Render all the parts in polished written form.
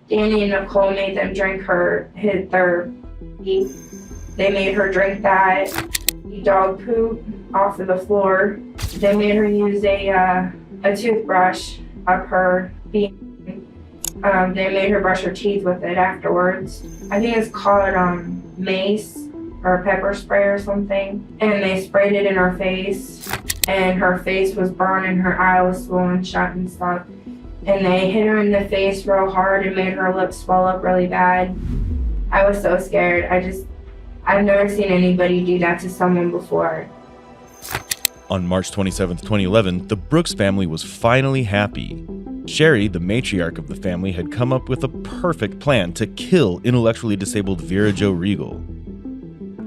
Danny and Nicole made them drink their pee. They made her drink that, eat dog poop off of the floor. They made her use a toothbrush up her feet. They made her brush her teeth with it afterwards. I think it's called mace or pepper spray or something. And they sprayed it in her face, and her face was burned and her eye was swollen shut and stuff. And they hit her in the face real hard and made her lips swell up really bad. I was so scared. I've never seen anybody do that to someone before. On March 27, 2011, the Brooks family was finally happy. Sherry, the matriarch of the family, had come up with a perfect plan to kill intellectually disabled Vera Jo Regal.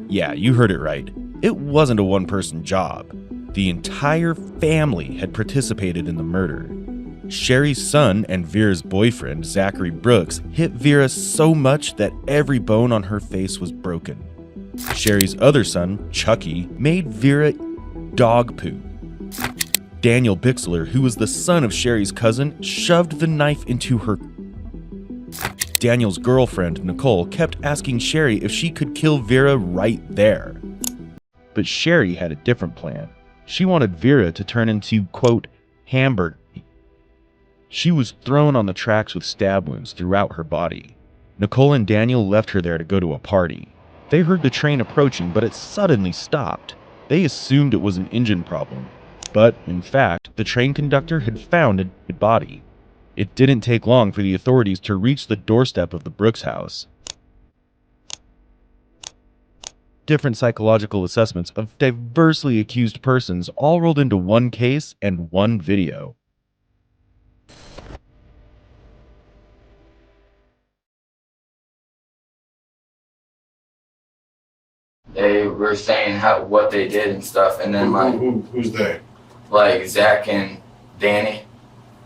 Yeah, you heard it right. It wasn't a one-person job. The entire family had participated in the murder. Sherry's son and Vera's boyfriend, Zachary Brooks, hit Vera so much that every bone on her face was broken. Sherry's other son, Chucky, made Vera dog poo. Daniel Bixler, who was the son of Sherry's cousin, shoved the knife into her. Daniel's girlfriend, Nicole, kept asking Sherry if she could kill Vera right there. But Sherry had a different plan. She wanted Vera to turn into, quote, hamburger. She was thrown on the tracks with stab wounds throughout her body. Nicole and Daniel left her there to go to a party. They heard the train approaching, but it suddenly stopped. They assumed it was an engine problem. But, in fact, the train conductor had found a dead body. It didn't take long for the authorities to reach the doorstep of the Brooks house. Different psychological assessments of diversely accused persons all rolled into one case and one video. They were saying what they did and stuff, and then who's they? Like Zach and Danny,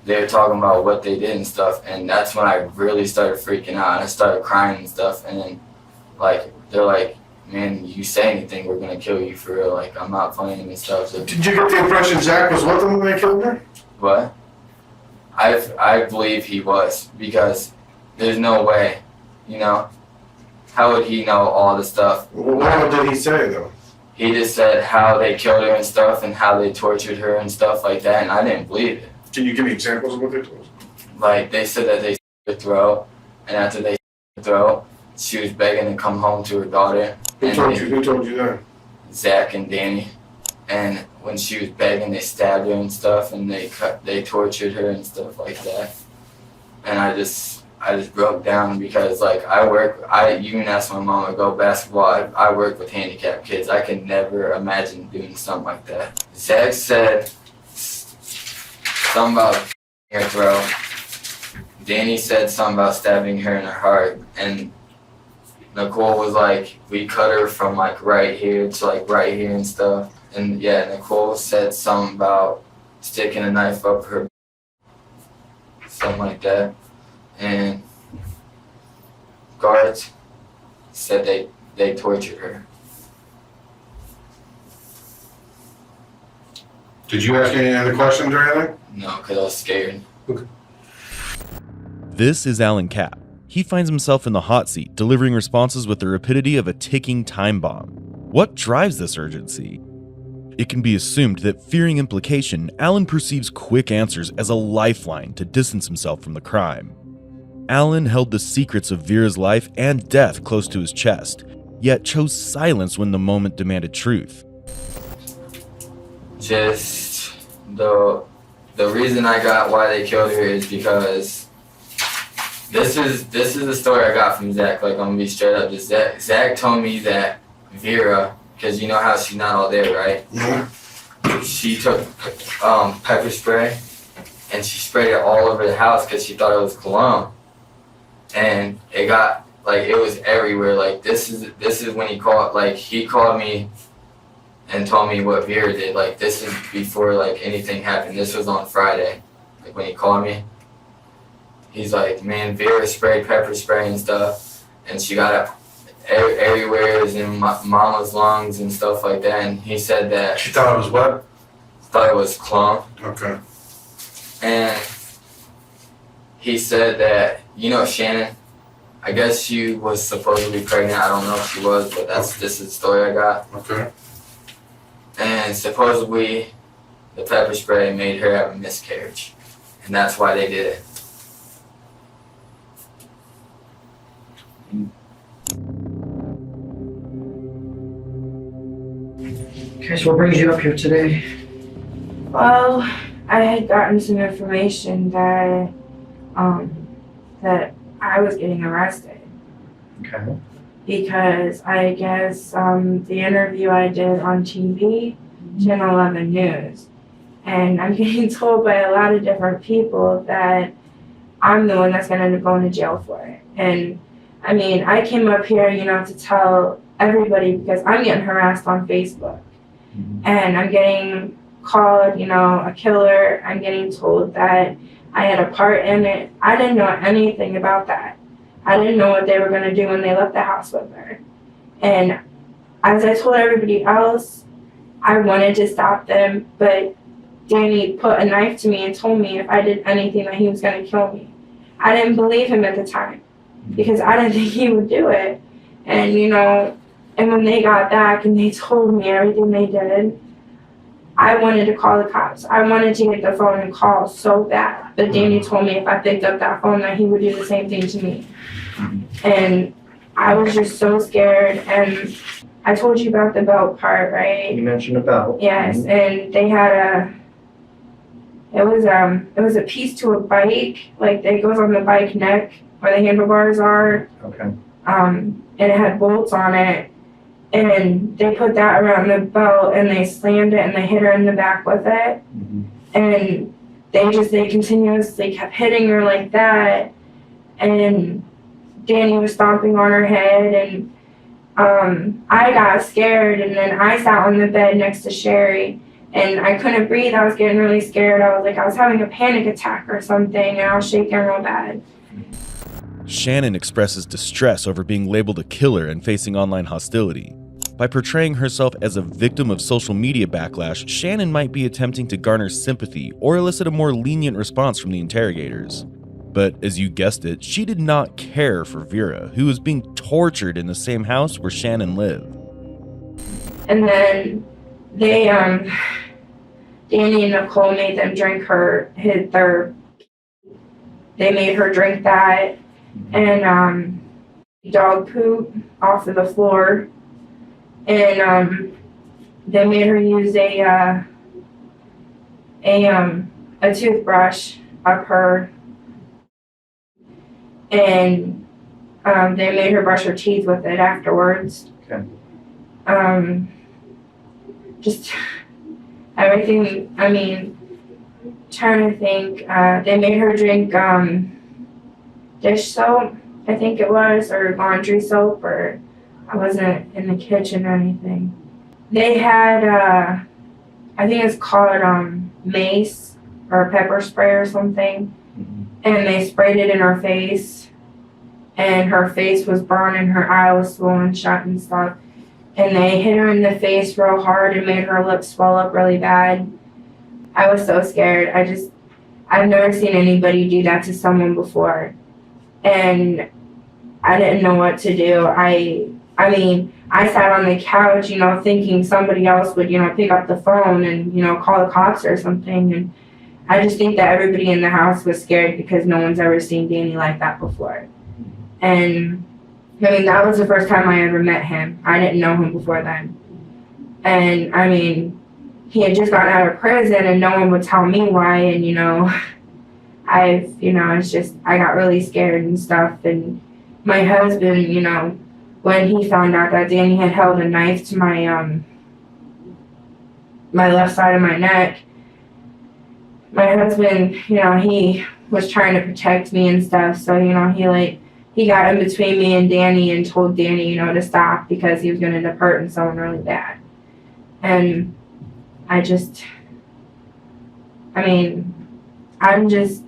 they were talking about what they did and stuff, and that's when I really started freaking out, and I started crying and stuff, and then they're like, man, you say anything, we're gonna kill you for real, like I'm not playing and stuff. So, Did you get the impression Zach was with them when they killed her? what? I believe he was, because there's no way, you know. How would he know all the stuff? Well, what did he say though? He just said how they killed her and stuff and how they tortured her and stuff like that, and I didn't believe it. Can you give me examples of what they told us? Like, they said that they slit her throat, and after they slit her throat, she was begging to come home to her daughter. Who told you that? Zach and Danny. And when she was begging, they stabbed her and stuff, and they tortured her and stuff like that. And I just broke down because, like, you can ask my mom, I go basketball, I work with handicapped kids. I could never imagine doing something like that. Zach said something about her throat. Danny said something about stabbing her in her heart. And Nicole was like, we cut her from like right here to like right here and stuff. And yeah, Nicole said something about sticking a knife up her, something like that. And guards said they tortured her. Did you ask any other questions or anything? No, because I was scared. Okay. This is Alan Kapp. He finds himself in the hot seat, delivering responses with the rapidity of a ticking time bomb. What drives this urgency? It can be assumed that, fearing implication, Alan perceives quick answers as a lifeline to distance himself from the crime. Alan held the secrets of Vera's life and death close to his chest, yet chose silence when the moment demanded truth. Just the reason I got why they killed her is because this is the story I got from Zach. Like, I'm gonna be straight up. Just Zach told me that Vera, because you know how she's not all there, right? Yeah. She took pepper spray and she sprayed it all over the house because she thought it was cologne. And it got, like, it was everywhere. Like, this is when he called me and told me what Vera did. Like, this is before, like, anything happened. This was on Friday, like, when he called me. He's like, man, Vera sprayed pepper spray and stuff, and she got it everywhere. It was in mama's lungs and stuff like that. And he said that She thought it was what? thought it was cologne. Okay. And he said that you know Shannon? I guess she was supposedly pregnant. I don't know if she was, but that's just the story I got. Okay. And supposedly the pepper spray made her have a miscarriage. And that's why they did it. Okay, so what brings you up here today? Well, I had gotten some information that that I was getting arrested Okay. because I guess the interview I did on TV, Channel 11 News, and I'm getting told by a lot of different people that I'm the one that's going to end up going to jail for it. And I mean, I came up here, to tell everybody because I'm getting harassed on Facebook. And I'm getting called, a killer. I'm getting told that I had a part in it. I didn't know anything about that. I didn't know what they were going to do when they left the house with her. And as I told everybody else, I wanted to stop them, but Danny put a knife to me and told me if I did anything that he was going to kill me. I didn't believe him at the time because I didn't think he would do it. And, and when they got back and they told me everything they did, I wanted to call the cops. I wanted to get the phone and call so bad. But Danny told me if I picked up that phone that he would do the same thing to me. And I was just so scared. And I told you about the belt part, right? You mentioned about. Yes, and they had it was a piece to a bike, like it goes on the bike neck where the handlebars are. Okay. And it had bolts on it. And they put that around the belt and they slammed it and they hit her in the back with it. And they continuously kept hitting her like that. And Danny was stomping on her head and I got scared and then I sat on the bed next to Sherry and I couldn't breathe. I was getting really scared. I was having a panic attack or something and I was shaking real bad. Shannon expresses distress over being labeled a killer and facing online hostility. By portraying herself as a victim of social media backlash, Shannon might be attempting to garner sympathy or elicit a more lenient response from the interrogators. But as you guessed it, she did not care for Vera, who was being tortured in the same house where Shannon lived. And then they, Danny and Nicole made them drink they made her drink that and dog poop off of the floor. And they made her use a toothbrush up her, and they made her brush her teeth with it afterwards. Okay. Just everything. I mean, trying to think. They made her drink dish soap, I think it was, or laundry soap, or I wasn't in the kitchen or anything. They had, I think it's called mace or pepper spray or something, and they sprayed it in her face, and her face was burned and her eye was swollen shut and stuff. And they hit her in the face real hard and made her lips swell up really bad. I was so scared. I've never seen anybody do that to someone before. And I didn't know what to do. I mean, I sat on the couch, thinking somebody else would, pick up the phone and, call the cops or something. And I just think that everybody in the house was scared because no one's ever seen Danny like that before. And, I mean, that was the first time I ever met him. I didn't know him before then. And, I mean, he had just gotten out of prison and no one would tell me why. And, it's just, I got really scared and stuff. And my husband, when he found out that Danny had held a knife to my my left side of my neck, my husband, he was trying to protect me and stuff. So, he got in between me and Danny and told Danny, to stop because he was going to end up hurting someone really bad. And I guess I'm just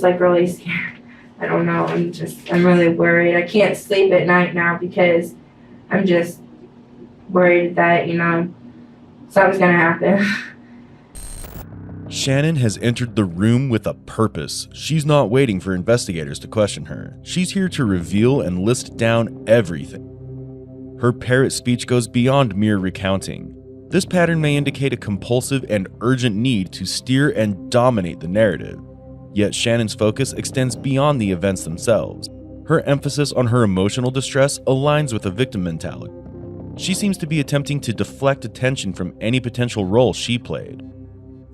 like really scared. I don't know. I'm really worried. I can't sleep at night now because I'm just worried that, something's going to happen. Shannon has entered the room with a purpose. She's not waiting for investigators to question her. She's here to reveal and list down everything. Her parrot speech goes beyond mere recounting. This pattern may indicate a compulsive and urgent need to steer and dominate the narrative. Yet Shannon's focus extends beyond the events themselves. Her emphasis on her emotional distress aligns with a victim mentality. She seems to be attempting to deflect attention from any potential role she played.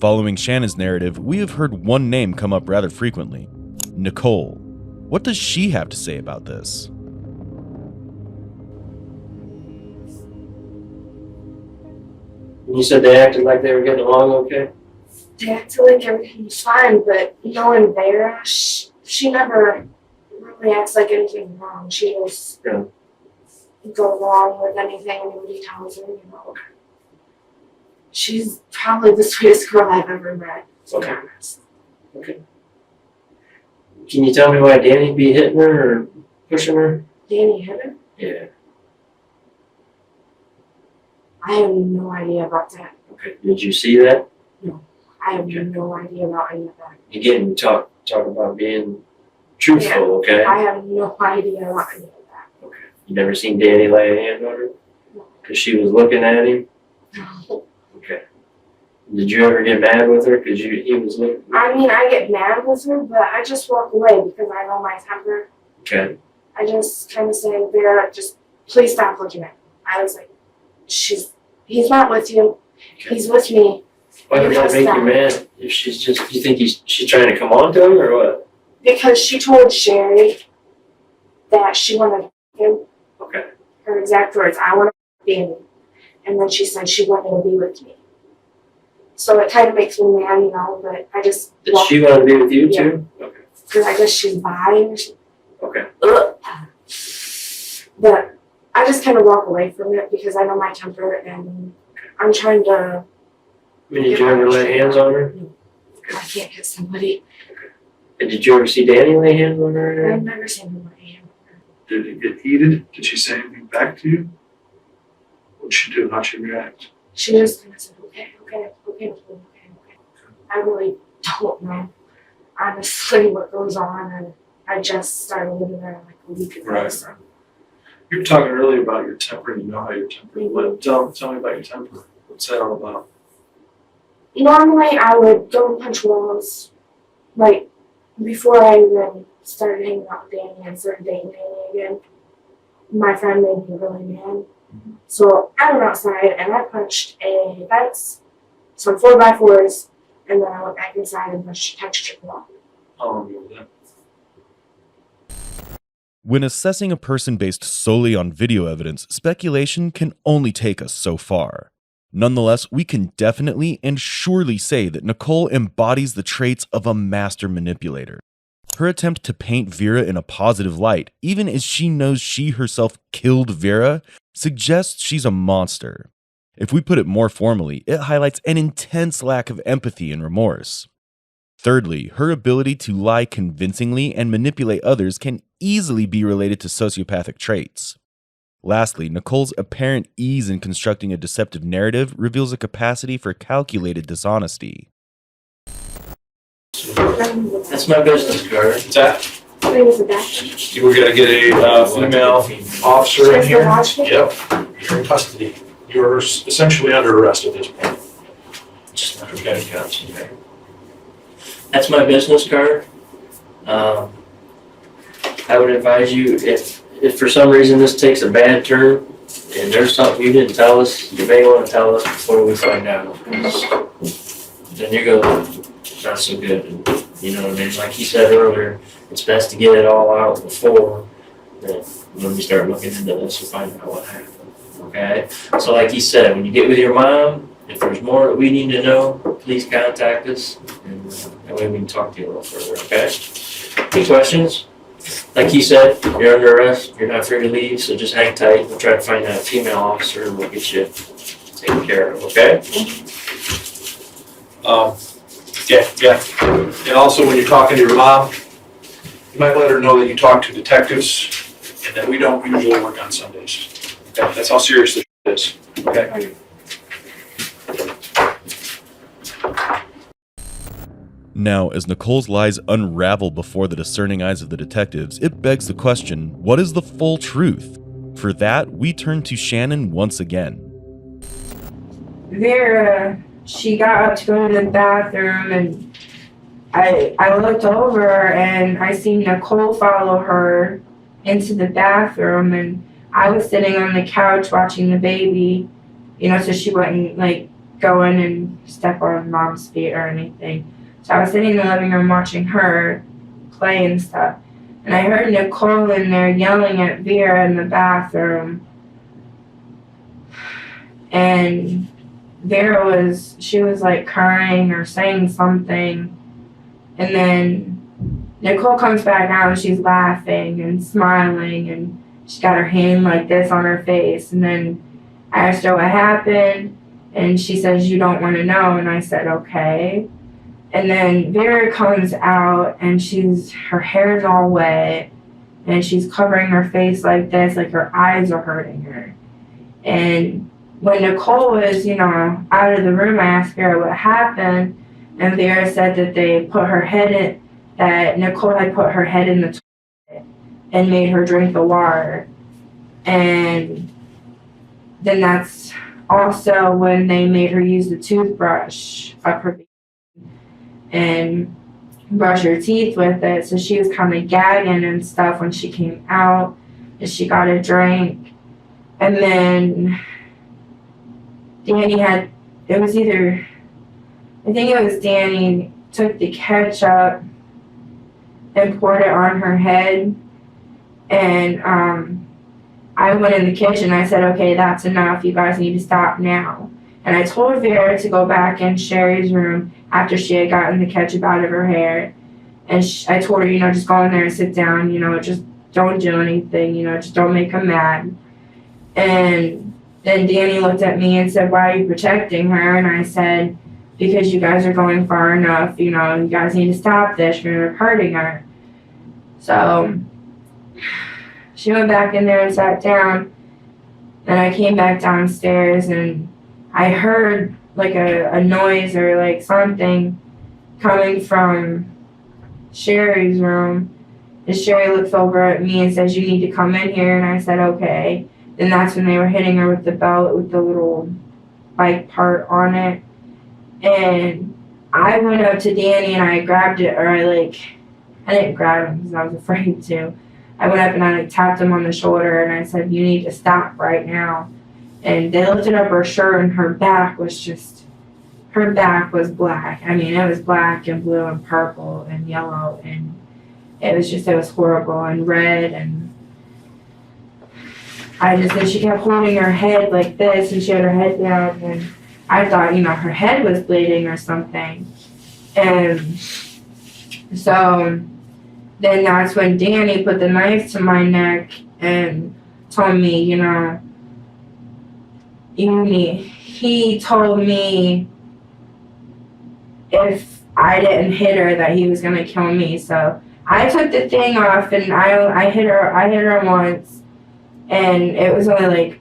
Following Shannon's narrative, we have heard one name come up rather frequently: Nicole. What does she have to say about this? You said they acted like they were getting along okay? They acted like everything was fine, but knowing Vera, she never really acts like anything wrong. She just Yeah. go along with anything anybody tells her, you know. She's probably the sweetest girl I've ever met, to be Okay. honest. Okay. Can you tell me why Danny be hitting her or pushing her? Danny hit her? Yeah. I have no idea about that. Okay. Did you see that? I have Okay. no idea about any of that. Again, talk about being truthful, okay? I have no idea about any of that. Okay. You never seen Danny lay a hand on her? Because she was looking at him? No. Okay. Did you ever get mad with her because he was looking? I mean, I get mad with her, but I just walk away because I know my temper. Okay. I just kind of say, Vera, just please stop looking at me. I was like, he's not with you. Okay. He's with me. Why would that make you mad? If she's just, you think she's trying to come on to him or what? Because she told Sherry that she wanted him, Okay. her exact words, I want to be Danny. And then she said she wanted to be with me. So it kind of makes me mad, you know, but I just Did she want to be with you too? Okay. because I guess she's bi or something. Okay. Ugh. But I just kind of walk away from it because I know my temper and I'm trying to. I mean, did you ever lay hands on her? I can't hit somebody. And did you ever see Danny lay hands on her? I've never seen somebody. Did it get heated? Did she say anything back to you? What'd she do? How'd she react? She just kind of said, okay. I really don't know, honestly, what goes on, and I just started living there like a week ago. Right. So. You were talking earlier about your temper, and you know how your temper is. Tell me about your temper. What's that all about? Normally, I would go and punch walls, like, before I even started hanging out with Danny and started dating Danny again. My friend made me really mad. So I went outside and I punched a fence, some 4x4s, and then I went back inside and punched a texture wall. How long ago was that? When assessing a person based solely on video evidence, speculation can only take us so far. Nonetheless, we can definitely and surely say that Nicole embodies the traits of a master manipulator. Her attempt to paint Vera in a positive light, even as she knows she herself killed Vera, suggests she's a monster. If we put it more formally, it highlights an intense lack of empathy and remorse. Thirdly, her ability to lie convincingly and manipulate others can easily be related to sociopathic traits. Lastly, Nicole's apparent ease in constructing a deceptive narrative reveals a capacity for calculated dishonesty. That's my business card. What's that? My name is Rebecca. You were gonna get a female officer in here? Just the Yep. You're in custody. You're essentially under arrest at this point. Just not okay, gotcha. That's my business card. I would advise you, if for some reason this takes a bad turn and there's something you didn't tell us, you may want to tell us before we find out. 'Cause then you're going, not so good. And, you know what I mean? Like you said earlier, it's best to get it all out before when we start looking into this and find out what happened. Okay? So like you said, when you get with your mom, if there's more that we need to know, please contact us, and that way we can talk to you a little further, okay? Any questions? Like he said, you're under arrest, you're not free to leave, so just hang tight. We'll try to find that female officer and we'll get you taken care of, okay? Yeah. And also, when you're talking to your mom, you might let her know that you talk to detectives and that we don't usually work on Sundays. Okay, that's how serious this is, okay? Now, as Nicole's lies unravel before the discerning eyes of the detectives, it begs the question, what is the full truth? For that, we turn to Shannon once again. Vera, she got up to go to the bathroom, and I looked over and I seen Nicole follow her into the bathroom, and I was sitting on the couch watching the baby, so she wouldn't like go in and step on mom's feet or anything. So I was sitting in the living room watching her play and stuff. And I heard Nicole in there yelling at Vera in the bathroom. And Vera she was like crying or saying something. And then Nicole comes back out and she's laughing and smiling, and she's got her hand like this on her face. And then I asked her what happened, and she says, "You don't want to know." And I said, "Okay." And then Vera comes out, and her hair's all wet, and she's covering her face like this, like her eyes are hurting her. And when Nicole was, out of the room, I asked Vera what happened, and Vera said that that Nicole had put her head in the toilet and made her drink the water. And then that's also when they made her use the toothbrush up her and brush her teeth with it. So she was kind of gagging and stuff when she came out, and she got a drink. And then Danny I think it was Danny, took the ketchup and poured it on her head. And I went in the kitchen. I said, "Okay, that's enough. You guys need to stop now." And I told Vera to go back in Sherry's room after she had gotten the ketchup out of her hair. And I told her, just go in there and sit down, just don't do anything, just don't make them mad. And then Danny looked at me and said, "Why are you protecting her?" And I said, "Because you guys are going far enough, you guys need to stop this, you're hurting her." So she went back in there and sat down. Then I came back downstairs, and I heard like a noise or like something coming from Sherry's room. And Sherry looks over at me and says, "You need to come in here." And I said, "Okay." Then that's when they were hitting her with the belt with the little bike part on it. And I went up to Danny and I grabbed it, or I didn't grab him because I was afraid to. I went up and I tapped him on the shoulder and I said, "You need to stop right now." And they lifted up her shirt, and her back was black. I mean, it was black and blue and purple and yellow, and it was horrible, and red. And she kept holding her head like this, and she had her head down, and I thought, her head was bleeding or something. And so then that's when Danny put the knife to my neck and told me, he told me if I didn't hit her that he was gonna kill me. So I took the thing off, and I hit her once, and it was only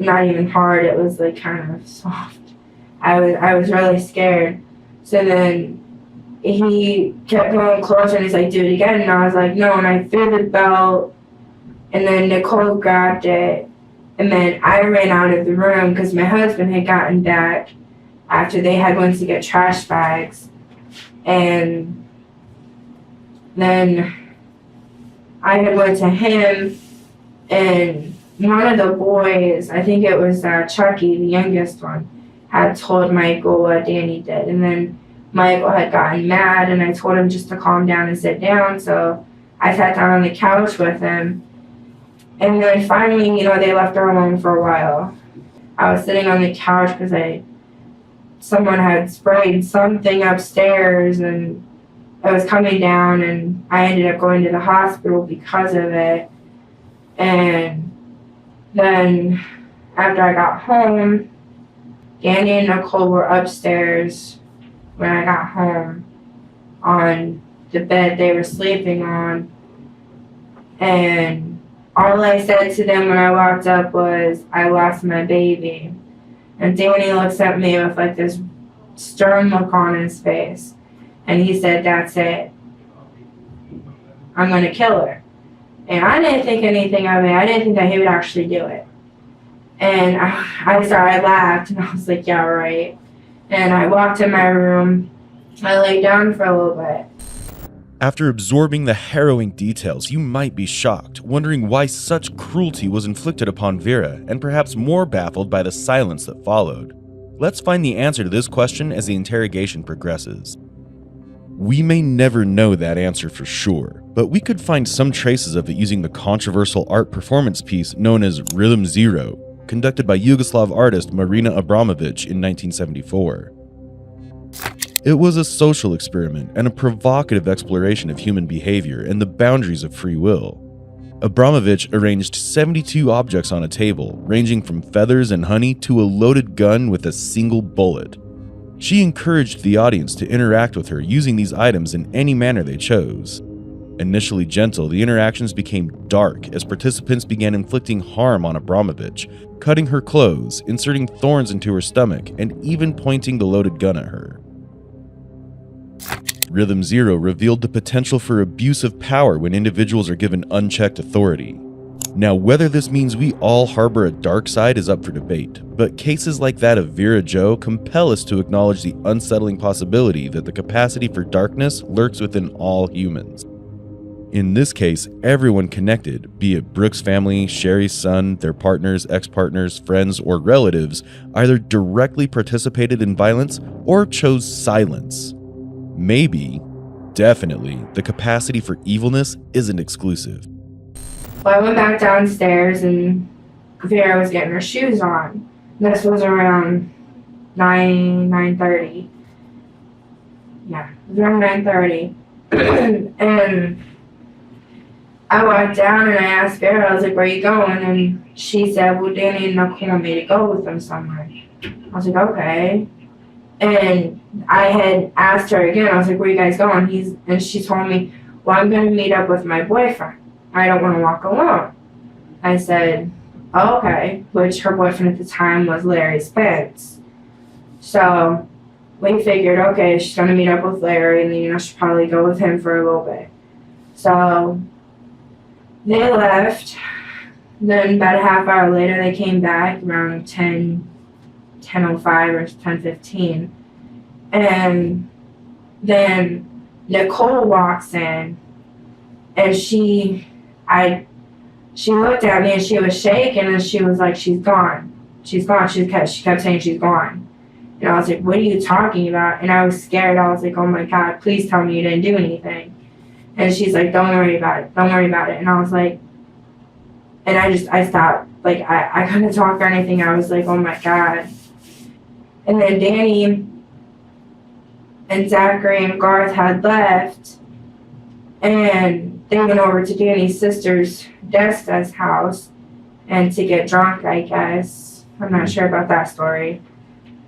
not even hard, it was kind of soft. I was really scared. So then he kept going closer, and he's like, "Do it again." And I was like, "No." And I threw the belt, and then Nicole grabbed it. And then I ran out of the room because my husband had gotten back after they had went to get trash bags. And then I had went to him, and one of the boys, I think it was Chucky, the youngest one, had told Michael what Danny did. And then Michael had gotten mad, and I told him just to calm down and sit down. So I sat down on the couch with him. And then finally, they left her alone for a while. I was sitting on the couch because someone had sprayed something upstairs, and it was coming down, and I ended up going to the hospital because of it. And then after I got home, Danny and Nicole were upstairs when I got home on the bed they were sleeping on. And all I said to them when I walked up was, "I lost my baby." And Danny looks at me with this stern look on his face. And he said, that's it. I'm going to kill her. And I didn't think anything of it. I didn't think that he would actually do it. And I laughed, and I was like, yeah, right. And I walked in my room. I laid down for a little bit. After absorbing the harrowing details, you might be shocked, wondering why such cruelty was inflicted upon Vera, and perhaps more baffled by the silence that followed. Let's find the answer to this question as the interrogation progresses. We may never know that answer for sure, but we could find some traces of it using the controversial art performance piece known as Rhythm Zero, conducted by Yugoslav artist Marina Abramović in 1974. It was a social experiment and a provocative exploration of human behavior and the boundaries of free will. Abramović arranged 72 objects on a table, ranging from feathers and honey to a loaded gun with a single bullet. She encouraged the audience to interact with her using these items in any manner they chose. Initially gentle, the interactions became dark as participants began inflicting harm on Abramović, cutting her clothes, inserting thorns into her stomach, and even pointing the loaded gun at her. Rhythm Zero revealed the potential for abuse of power when individuals are given unchecked authority. Now, whether this means we all harbor a dark side is up for debate, but cases like that of Vera Jo compel us to acknowledge the unsettling possibility that the capacity for darkness lurks within all humans. In this case, everyone connected, be it Brooks' family, Sherry's son, their partners, ex-partners, friends, or relatives, either directly participated in violence or chose silence. Maybe, definitely, the capacity for evilness isn't exclusive. Well, I went back downstairs and Vera was getting her shoes on. This was around 9:30. Yeah, it was around 9:30. And I walked down and I asked Vera, I was like, where are you going? And she said, well, Danny and Nicole want me to go with them somewhere. I was like, okay. And I had asked her again, I was like, where are you guys going? And she told me, well, I'm going to meet up with my boyfriend. I don't want to walk alone. I said, oh, okay, which her boyfriend at the time was Larry Spence. So we figured, okay, she's going to meet up with Larry, and then, she'll probably go with him for a little bit. So they left. Then about a half hour later, they came back around 10:05 or 10:15. And then Nicole walks in, and she looked at me and she was shaking, and she was like, she's gone. She's gone. She kept saying she's gone. And I was like, what are you talking about? And I was scared. I was like, oh my God, please tell me you didn't do anything. And she's like, don't worry about it. Don't worry about it. And I was like, and I stopped. Like, I couldn't talk or anything. I was like, oh my God. And then Danny and Zachary and Garth had left, and they went over to Danny's sister's Desta's house and to get drunk, I guess. I'm not sure about that story.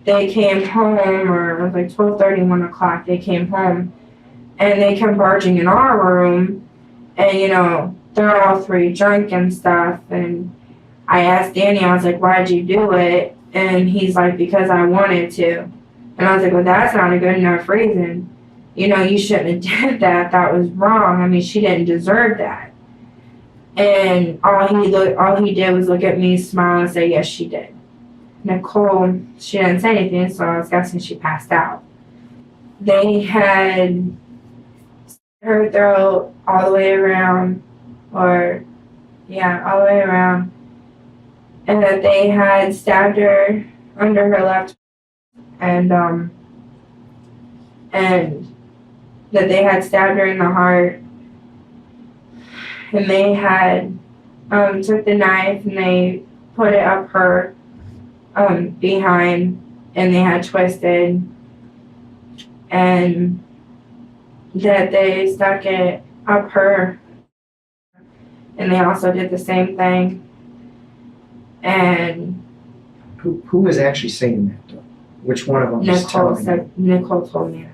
They came home, or it was like 12:30, 1 o'clock, they came home, and they come barging in our room, and they're all three drunk and stuff, and I asked Danny, I was like, why'd you do it? And he's like, because I wanted to. And I was like, well, that's not a good enough reason. You shouldn't have did that. That was wrong. I mean, she didn't deserve that. And all he did was look at me, smile, and say, yes, she did. Nicole, she didn't say anything, so I was guessing she passed out. They had her throat all the way around, all the way around. And that they had stabbed her under her left, and that they had stabbed her in the heart, and they had took the knife and they put it up her behind, and they had twisted, and that they stuck it up her, and they also did the same thing. And Who was actually saying that, though? Which one of them was telling you? Nicole told me that.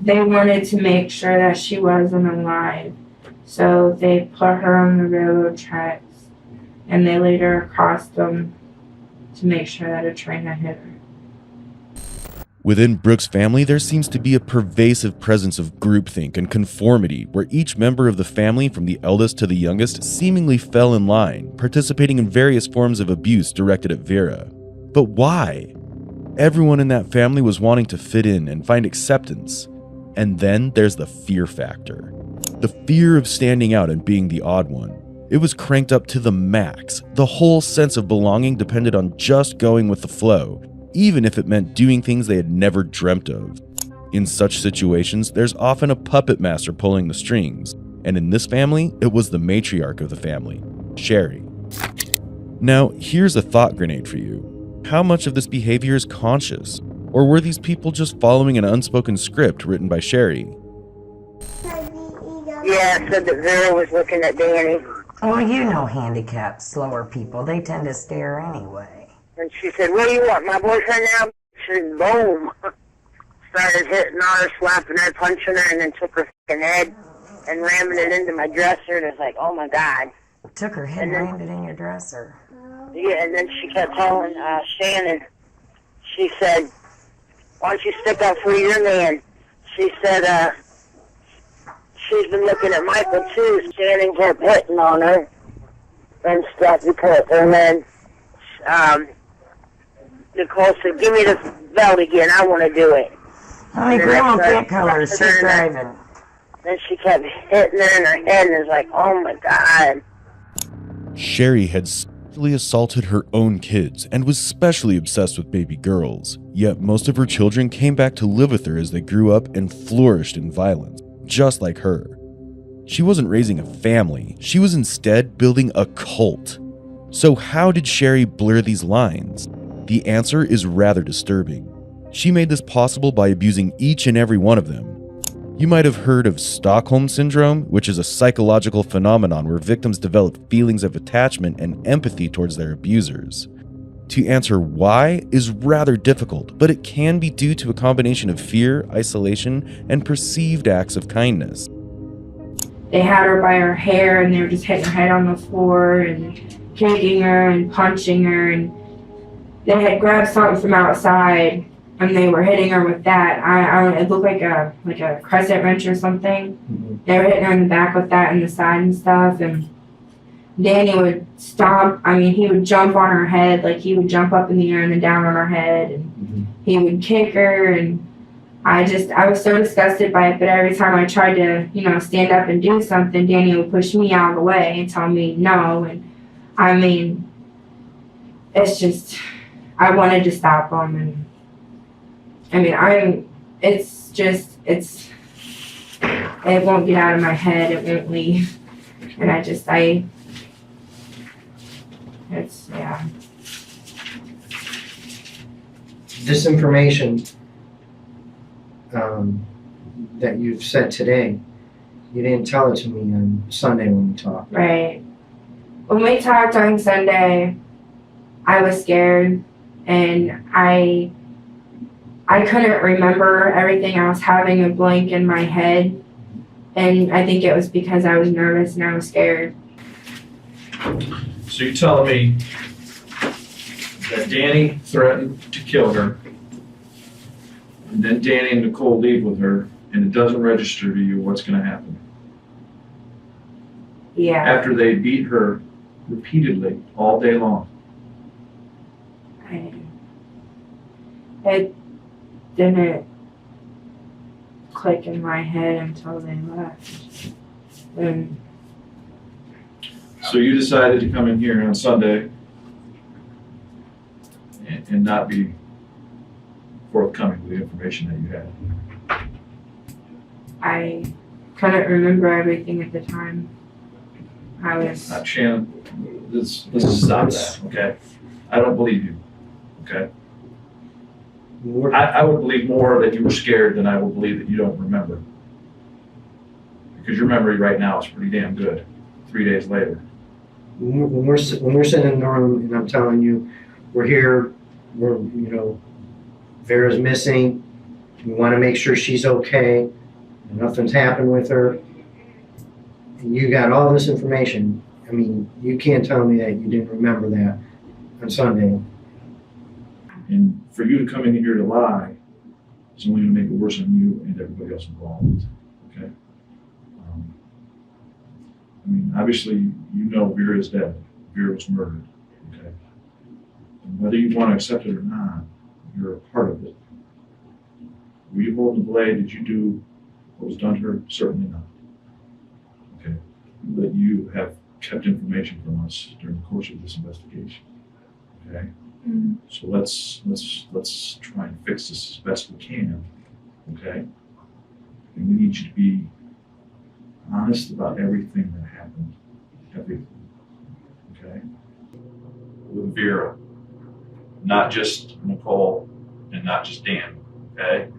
They wanted to make sure that she wasn't alive, so they put her on the railroad tracks, and they laid her across them to make sure that a train had hit her. Within Brooks' family, there seems to be a pervasive presence of groupthink and conformity, where each member of the family, from the eldest to the youngest, seemingly fell in line, participating in various forms of abuse directed at Vera. But why? Everyone in that family was wanting to fit in and find acceptance. And then there's the fear factor. The fear of standing out and being the odd one. It was cranked up to the max. The whole sense of belonging depended on just going with the flow, even if it meant doing things they had never dreamt of. In such situations, there's often a puppet master pulling the strings, and in this family, it was the matriarch of the family, Sherry. Now, here's a thought grenade for you. How much of this behavior is conscious? Or were these people just following an unspoken script written by Sherry? Yeah, it said that Vera was looking at Danny, Well, you know handicapped, slower people, they tend to stare anyway. and she said, "What do you want, my boyfriend now?" She said, boom. Started hitting on her, slapping her, punching her, and then took her fucking head and ramming it into my dresser, and it's like, oh my God. Took her head and And then- rammed it in your dresser. Yeah, and then she kept telling Shannon, she said, "Why don't you stick up for your man?" She said, she's been looking at Michael too. Shannon kept hitting on her and stuff, and then Nicole said, "Give me the belt again, I want to do it." Honey, And Grandma then I can't color, started she's doing that. driving. Then she kept hitting her in her head, and it's like, oh my God. Sherry had sexually assaulted her own kids and was especially obsessed with baby girls, yet most of her children came back to live with her as they grew up and flourished in violence, just like her. She wasn't raising a family, she was instead building a cult. So how did Sherry blur these lines? The answer is rather disturbing. She made this possible by abusing each and every one of them. You might have heard of Stockholm Syndrome, which is a psychological phenomenon where victims develop feelings of attachment and empathy towards their abusers. To answer why is rather difficult, but it can be due to a combination of fear, isolation, and perceived acts of kindness. They had her by her hair and they were just hitting her head on the floor and kicking her and punching her, and they had grabbed something from outside and they were hitting her with that. It looked like a crescent wrench or something. Mhm. They were hitting her in the back with that and the side and stuff, and Danny would stomp. He would jump on her head, like he would jump up in the air and then down on her head, and he would kick her, and I was so disgusted by it. But every time I tried to, stand up and do something, Danny would push me out of the way and tell me no. And it's just, I wanted to stop him, and it won't get out of my head, it won't leave, and yeah. This information that you've said today, you didn't tell it to me on Sunday when we talked. Right. When we talked on Sunday, I was scared, and I couldn't remember everything. I was having a blank in my head, and I think it was because I was nervous and I was scared. So you're telling me that Danny threatened to kill her, and then Danny and Nicole leave with her, and it doesn't register to you what's going to happen? Yeah. After they beat her repeatedly all day long. It didn't click in my head until they left. And So you decided to come in here on Sunday and not be forthcoming with the information that you had. I couldn't remember everything at the time. I was, Shannon, let's stop that, okay? I don't believe you, okay? I would believe more that you were scared than I would believe that you don't remember. Because your memory right now is pretty damn good, 3 days later. When we're sitting in the room and I'm telling you, we're here, Vera's missing, we want to make sure she's okay, and nothing's happened with her, and you got all this information, you can't tell me that you didn't remember that on Sunday. And for you to come in here to lie is only going to make it worse on you and everybody else involved. Okay. I mean, obviously, you know Vera is dead. Vera was murdered. Okay. And whether you want to accept it or not, you're a part of it. Were you holding the blade? Did you do what was done to her? Certainly not. Okay. But you have kept information from us during the course of this investigation. Okay. Mm. So let's try and fix this as best we can. Okay. And we need you to be honest about everything that happened. Everything. Okay. With Vera, not just Nicole and not just Dan. Okay.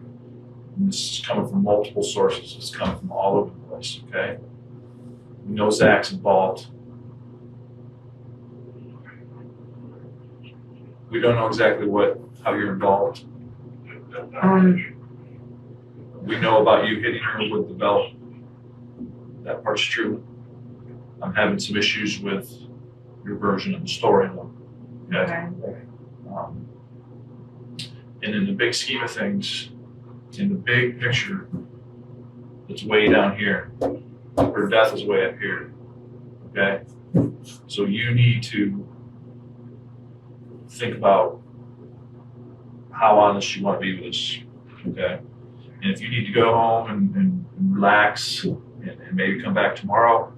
And this is coming from multiple sources. It's coming from all over the place. Okay. We know Zach's involved. We don't know exactly how you're involved. We know about you hitting her with the belt. That part's true. I'm having some issues with your version of the story, though. Okay. And in the big scheme of things, in the big picture, it's way down here. Her death is way up here. Okay. So you need to think about how honest you want to be with us. Okay. And if you need to go home and relax and maybe come back tomorrow,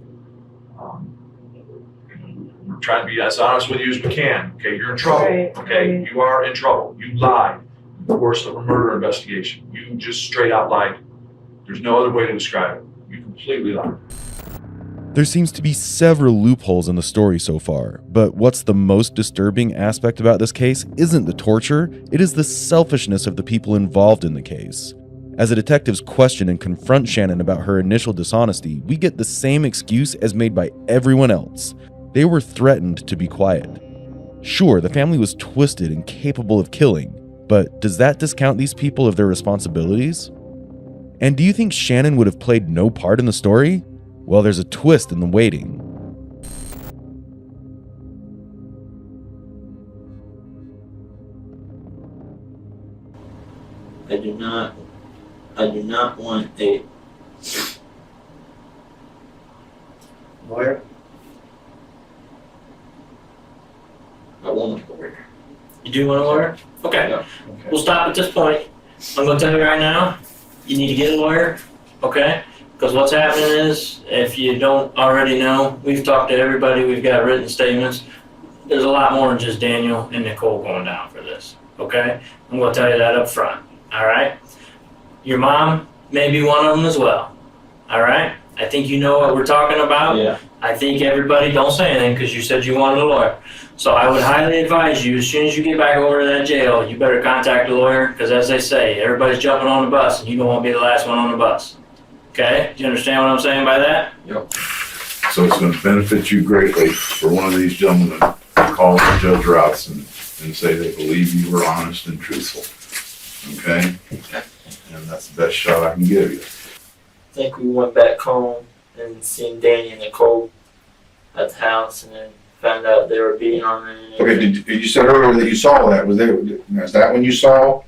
we're trying to be as honest with you as we can. Okay, you're in trouble. Right, Okay, right. you are in trouble. You lied in the course of a murder investigation. You just straight out lied. There's no other way to describe it. You completely lied. There seems to be several loopholes in the story so far, but what's the most disturbing aspect about this case isn't the torture, it is the selfishness of the people involved in the case. As the detectives question and confront Shannon about her initial dishonesty, we get the same excuse as made by everyone else. They were threatened to be quiet. Sure, the family was twisted and capable of killing, but does that discount these people of their responsibilities? And do you think Shannon would have played no part in the story? Well, there's a twist in the waiting. I do not want a Lawyer? I want a lawyer. You do want a lawyer? Okay. Okay. We'll stop at this point. I'm gonna tell you right now, you need to get a lawyer, okay? Because what's happening is, if you don't already know, we've talked to everybody, we've got written statements. There's a lot more than just Daniel and Nicole going down for this, okay? I'm gonna tell you that up front, all right? Your mom may be one of them as well, all right? I think you know what we're talking about. Yeah. I think everybody, don't say anything because you said you wanted a lawyer. So I would highly advise you, as soon as you get back over to that jail, you better contact a lawyer, because as they say, everybody's jumping on the bus and you don't want to be the last one on the bus. Okay? Do you understand what I'm saying by that? So it's going to benefit you greatly for one of these gentlemen to call Judge Routes and say they believe you were honest and truthful. Okay? And that's the best shot I can give you. I think we went back home and seen Danny and Nicole at the house, and then found out they were beating on her. And Okay, did you said earlier that you saw that? Is that when you saw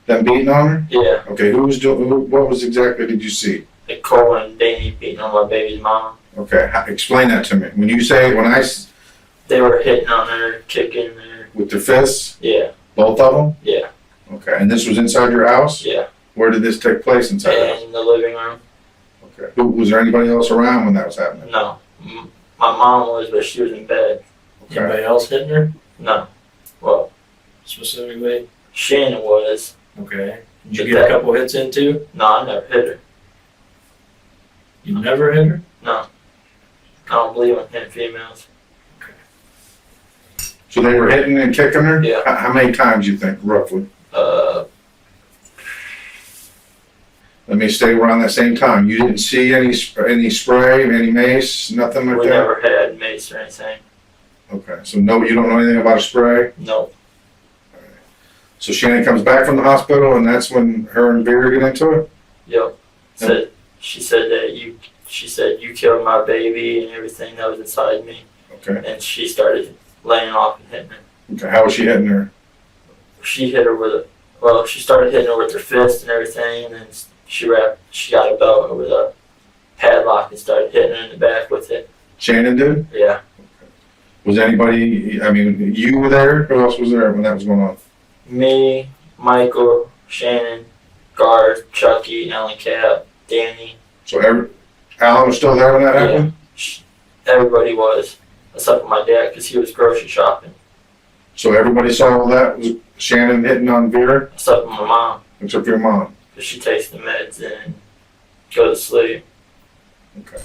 them beating on her? Yeah, Okay, what was exactly did you see? Nicole and Danny beating on my baby's mom. Okay, explain that to me. When They were hitting on her, kicking her. with their fists, Yeah, both of them? yeah, Okay, and this was inside your house? yeah. Where did this take place inside the house? In the living room. Okay. Was there anybody else around when that was happening? No. My mom was, but she was in bed. Okay. Anybody else hitting her? No. Well, specifically? Shannon was. Okay. Did you get a couple hits in too? No, I never hit her. You never hit her? No. I don't believe in hitting females. So they were hitting and kicking her? Yeah. How many times you think, roughly? Let me stay around that same time. You didn't see any spray, any mace, nothing like We that? never had mace or anything. Okay, so no, you don't know anything about a spray? No. So Shannon comes back from the hospital and that's when her and Vera get into it? Yep. She said you killed my baby and everything that was inside me. Okay. And she started laying off and hitting her. Okay, how was she hitting her? She hit her with Well, she started hitting her with her fist and everything, and then she got a belt over the padlock and started hitting her in the back with it. Shannon did? Yeah. Was anybody, I mean, you were there? Who else was there when that was going on? Me, Michael, Shannon, Garth, Chucky, Alan Cap, Danny. So Alan was still there when that happened? Everybody was, except for my dad, because he was grocery shopping. So everybody saw all that? Was Shannon hitting on Vera? Except for my mom, Except for your mom? because she takes the meds and go to sleep. Okay.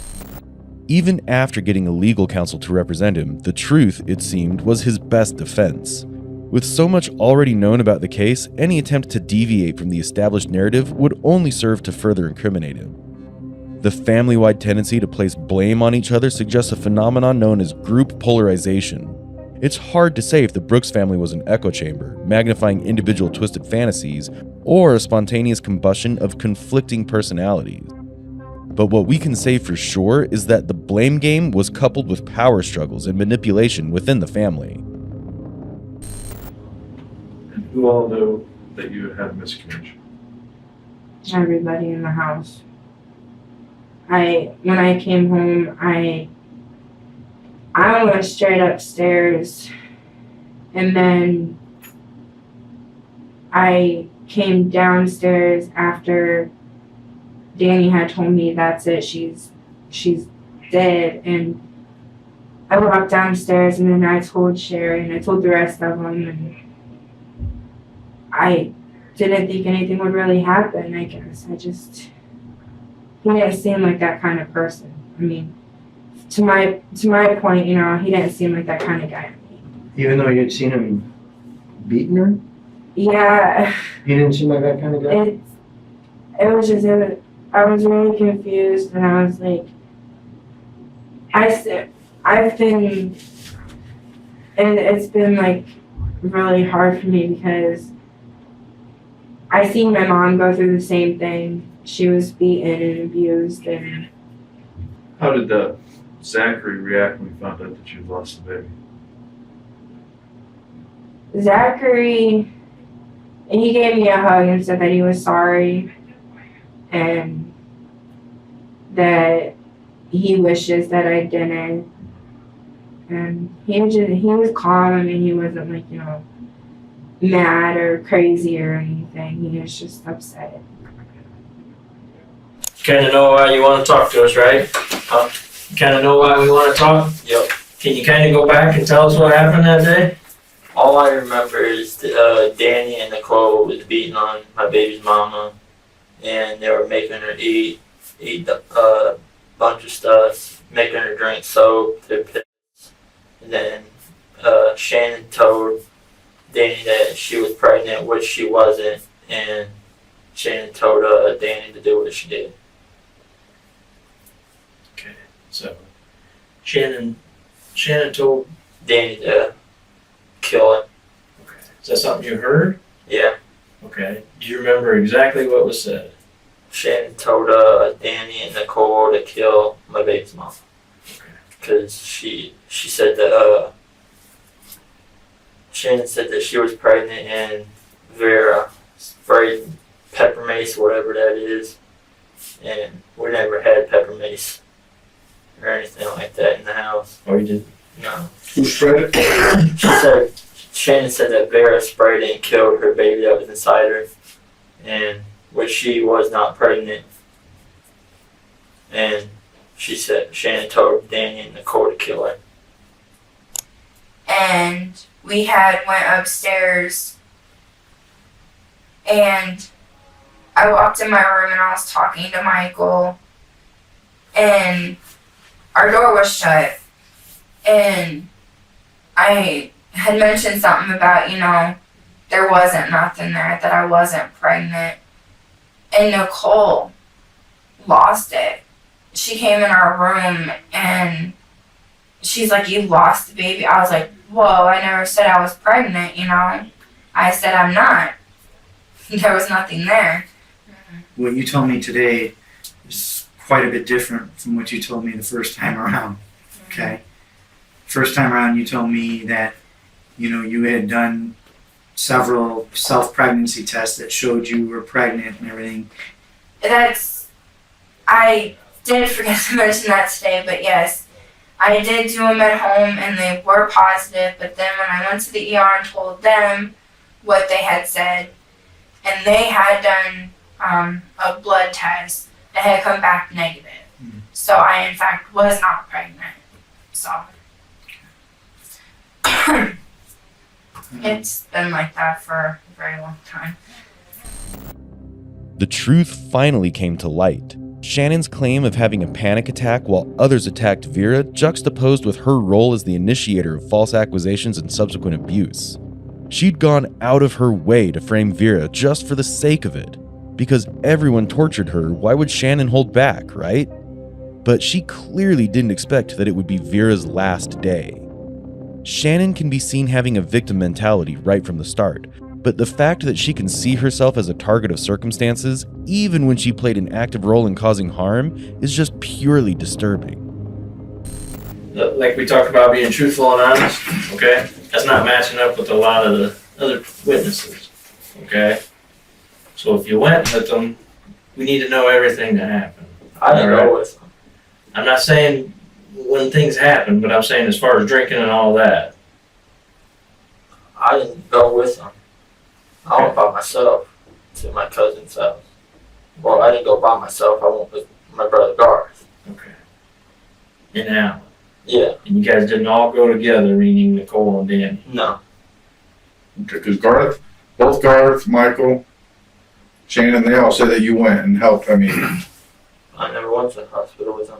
Even after getting a legal counsel to represent him, the truth, it seemed, was his best defense. With so much already known about the case, any attempt to deviate from the established narrative would only serve to further incriminate him. The family-wide tendency to place blame on each other suggests a phenomenon known as group polarization. It's hard to say if the Brooks family was an echo chamber, magnifying individual twisted fantasies, or a spontaneous combustion of conflicting personalities. But what we can say for sure is that the blame game was coupled with power struggles and manipulation within the family. And who all knew that you had a miscarriage? Everybody in the house. When I came home, I went straight upstairs, and then I came downstairs after Danny had told me that's it, she's dead, and I walked downstairs, and then I told Sherry, and I told the rest of them, and I didn't think anything would really happen, I guess. He didn't seem like that kind of person. I mean, to my point, he didn't seem like that kind of guy to me. Even though you'd seen him beating her? Yeah. He didn't seem like that kind of guy? I was really confused, and I was like, it's been like really hard for me because I seen my mom go through the same thing. She was beaten and abused, and How did Zachary react when he found out that you lost the baby? Zachary, and he gave me a hug and said that he was sorry and that he wishes that I didn't. And he was calm. I mean, he wasn't like, mad or crazy or anything. He was just upset. Kind of know why you want to talk to us, right? Kind of know why we want to talk? Yep. Can you kind of go back and tell us what happened that day? All I remember is Danny and Nicole was beating on my baby's mama, and they were making her eat a bunch of stuff, making her drink soap, their piss. And then Shannon told Danny that she was pregnant, which she wasn't, and Shannon told Danny to do what she did. Okay, so Shannon told Danny to kill him. Okay. Is that something you heard? Yeah. Okay. Do you remember exactly what was said? Shannon told Danny and Nicole to kill my baby's mom. Okay. Because she said that Shannon said that she was pregnant and Vera sprayed pepper mace, whatever that is, and we never had pepper mace or anything like that in the house. Oh, you didn't? No. Who sprayed it? Shannon said that Vera sprayed it and killed her baby that was inside her, and which she was not pregnant. And she said Shannon told Danny and Nicole to kill her. And we went upstairs, and I walked in my room and I was talking to Michael, and our door was shut, and I had mentioned something about, there wasn't nothing there, that I wasn't pregnant, and Nicole lost it. She came in our room and she's like, "You lost the baby?" I was like, "Whoa, I never said I was pregnant, I said I'm not." There was nothing there. What you told me today is quite a bit different from what you told me the first time around. Okay? First time around, you told me that, you had done several self-pregnancy tests that showed you were pregnant and everything. I did forget to mention that today, but yes, I did do them at home and they were positive, but then when I went to the ER and told them what they had said, and they had done a blood test, it had come back negative. So I, in fact, was not pregnant. So it's been like that for a very long time. The truth finally came to light. Shannon's claim of having a panic attack while others attacked Vera juxtaposed with her role as the initiator of false accusations and subsequent abuse. She'd gone out of her way to frame Vera just for the sake of it. Because everyone tortured her, why would Shannon hold back, right? But she clearly didn't expect that it would be Vera's last day. Shannon can be seen having a victim mentality right from the start, but the fact that she can see herself as a target of circumstances, even when she played an active role in causing harm, is just purely disturbing. Like we talked about being truthful and honest, okay? That's not matching up with a lot of the other witnesses, okay? So if you went with them, we need to know everything that happened. I didn't go with them. I'm not saying when things happen, but I'm saying as far as drinking and all that. I didn't go with them. I went by myself to my cousin's house. Well, I didn't go by myself. I went with my brother Garth. Okay. In Allen. Yeah. And you guys didn't all go together, meaning Nicole and Danny. No. Okay, because both Garth, Michael, Shannon, they all said that you went and helped. I mean, I never went to the hospital with them.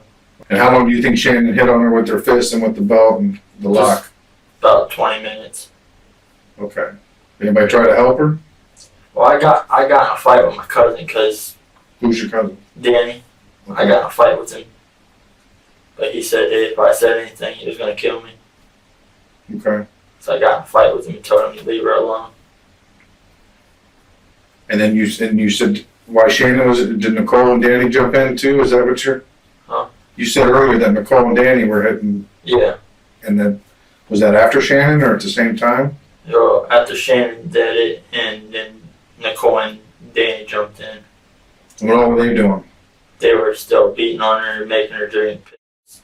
and how long do you think Shannon hit on her with her fist and with the belt and the lock? About 20 minutes. Okay. Anybody try to help her? Well, I got in a fight with my cousin because Who's your cousin? Danny. I got in a fight with him. But he said that if I said anything, he was going to kill me. Okay. So I got in a fight with him and told him to leave her alone. And then you said why Shannon was it? Did Nicole and Danny jump in too? Is that what you're? Huh? You said earlier that Nicole and Danny were hitting. Yeah. And then was that after Shannon or at the same time? After Shannon did it, and then Nicole and Danny jumped in. What all were they doing? They were still beating on her, making her drink piss.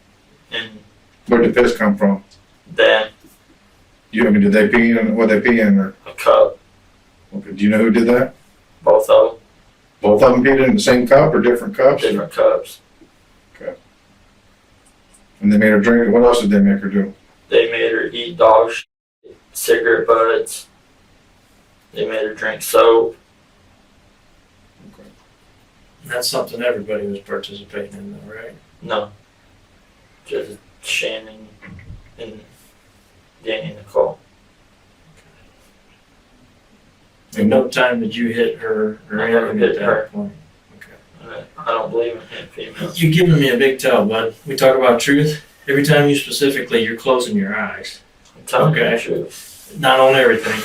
And Where did the piss come from? then Did they pee in? What they pee in? Or a cup, okay, do you know who did that? both of them, Both of them peed in the same cup or different cups? different cups. And they made her drink. What else did they make her do? They made her eat dog shit, cigarette butts. They made her drink soap. That's something everybody was participating in, though, right? No. Just Shannon and Danny and Nicole. At no time did you hit her or I never anything hit at that her. point. I don't believe in him females. You're giving me a big tell, bud. We talk about truth. Every time you specifically, you're closing your eyes. I'm telling you Okay. the truth. Not on everything.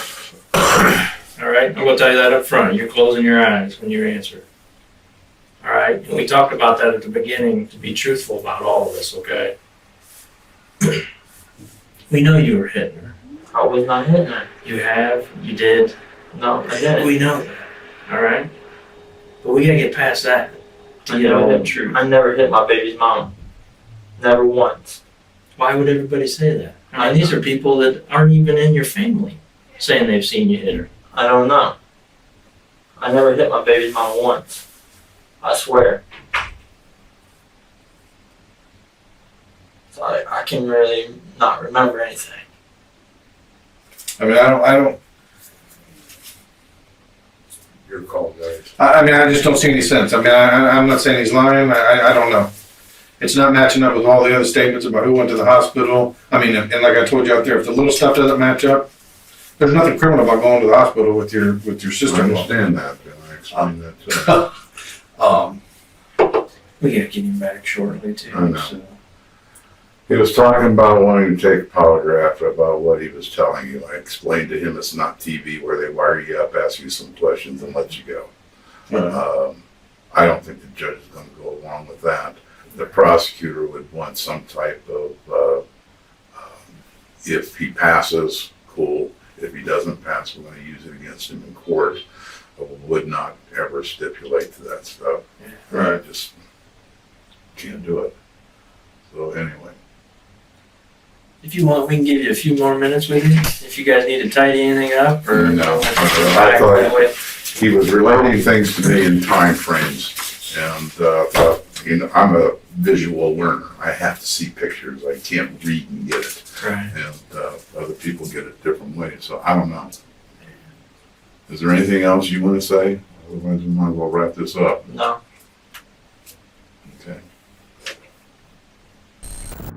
All right? I'm going to tell you that up front. You're closing your eyes when you answer. All right? And we talked about that at the beginning to be truthful about all of this, okay? We know you were hitting her. I was not hitting her. You have. You did. No, I didn't. We know that. All right? But we got to get past that to get all the truth. I never hit my baby's mom. Never once. Why would everybody say that? I mean, these are people that aren't even in your family saying they've seen you hit her. I don't know. I never hit my baby's mom once. I swear. So I can really not remember anything. I mean, I don't. Your call, guys. I mean, I just don't see any sense. I mean, I'm not saying he's lying. I don't know. It's not matching up with all the other statements about who went to the hospital. I mean, and like I told you out there, if the little stuff doesn't match up, there's nothing criminal about going to the hospital with your I sister-in-law. understand that, and I explained that to him. We got to get him back shortly, too. I know. So. He was talking about wanting to take a polygraph about what he was telling you. I explained to him it's not TV where they wire you up, ask you some questions, and let you go. I don't think the judge is going to go along with that. The prosecutor would want some type of, if he passes, cool. If he doesn't pass, we're gonna use it against him in court. But we would not ever stipulate to that stuff. I just can't do it. So anyway. If you want, we can give you a few more minutes with you, if you guys need to tidy anything up, or. No, I thought he was relating things to me in time frames, and I'm a visual learner. I have to see pictures. I can't read and get it. Right. And other people get it different ways. So I don't know. Is there anything else you want to say? Otherwise, we might as well wrap this up. No. Okay.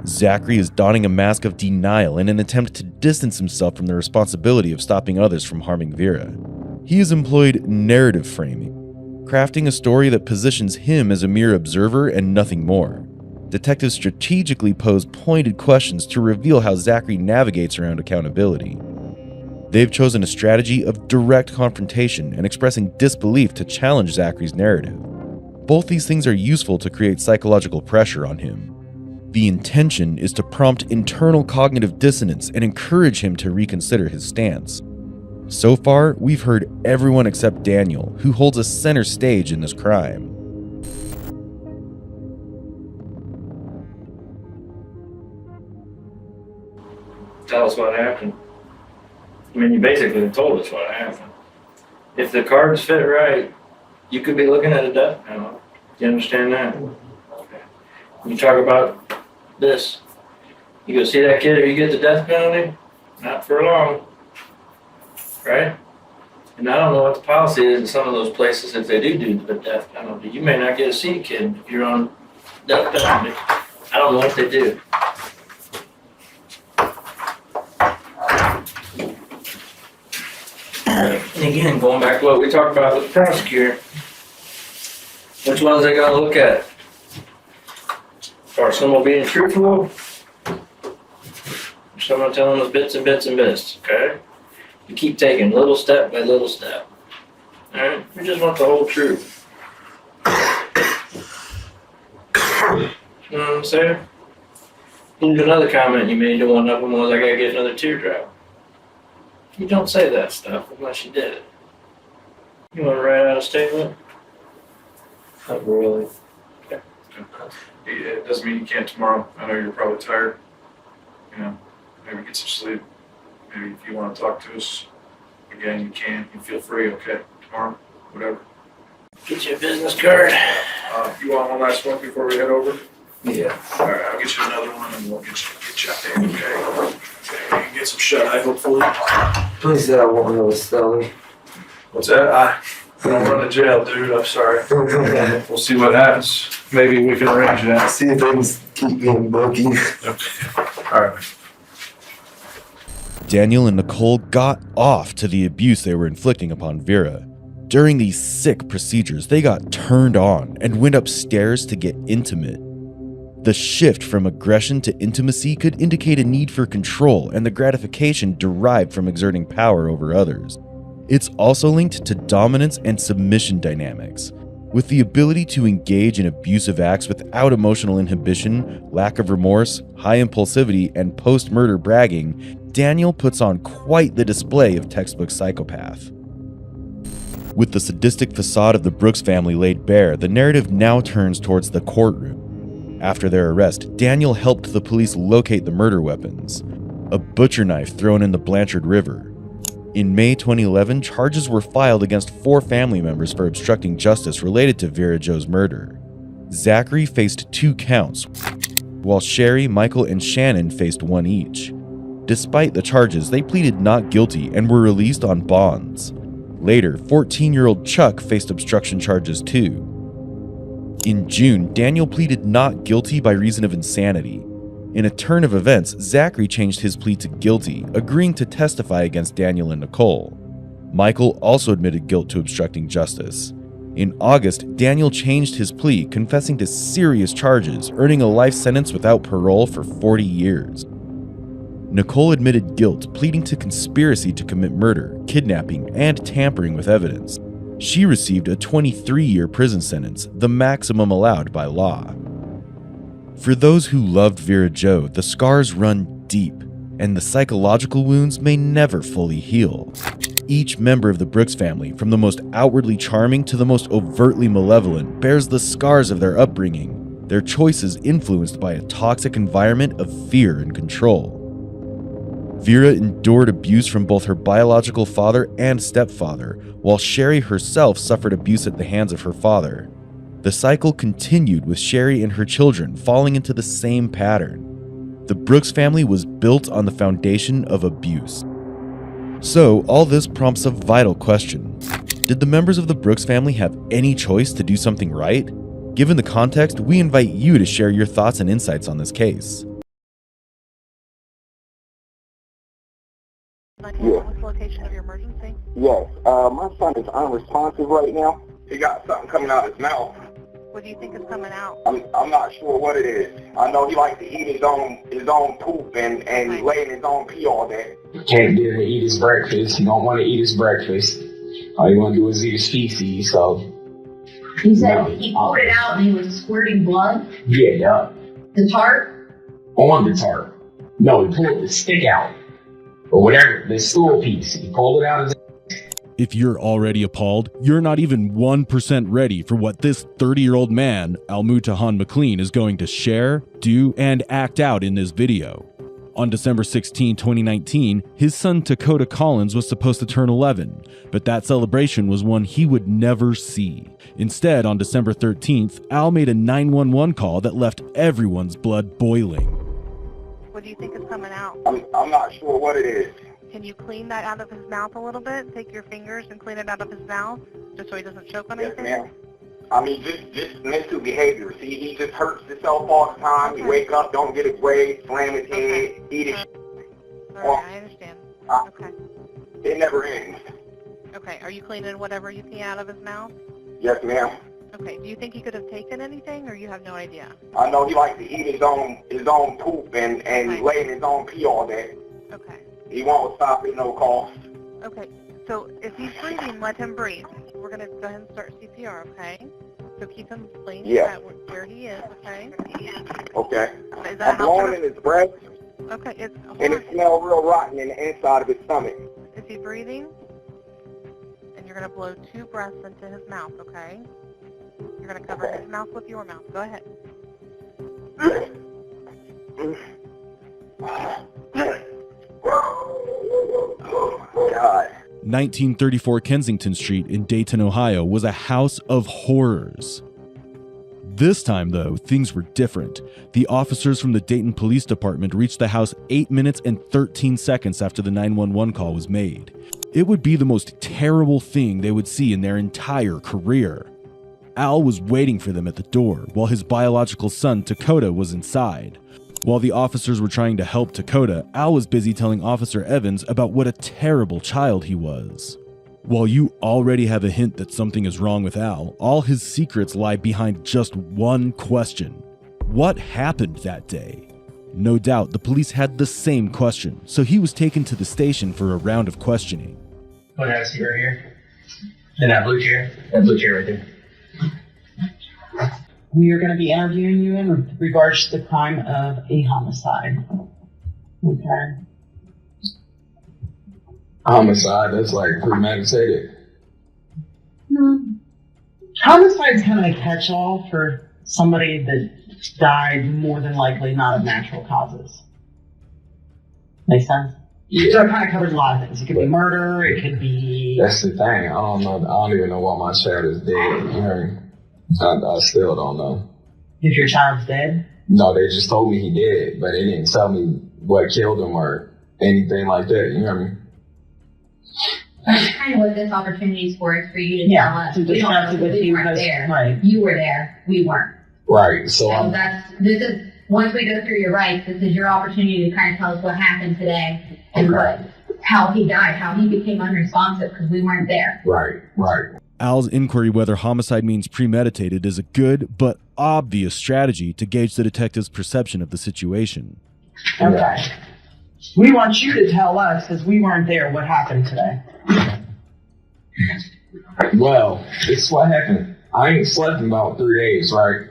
Zachary is donning a mask of denial in an attempt to distance himself from the responsibility of stopping others from harming Vera. He has employed narrative framing, crafting a story that positions him as a mere observer and nothing more. Detectives strategically pose pointed questions to reveal how Zachary navigates around accountability. They've chosen a strategy of direct confrontation and expressing disbelief to challenge Zachary's narrative. Both these things are useful to create psychological pressure on him. The intention is to prompt internal cognitive dissonance and encourage him to reconsider his stance. So far, we've heard everyone except Daniel, who holds a center stage in this crime. Tell us what happened. I mean, you basically told us what happened. If the cards fit right, you could be looking at a death penalty. Do you understand that? Okay. You talk about this. You go see that kid or you get the death penalty? Not for long. Right? And I don't know what the policy is in some of those places if they do the death penalty. You may not get to see a kid if you're on death penalty. I don't know what they do. And again, going back to what we talked about with the prosecutor, which ones they gotta look at? Are someone being truthful? Or someone telling us bits and bits and bits, okay? You keep taking little step by little step. Alright? We just want the whole truth. You know what I'm saying? Here's another comment you made to one of them was, I gotta get another teardrop. You don't say that stuff unless you did it. You want to write out a statement? Not really. Yeah, it doesn't mean you can't tomorrow. I know you're probably tired. You know, maybe get some sleep. Maybe if you want to talk to us again, you can. You feel free, okay? Tomorrow, whatever. Get you a business card. You want one last one before we head over? Yeah. All right, I'll get you another one and we'll get you out there, okay? Okay, you can get some shut-eye, hopefully. Please, I won't have a Stelly. What's that? I don't run to jail, dude. I'm sorry. We'll see what happens. Maybe we can arrange that. See if they can keep me in booking. Okay. All right. Daniel and Nicole got off to the abuse they were inflicting upon Vera. During these sick procedures, they got turned on and went upstairs to get intimate. The shift from aggression to intimacy could indicate a need for control and the gratification derived from exerting power over others. It's also linked to dominance and submission dynamics. With the ability to engage in abusive acts without emotional inhibition, lack of remorse, high impulsivity, and post-murder bragging, Daniel puts on quite the display of textbook psychopath. With the sadistic facade of the Brooks family laid bare, the narrative now turns towards the courtroom. After their arrest, Daniel helped the police locate the murder weapons, a butcher knife thrown in the Blanchard River. In May 2011, charges were filed against 4 family members for obstructing justice related to Vera Jo's murder. Zachary faced 2 counts, while Sherry, Michael, and Shannon faced 1 each. Despite the charges, they pleaded not guilty and were released on bonds. Later, 14-year-old Chuck faced obstruction charges too. In June, Daniel pleaded not guilty by reason of insanity. In a turn of events, Zachary changed his plea to guilty, agreeing to testify against Daniel and Nicole. Michael also admitted guilt to obstructing justice. In August, Daniel changed his plea, confessing to serious charges, earning a life sentence without parole for 40 years. Nicole admitted guilt, pleading to conspiracy to commit murder, kidnapping, and tampering with evidence. She received a 23-year prison sentence, the maximum allowed by law. For those who loved Vera Jo, the scars run deep. and the psychological wounds may never fully heal. Each member of the Brooks family, from the most outwardly charming to the most overtly malevolent, bears the scars of their upbringing, their choices influenced by a toxic environment of fear and control. Vera endured abuse from both her biological father and stepfather, while Sherry herself suffered abuse at the hands of her father. The cycle continued with Sherry and her children falling into the same pattern. The Brooks family was built on the foundation of abuse. So, all this prompts a vital question. Did the members of the Brooks family have any choice to do something right? Given the context, we invite you to share your thoughts and insights on this case. What's the location of your emergency? Yes, my son is unresponsive right now. He got something coming out his mouth. What do you think is coming out? I'm not sure what it is. I know he likes to eat his own poop and lay in his own pee all day. Can't get him to eat his breakfast. He don't want to eat his breakfast. All he want to do is eat his feces, so. He said he pulled it out and he was squirting blood? Yeah. The tart? On the tart. No, he pulled the stick out. Or whatever, the stool piece. He pulled it out. If you're already appalled, you're not even 1% ready for what this 30-year-old man, Almutahan McLean, is going to share, do, and act out in this video. On December 16, 2019, his son Dakota Collins was supposed to turn 11, but that celebration was one he would never see. Instead, on December 13th, Al made a 911 call that left everyone's blood boiling. What do you think is coming out? I'm not sure what it is. Can you clean that out of his mouth a little bit? Take your fingers and clean it out of his mouth, just so he doesn't choke on anything? Yes, ma'am. I mean, just mental behavior. See, he just hurts himself all the time. Okay. He wake up, don't get his way, slam his head, eat his All right, I understand. Okay. It never ends. Okay, are you cleaning whatever you can out of his mouth? Yes, ma'am. Okay, do you think he could have taken anything, or you have no idea? I know he likes to eat his own poop and lay in his own pee all day. Okay. He won't stop at no cost. Okay, so if he's breathing, let him breathe. We're going to go ahead and start CPR, okay? So keep him clean where he is, okay? Okay. Is that I'm blowing in his breath, Okay, and it smells real rotten in the inside of his stomach. Is he breathing? And you're going to blow 2 breaths into his mouth, okay? You're going to cover his mouth with your mouth. Go ahead. Oh my God. 1934 Kensington Street in Dayton, Ohio was a house of horrors. This time, though, things were different. The officers from the Dayton Police Department reached the house 8 minutes and 13 seconds after the 911 call was made. It would be the most terrible thing they would see in their entire career. Al was waiting for them at the door, while his biological son, Dakota, was inside. While the officers were trying to help Dakota, Al was busy telling Officer Evans about what a terrible child he was. While you already have a hint that something is wrong with Al, all his secrets lie behind just one question. What happened that day? No doubt the police had the same question, so he was taken to the station for a round of questioning. What has he right here? And that blue chair? That blue chair right there. We are going to be interviewing you in regards to the crime of a homicide. Okay. Homicide, that's like premeditated. Homicide's kind of a catch-all for somebody that died more than likely not of natural causes. Make sense? Yeah. So it kind of covers a lot of things. It could be murder, it could be... That's the thing. I don't even know why my child is dead. You heard me? I still don't know. If your child's dead? No, they just told me he did, but they didn't tell me what killed him or anything like that. You hear me? That's kind of what this opportunity is for you to tell us. To discuss it with you weren't there. Right. You were there. We weren't. Right. So this is once we go through your rights, this is your opportunity to kind of tell us what happened today and how he died, how he became unresponsive because we weren't there. Right. Al's inquiry whether homicide means premeditated is a good but obvious strategy to gauge the detective's perception of the situation. Okay. We want you to tell us, because we weren't there, what happened today. Well, it's what happened. I ain't slept in about 3 days, right?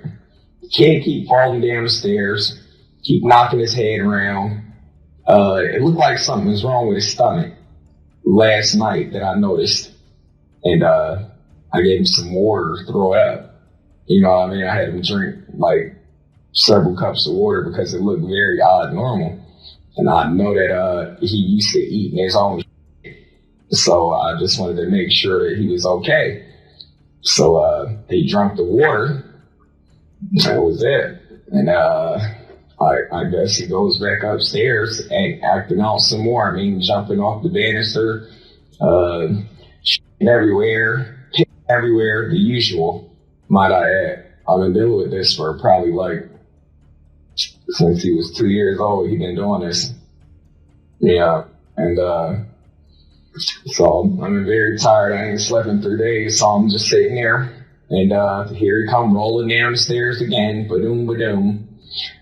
Kid keep falling down the stairs, keep knocking his head around. It looked like something was wrong with his stomach last night that I noticed. And I gave him some water to throw up. You know what I mean? I had him drink like several cups of water because it looked very odd normal. And I know that he used to eat his own shit. So I just wanted to make sure that he was okay. So he drank the water. That was it. And I guess he goes back upstairs and acting out some more. I mean, jumping off the banister, everywhere, everywhere, the usual, might I add. I've been dealing with this for probably like, since he was 2 years old, he's been doing this. Yeah, and so I've been very tired. I ain't slept in 3 days, so I'm just sitting there. And here he come rolling down the stairs again, ba-doom, ba-doom.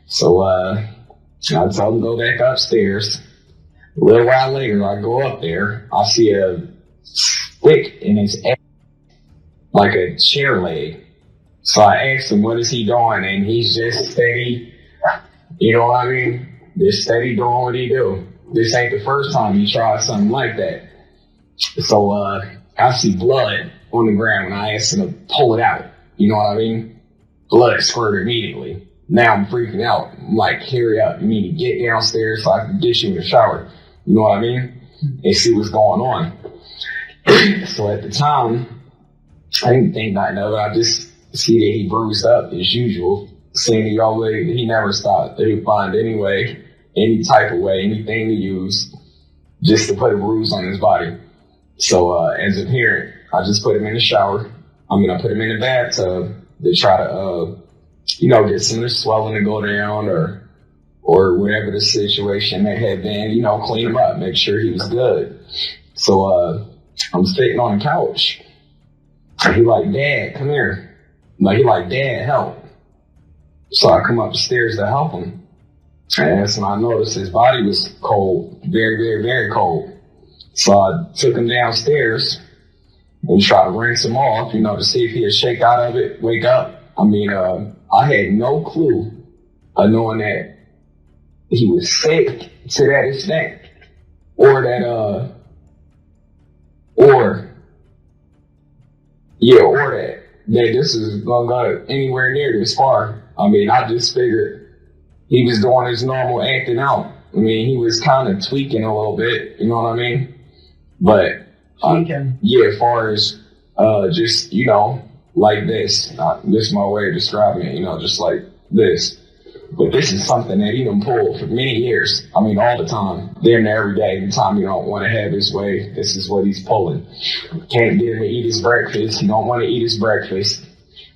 So I told him to go back upstairs. A little while later, I go up there. I see a stick in his ass, like a chair leg. So I asked him, what is he doing? And he's just steady, you know what I mean? Just steady doing what he do. This ain't the first time he tried something like that. So I see blood on the ground and I asked him to pull it out. You know what I mean? Blood squirted immediately. Now I'm freaking out. I'm like, hurry up. You need to get downstairs so I can get you in the shower. You know what I mean? And see what's going on. So at the time, I didn't think nothing of it. I just see that he bruised up as usual. Seeing he always, he never stopped. He would find any way, any type of way, anything to use just to put a bruise on his body. So as a parent, I just put him in the shower. I put him in the bathtub to try to, get some of the swelling to go down or whatever the situation may have been, clean him up, make sure he was good. So I'm sitting on the couch. And he like, Dad, come here. Like, he like, Dad, help. So I come up the stairs to help him. And that's when I noticed his body was cold, very, very, very cold. So I took him downstairs and tried to rinse him off, to see if he'd shake out of it, wake up. I had no clue of knowing that he was sick to that extent, or that this is gonna go anywhere near this far. I just figured he was doing his normal acting out. He was kind of tweaking a little bit, you know what I mean? But as far as just like this, this is my way of describing it, just like this. But this is something that he done pulled for many years. All the time, damn near every day. Every time he don't want to have his way, this is what he's pulling. Can't get him to eat his breakfast. He don't want to eat his breakfast.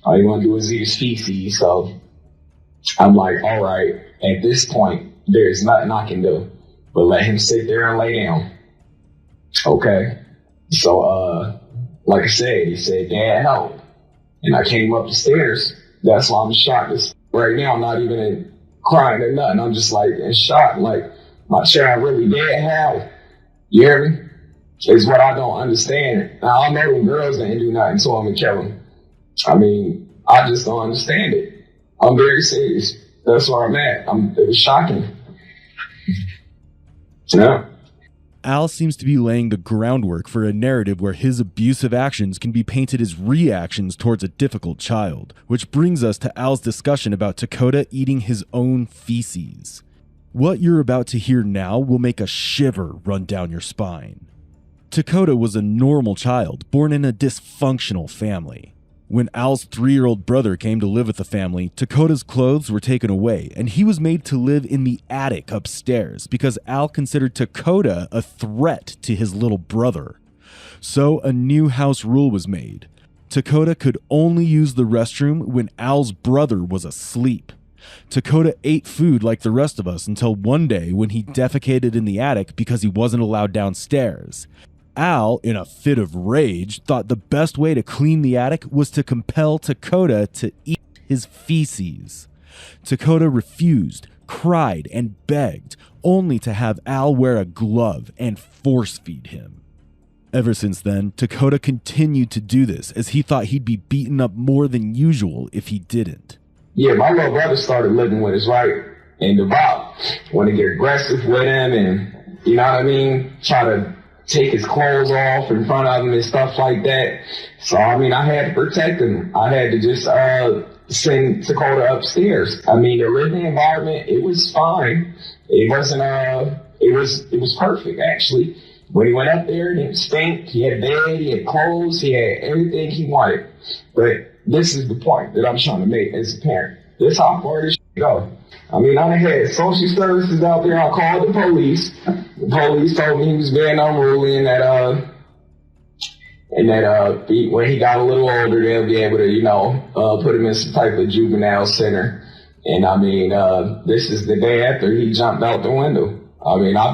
All he want to do is eat his feces. So I'm like, all right, at this point, there's nothing I can do but let him sit there and lay down. Okay. So, like I said, he said, Dad, help. And I came up the stairs. That's why I'm shocked. Right now, I'm not even crying or nothing. I'm just like in shock. Like, my child really dead? How? You hear me? It's what I don't understand. Now, I know them girls that ain't do nothing to him and kill him. I just don't understand it. I'm very serious. That's where I'm at. It was shocking. Yeah. Al seems to be laying the groundwork for a narrative where his abusive actions can be painted as reactions towards a difficult child, which brings us to Al's discussion about Dakota eating his own feces. What you're about to hear now will make a shiver run down your spine. Dakota was a normal child born in a dysfunctional family. When Al's 3-year-old brother came to live with the family, Dakota's clothes were taken away, and he was made to live in the attic upstairs because Al considered Dakota a threat to his little brother. So a new house rule was made. Dakota could only use the restroom when Al's brother was asleep. Dakota ate food like the rest of us until one day when he defecated in the attic because he wasn't allowed downstairs. Al, in a fit of rage, thought the best way to clean the attic was to compel Dakota to eat his feces. Dakota refused, cried, and begged, only to have Al wear a glove and force feed him. Ever since then, Dakota continued to do this as he thought he'd be beaten up more than usual if he didn't. Yeah, my little brother started living with us, right? And Devon want to get aggressive with him and, you know what I mean, try to take his clothes off in front of him and stuff like that. So, I mean, I had to protect him. I had to just send Dakota upstairs. I mean, the living environment, it was fine. It wasn't, it was perfect, actually. When he went up there, it didn't stink. He had a bed, he had clothes, he had everything he wanted. But this is the point that I'm trying to make as a parent. This how far this shit go. I mean, I had social services out there. I called the police. The police told me he was being unruly and that when he got a little older, they'll be able to, you know, put him in some type of juvenile center. And I mean, this is the day after he jumped out the window. I mean, I'm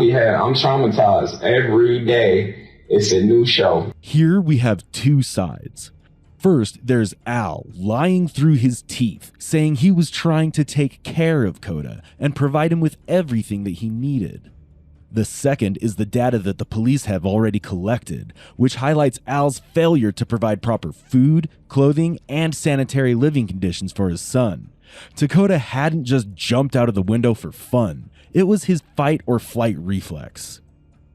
traumatized every day. It's a new show. Here we have two sides. First, there's Al lying through his teeth, saying he was trying to take care of Coda and provide him with everything that he needed. The second is the data that the police have already collected, which highlights Al's failure to provide proper food, clothing, and sanitary living conditions for his son. Dakota hadn't just jumped out of the window for fun. It was his fight or flight reflex.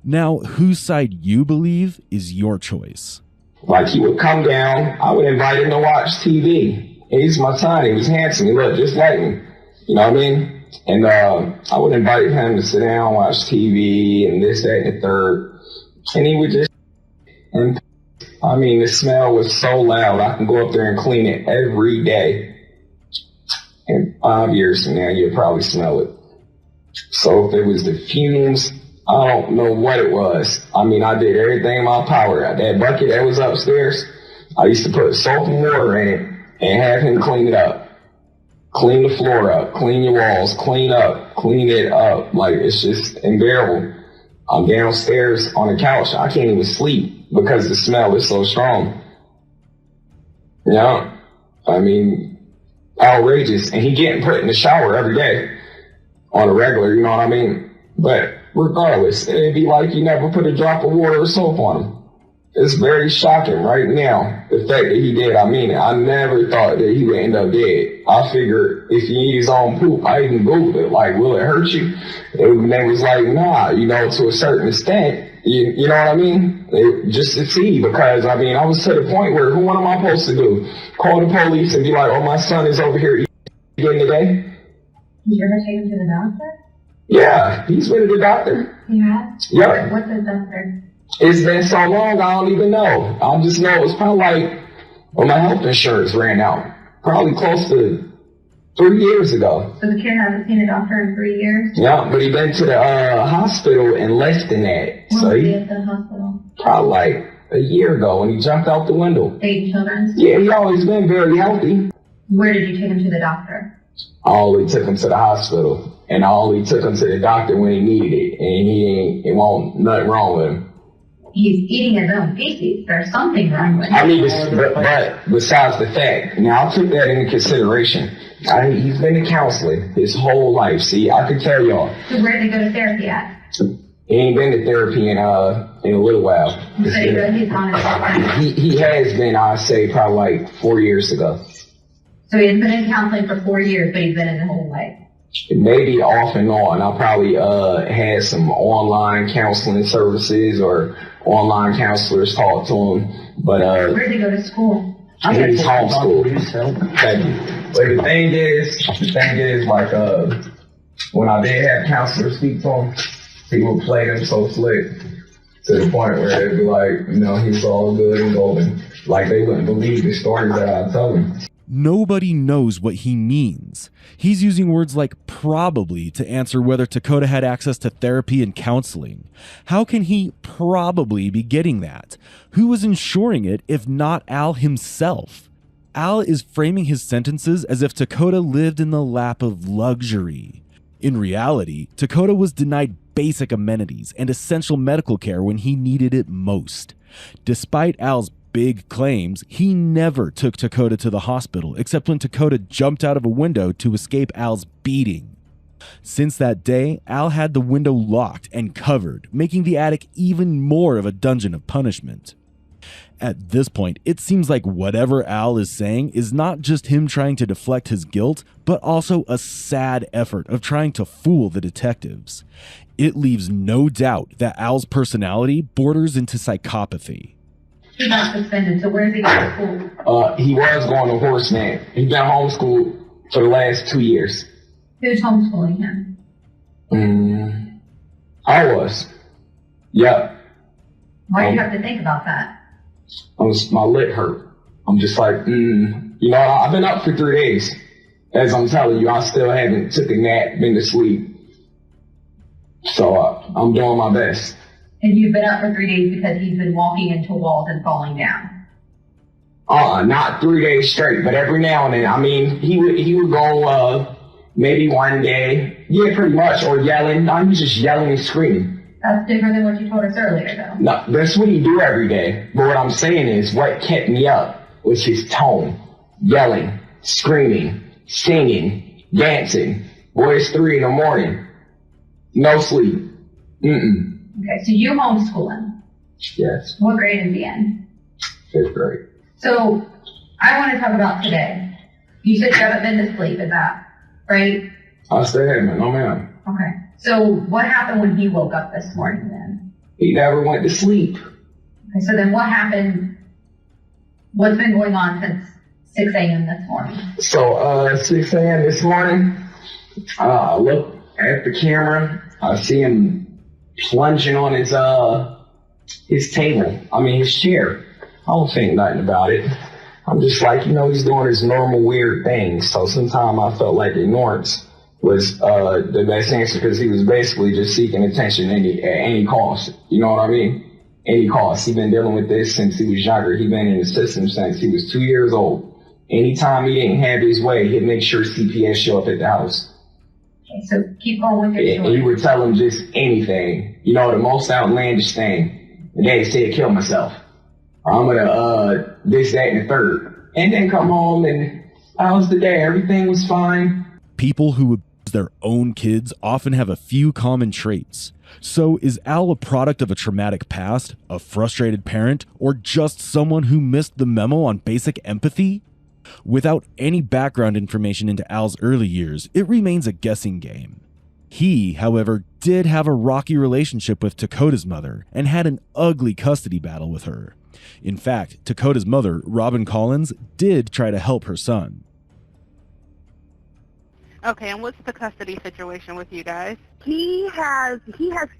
Now, whose side you believe is your choice. Like, he would come down, I would invite him to watch TV. He's my son, he was handsome, he looked just like me. You know what I mean? And I would invite him to sit down, watch TV, and this, that, and the third. And he would just, and I mean, the smell was so loud, I can go up there and clean it every day. And 5 years from now, you'll probably smell it. So if it was the fumes, I don't know what it was. I mean, I did everything in my power. That bucket that was upstairs, I used to put soap and water in it and have him clean it up. Clean the floor up, clean your walls, clean it up. Like, it's just unbearable. I'm downstairs on the couch. I can't even sleep because the smell is so strong. You know? I mean, outrageous. And he getting put in the shower every day on a regular, you know what I mean? But regardless, it'd be like you never put a drop of water or soap on him. It's very shocking right now, the fact that he did. I mean it. I never thought that he would end up dead. I figured if he eat his own poop, I even Googled it, like, will it hurt you? And they was like, nah, you know, to a certain extent, you know what I mean? Just to see, because, I mean, I was to the point where, what am I supposed to do? Call the police and be like, oh, my son is over here eating today? Did you ever take him to the doctor? Yeah, he's been to the doctor. You have? Yep. What's the doctor? It's been so long, I don't even know. I just know it's probably like when my health insurance ran out. Probably close to 3 years ago. So the kid hasn't seen a doctor in 3 years? Yeah, but he been to the hospital in less than that. When So was he he at the hospital? probably like a year ago when he jumped out the window. Baby children? Yeah, he always been very healthy. Where did you take him to the doctor? I only took him to the hospital, and I only took him to the doctor when he needed it, and it won't nothing wrong with him. He's eating his own feces. There's something wrong with him. I mean, but besides the fact, now I took that into consideration. He's been in counseling his whole life. See, I could tell y'all. So where did they go to therapy at? He ain't been to therapy in a little while. So he's gone to He has been, I'd say, probably like 4 years ago. So he's been in counseling for 4 years, but he's been in the whole life. Maybe off and on. I probably had some online counseling services or online counselors talk to him. But Where did he go to school? he's homeschooled. Thank you. But the thing is, like, when I did have counselors speak to him, he would play them so slick to the point where they'd be like, you know, he's all good and golden. Like, they wouldn't believe the stories that I tell them. Nobody knows what he means. He's using words like probably to answer whether Dakota had access to therapy and counseling. How can he probably be getting that? Who was ensuring it if not Al himself? Al is framing his sentences as if Dakota lived in the lap of luxury. In reality, Dakota was denied basic amenities and essential medical care when he needed it most. Despite Al's big claims, he never took Dakota to the hospital except when Dakota jumped out of a window to escape Al's beating. Since that day, Al had the window locked and covered, making the attic even more of a dungeon of punishment. At this point, it seems like whatever Al is saying is not just him trying to deflect his guilt, but also a sad effort of trying to fool the detectives. It leaves no doubt that Al's personality borders into psychopathy. He got suspended, so where's he going to school? He was going to Horseman. He's been homeschooled for the last 2 years. Who's homeschooling him? I was. Yep. Why do you have to think about that? My lip hurt. I'm just like, you know, I've been up for 3 days. As I'm telling you, I still haven't took a nap, been to sleep. So I'm doing my best. And you've been up for 3 days because he's been walking into walls and falling down? Not 3 days straight, but every now and then. I mean, he would go, maybe one day, yeah, pretty much, or yelling. No, he was just yelling and screaming. That's different than what you told us earlier, though. No, that's what he do every day. But what I'm saying is what kept me up was his tone. Yelling, screaming, singing, dancing. Boy, it's 3 in the morning. No sleep. Okay, so you homeschool him. Yes. What grade is he in? 5th grade. So, I want to talk about today. You said you haven't been to sleep, is that right? I still haven't, no ma'am. Okay. So, what happened when he woke up this morning then? He never went to sleep. Okay, so then what happened? What's been going on since 6 a.m. this morning? So, 6 a.m. this morning, I look at the camera, I see him plunging on his table, his chair. I don't think nothing about it. I'm just like, he's doing his normal weird things. So sometimes I felt like ignorance was the best answer because he was basically just seeking attention at any cost. You know what I mean? Any cost. He's been dealing with this since he was younger. He's been in the system since he was 2 years old. Anytime he didn't have his way, he'd make sure CPS show up at the house. Okay, so keep going with your story. And you would tell him just anything. The most outlandish thing. And Daddy said, kill myself. Or I'm gonna, this, that, and the third. And then come home and, how's the day? Everything was fine. People who abuse their own kids often have a few common traits. So is Al a product of a traumatic past, a frustrated parent, or just someone who missed the memo on basic empathy? Without any background information into Al's early years, it remains a guessing game. He, however, did have a rocky relationship with Dakota's mother and had an ugly custody battle with her. In fact, Dakota's mother, Robin Collins, did try to help her son. Okay, and what's the custody situation with you guys? He has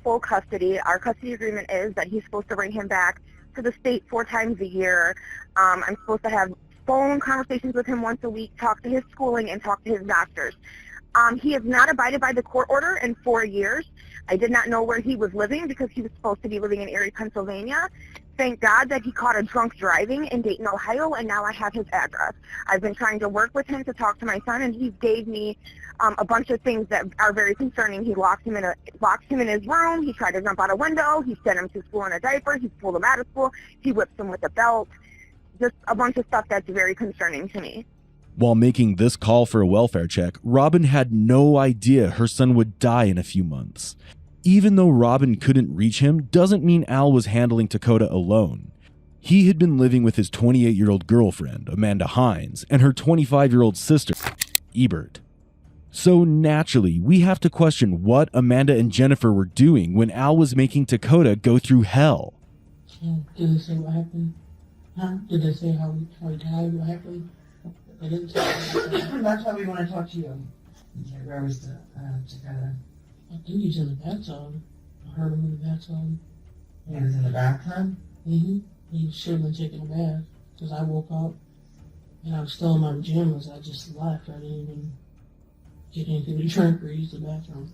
full custody. Our custody agreement is that he's supposed to bring him back to the state 4 times a year. I'm supposed to have phone conversations with him once a week, talk to his schooling, and talk to his doctors. He has not abided by the court order in 4 years. I did not know where he was living because he was supposed to be living in Erie, Pennsylvania. Thank God that he caught a drunk driving in Dayton, Ohio, and now I have his address. I've been trying to work with him to talk to my son, and he gave me a bunch of things that are very concerning. He locked him in his room. He tried to jump out a window. He sent him to school in a diaper. He pulled him out of school. He whipped him with a belt. Just a bunch of stuff that's very concerning to me. While making this call for a welfare check, Robin had no idea her son would die in a few months. Even though Robin couldn't reach him, doesn't mean Al was handling Dakota alone. He had been living with his 28-year-old girlfriend, Amanda Hines, and her 25-year-old sister, Ebert. So naturally, we have to question what Amanda and Jennifer were doing when Al was making Dakota go through hell. Did they say what happened? Huh? Did they say how he died? What happened? They didn't say that. That's why we want to talk to you. Okay, where was the Dakota? I think he's in the bathtub. I heard him in the bathtub. He was in the bathtub? Mm-hmm. He should have been taking a bath. Because I woke up and I was still in my pajamas. I just left. I didn't even get anything to drink or use the bathroom.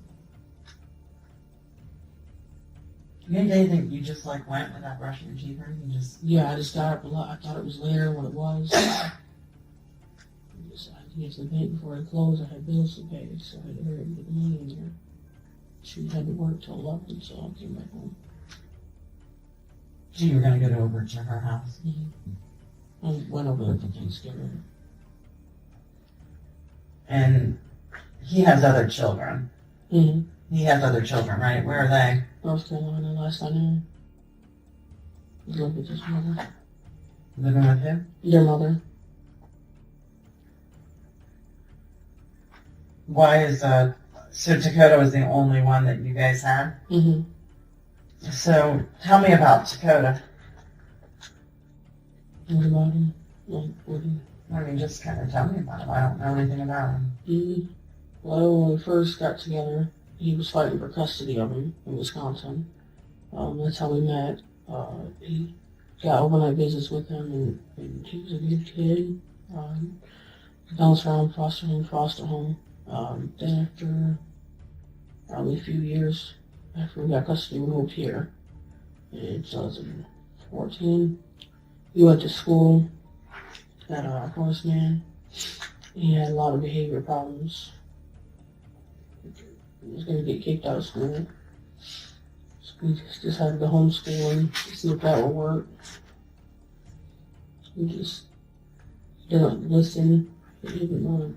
You didn't do anything, you just went without brushing your teeth or anything? Yeah, I just got up a lot. I thought it was later what it was. I had to get to the bank before I closed. I had bills to pay, so I had to hurry and get the money in there. She had to work till 11, so I came back home. So you were going to go over to her house? Mm-hmm. I went over there for Thanksgiving. And he has other children. Mm-hmm. He has other children, right? Where are they? North Carolina, last I knew. He lived with his mother. Living with him? Your mother. Why is, so Dakota was the only one that you guys had? Mm-hmm. So, tell me about Dakota. What about him? Like, what do you... I mean, just kind of tell me about him. I don't know anything about him. Mm-hmm. Well, when we first got together, he was fighting for custody of him in Wisconsin. That's how we met. He got overnight visits with him, and he was a good kid. Bounced around foster home. Then after probably a few years after we got custody, we moved here in 2014. He went to school at Horseman. He had a lot of behavior problems. He was going to get kicked out of school. So we just decided to homeschool him to see if that would work. He just didn't listen. He didn't want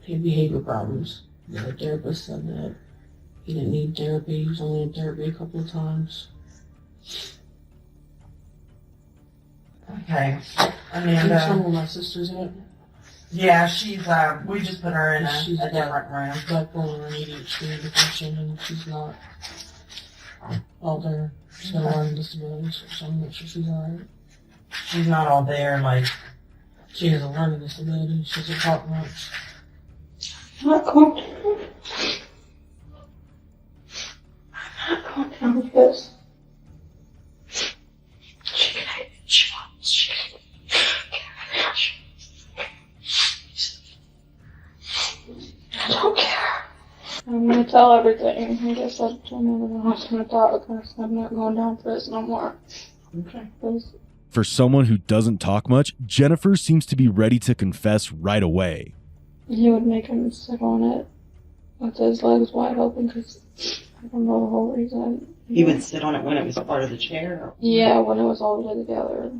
to have behavior problems. The therapist said that he didn't need therapy. He was only in therapy a couple of times. Okay. Amanda. That's where my sister's at. Yeah, she's, we just put her in a different room. Bipolar and ADHD depression, and she's not all there. She's got a learning disability, so I'm not sure she's alright. She's not all there, like... She has a learning disability. She doesn't talk much. I'm not comfortable. I'm not comfortable with this. She can hate it. She wants. She can I don't care. I'm gonna tell everything. I guess I told me that I was gonna talk because I'm not going down for this no more. Okay. Please. For someone who doesn't talk much, Jennifer seems to be ready to confess right away. He would make him sit on it with his legs wide open because I don't know the whole reason. He would sit on it when it was part of the chair? Yeah, when it was all together.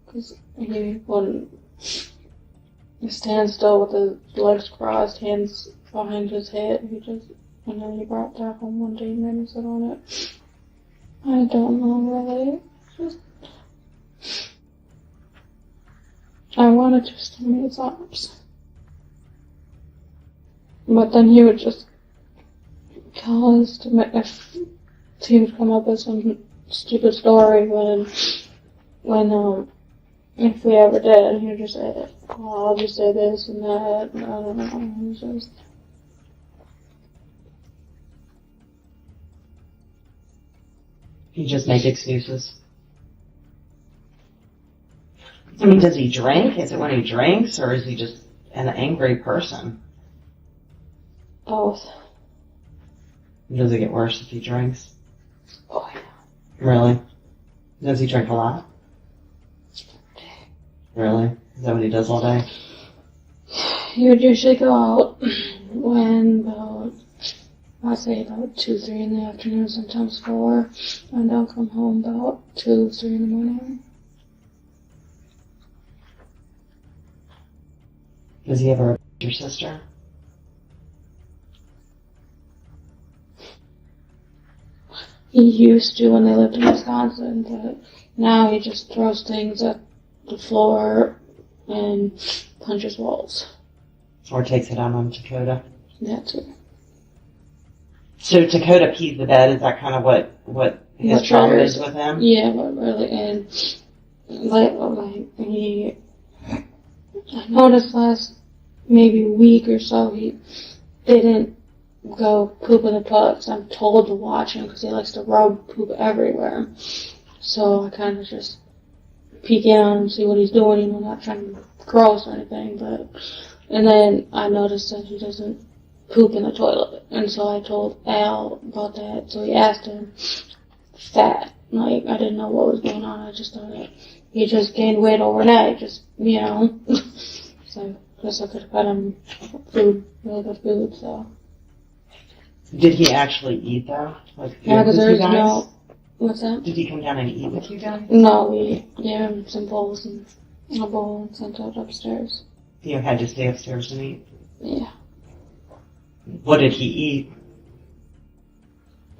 Because he wouldn't stand still with his legs crossed, hands behind his head. And then he brought that home one day and made me sit on it. I don't know really. Just, I wanted to just in his arms. But then he would just tell us to make, if he would come up with some stupid story when if we ever did, he would just say, oh, I'll just say this and that, and I don't know, it was just... He just make excuses. I mean, does he drink? Is it when he drinks, or is he just an angry person? Both. Does it get worse if he drinks? Oh, yeah. Really? Does he drink a lot? Really? Is that what he does all day? He would usually go out when I'd say about 2, 3 in the afternoon, sometimes 4, and I'll come home about 2, 3 in the morning. Does he ever your sister? He used to when they lived in Wisconsin, but now he just throws things at the floor and punches walls. Or takes it out on Dakota? That too. So Dakota peed the bed, is that kind of what his problem is with him? Yeah, but really, and like he, I noticed last maybe week or so he didn't go poop in the toilet because I'm told to watch him because he likes to rub poop everywhere. So I kind of just peek in on him, see what he's doing, you know, not trying to be gross or anything, but, and then I noticed that he doesn't poop in the toilet, and so I told Al about that, so he asked him, fat, like, I didn't know what was going on, I just thought that he just gained weight overnight, just, you know, so I guess I could have got him food, really good food, so. Did he actually eat though? Like, Yeah, because with there's you guys? no, what's that? Did he come down and eat with you guys? No, we gave him some bowls and a bowl and sent it upstairs. You had to stay upstairs and eat? Yeah. What did he eat?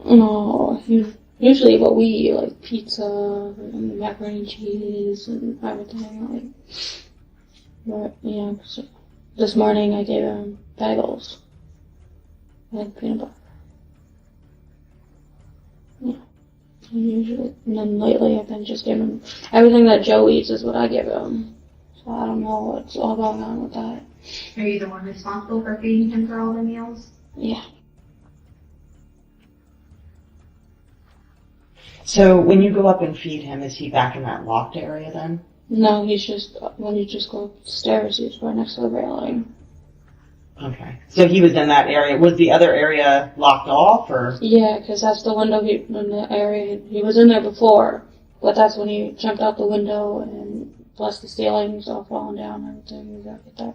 No, he usually what we eat, like pizza and macaroni and cheese and everything. But yeah, so this morning I gave him bagels and peanut butter. Yeah, usually. And then lately I've been just giving him everything that Joe eats is what I give him. So I don't know what's all going on with that. Are you the one responsible for feeding him for all the meals? Yeah. So when you go up and feed him, is he back in that locked area then? No, he's just, when you just go upstairs, he's right next to the railing. Okay. So he was in that area. Was the other area locked off, or? Yeah, because that's the window in the area. He was in there before, but that's when he jumped out the window and plus the ceilings all falling down and everything. You got that.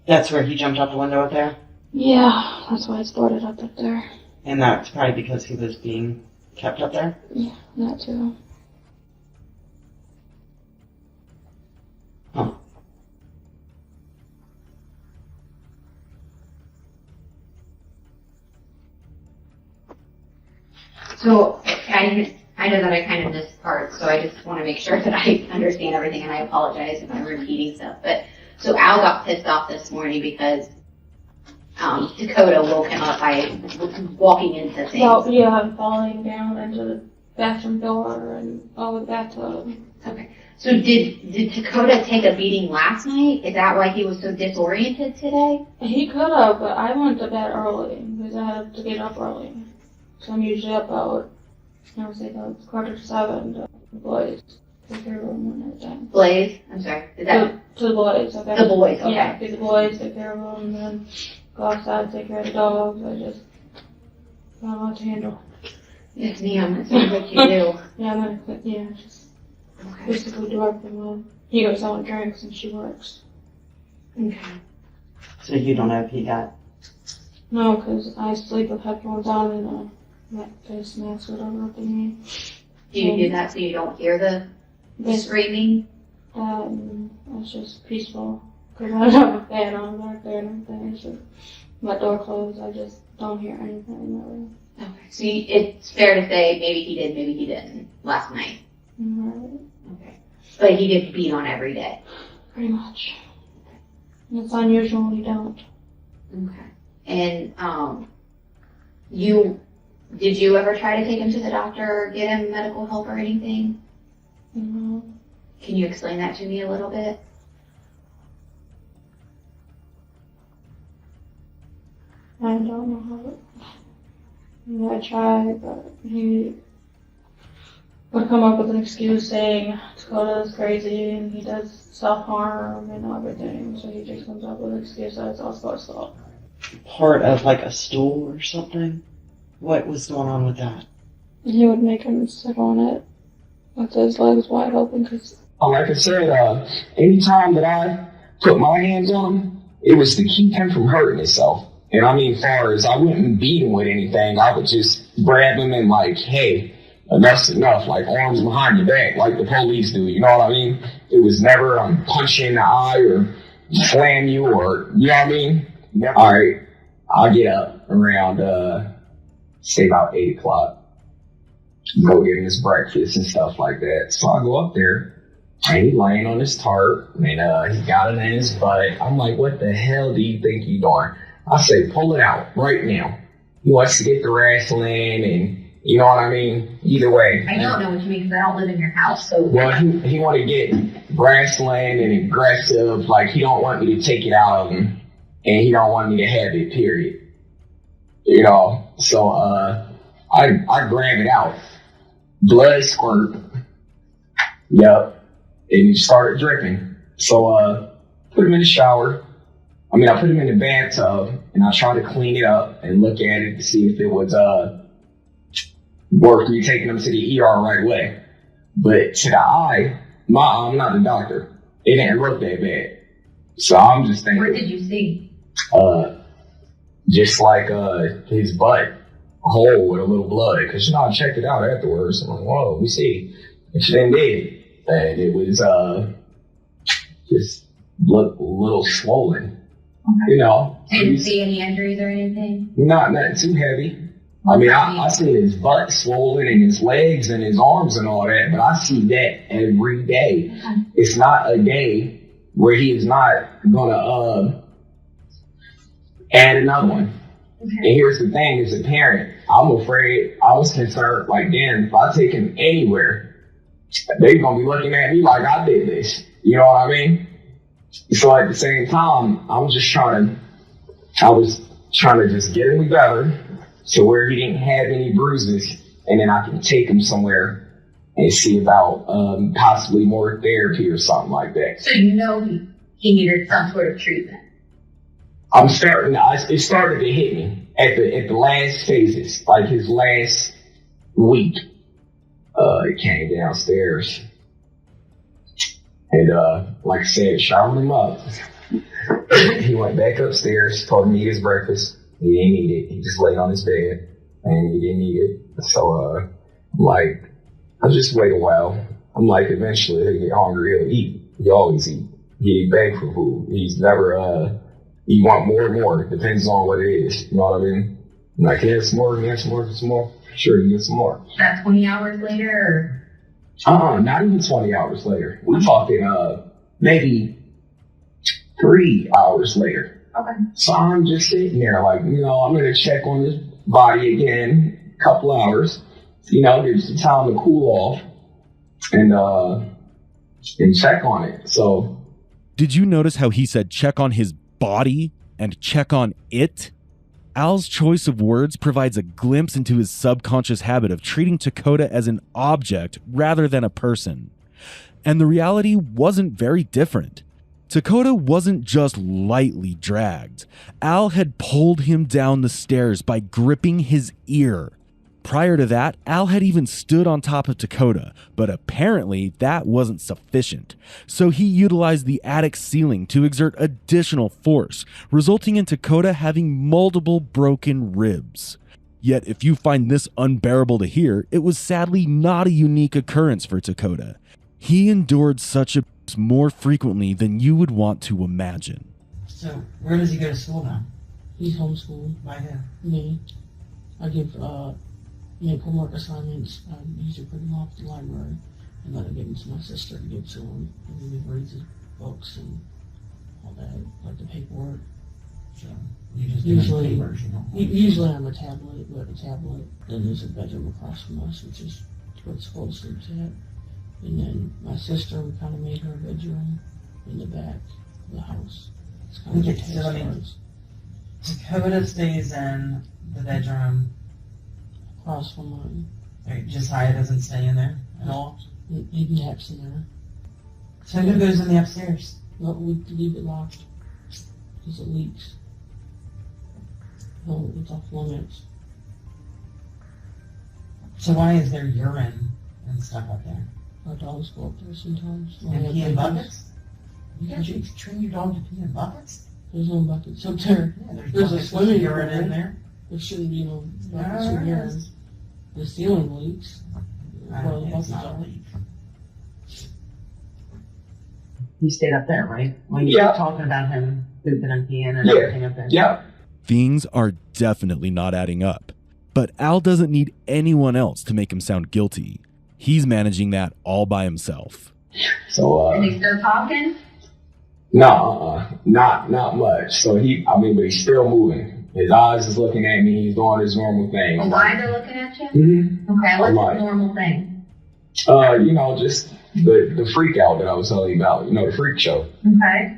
That's where he jumped out the window up there? Yeah, that's why it's boarded up there. And that's probably because he was being kept up there? Yeah, that too. Huh. So I know that I kind of missed parts, so I just want to make sure that I understand everything, and I apologize if I'm repeating stuff. But so Al got pissed off this morning because Dakota woke him up by walking into things. Well, yeah, I'm falling down into the bathroom door and all the bathtub. Okay. So did Dakota take a beating last night? Is that why he was so disoriented today? He could have, but I went to bed early because I had to get up early. So I'm usually up about, I would say about 6:45 to the boys. Take care of them and everything. Blaze? I'm sorry. Is that to the boys? Okay. The boys, okay. Yeah, feed the boys, take care of them, and then go outside, take care of the dogs. I just got a lot to handle. Yes, ma'am. That sounds like you do. Yeah, I'm gonna, yeah, just basically do everything well. He goes out and drinks and she works. Okay. So you don't know if he got... No, because I sleep with headphones on and that face mask, whatever they need. Do you do that so you don't hear the screaming? It's just peaceful. Because I have a fan on back there and everything. So my door closed, I just don't hear anything really. Okay. So it's fair to say maybe he did, maybe he didn't last night. Right. Okay. But he did beat on every day. Pretty much. And it's unusual when you don't. Okay. And did you ever try to take him to the doctor or get him medical help or anything? No. Can you explain that to me a little bit? I don't know how I tried, but he would come up with an excuse saying Dakota's crazy and he does self-harm and everything, so he just comes up with an excuse that it's all Scott's fault. Part of like a stool or something? What was going on with that? He would make him sit on it with his legs wide open because... Like I said, anytime that I put my hands on him, it was to keep him from hurting himself. And I mean, far as I wouldn't beat him with anything, I would just grab him and like, hey, enough's enough, like arms behind your back, like the police do, you know what I mean? It was never punch you in the eye or slam you or, you know what I mean? All right, I'll get up around, say about 8 o'clock, go get him his breakfast and stuff like that. So I go up there, and he's laying on his tarp, and he got it in his butt. I'm like, what the hell do you think you're doing? I say, pull it out right now. He wants to get the wrestling, and you know what I mean? Either way. I don't know what you mean because I don't live in your house, so... Well, he want to get wrestling and aggressive, like he don't want me to take it out of him, and he don't want me to have it, period. You know, so I grab it out. Blood squirt. Yep. And he started dripping. So put him in the shower. I put him in the bathtub, and I tried to clean it up and look at it to see if it was worth me taking him to the ER right away. But to the eye, I'm not a doctor. It didn't look that bad. So I'm just thinking. What did you see? Just like his butt, a hole with a little blood. Because I checked it out afterwards. I'm like, whoa, we see. And she didn't did. And it was just looked a little swollen. Okay. You know. Didn't see any injuries or anything? Not too heavy. I mean, I see his butt swollen and his legs and his arms and all that, but I see that every day. It's not a day where he is not gonna add another one. And here's the thing, as a parent, I'm afraid, I was concerned, like, damn, if I take him anywhere, they're gonna be looking at me like I did this. You know what I mean? So at the same time, I was trying to just get him together to where he didn't have any bruises, and then I can take him somewhere and see about possibly more therapy or something like that. So you know he needed some sort of treatment. It started to hit me at the last phases, like his last week. He came downstairs and, like I said, showered him up. He went back upstairs, told him to eat his breakfast. He didn't eat it. He just laid on his bed and he didn't eat it. So, I'm like, I'll just wait a while. I'm like, eventually he'll get hungry, he'll eat. He always eat. He beg for food. He's never, he want more and more. It depends on what it is. You know what I mean? I'm like, yeah, some more, yeah, some more, some more. Sure, you can get some more. That 20 hours later, Not even 20 hours later. We're talking, maybe 3 hours later. Okay. So I'm just sitting there like, I'm going to check on his body again, a couple hours, give some time to cool off and check on it. So. Did you notice how he said check on his body and check on it? Al's choice of words provides a glimpse into his subconscious habit of treating Dakota as an object rather than a person. And the reality wasn't very different. Dakota wasn't just lightly dragged. Al had pulled him down the stairs by gripping his ear. Prior to that, Al had even stood on top of Dakota, but apparently that wasn't sufficient. So he utilized the attic ceiling to exert additional force, resulting in Dakota having multiple broken ribs. Yet if you find this unbearable to hear, it was sadly not a unique occurrence for Dakota. He endured such abuse more frequently than you would want to imagine. So, where does he go to school now? He's homeschooled. By who? Me. I give homework assignments. I usually put them off at the library and then I give them to my sister to give to him. And he reads his books and all that, like the paperwork. So You just usually, papers, you know. usually I'm a tablet. Then there's a bedroom across from us, which is where the school sleeps at. And then my sister, we kind of made her a bedroom in the back of the house. It's kind of Okay, so I mean, Dakota stays in the bedroom across from mine. Right, Josiah doesn't stay in there at all? He naps in there. So who goes in the upstairs? Well, we leave it locked because it leaks. No, it's off limits. So why is there urine and stuff up there? Our dogs go up there sometimes. And pee in buckets? You guys should train your dog to pee in buckets? There's no buckets up there. Yeah, There's a buckets swimming with urine pool in there. There shouldn't be no buckets There of urine. is. The ceiling leaks. I Well, don't the think it's buckets not a are. leak. You stayed up there, right? When you Yeah. were talking about him pooping and peeing and Yeah. everything up there. Yeah. Things are definitely not adding up. But Al doesn't need anyone else to make him sound guilty. He's managing that all by himself. So, and they still talking? no, not much. So but he's still moving. His eyes is looking at me. He's doing his normal thing. Well, why they're looking at you? Mm-hmm. Okay, what's I'm the like- normal thing? Just the freak out that I was telling you about. The freak show. Okay.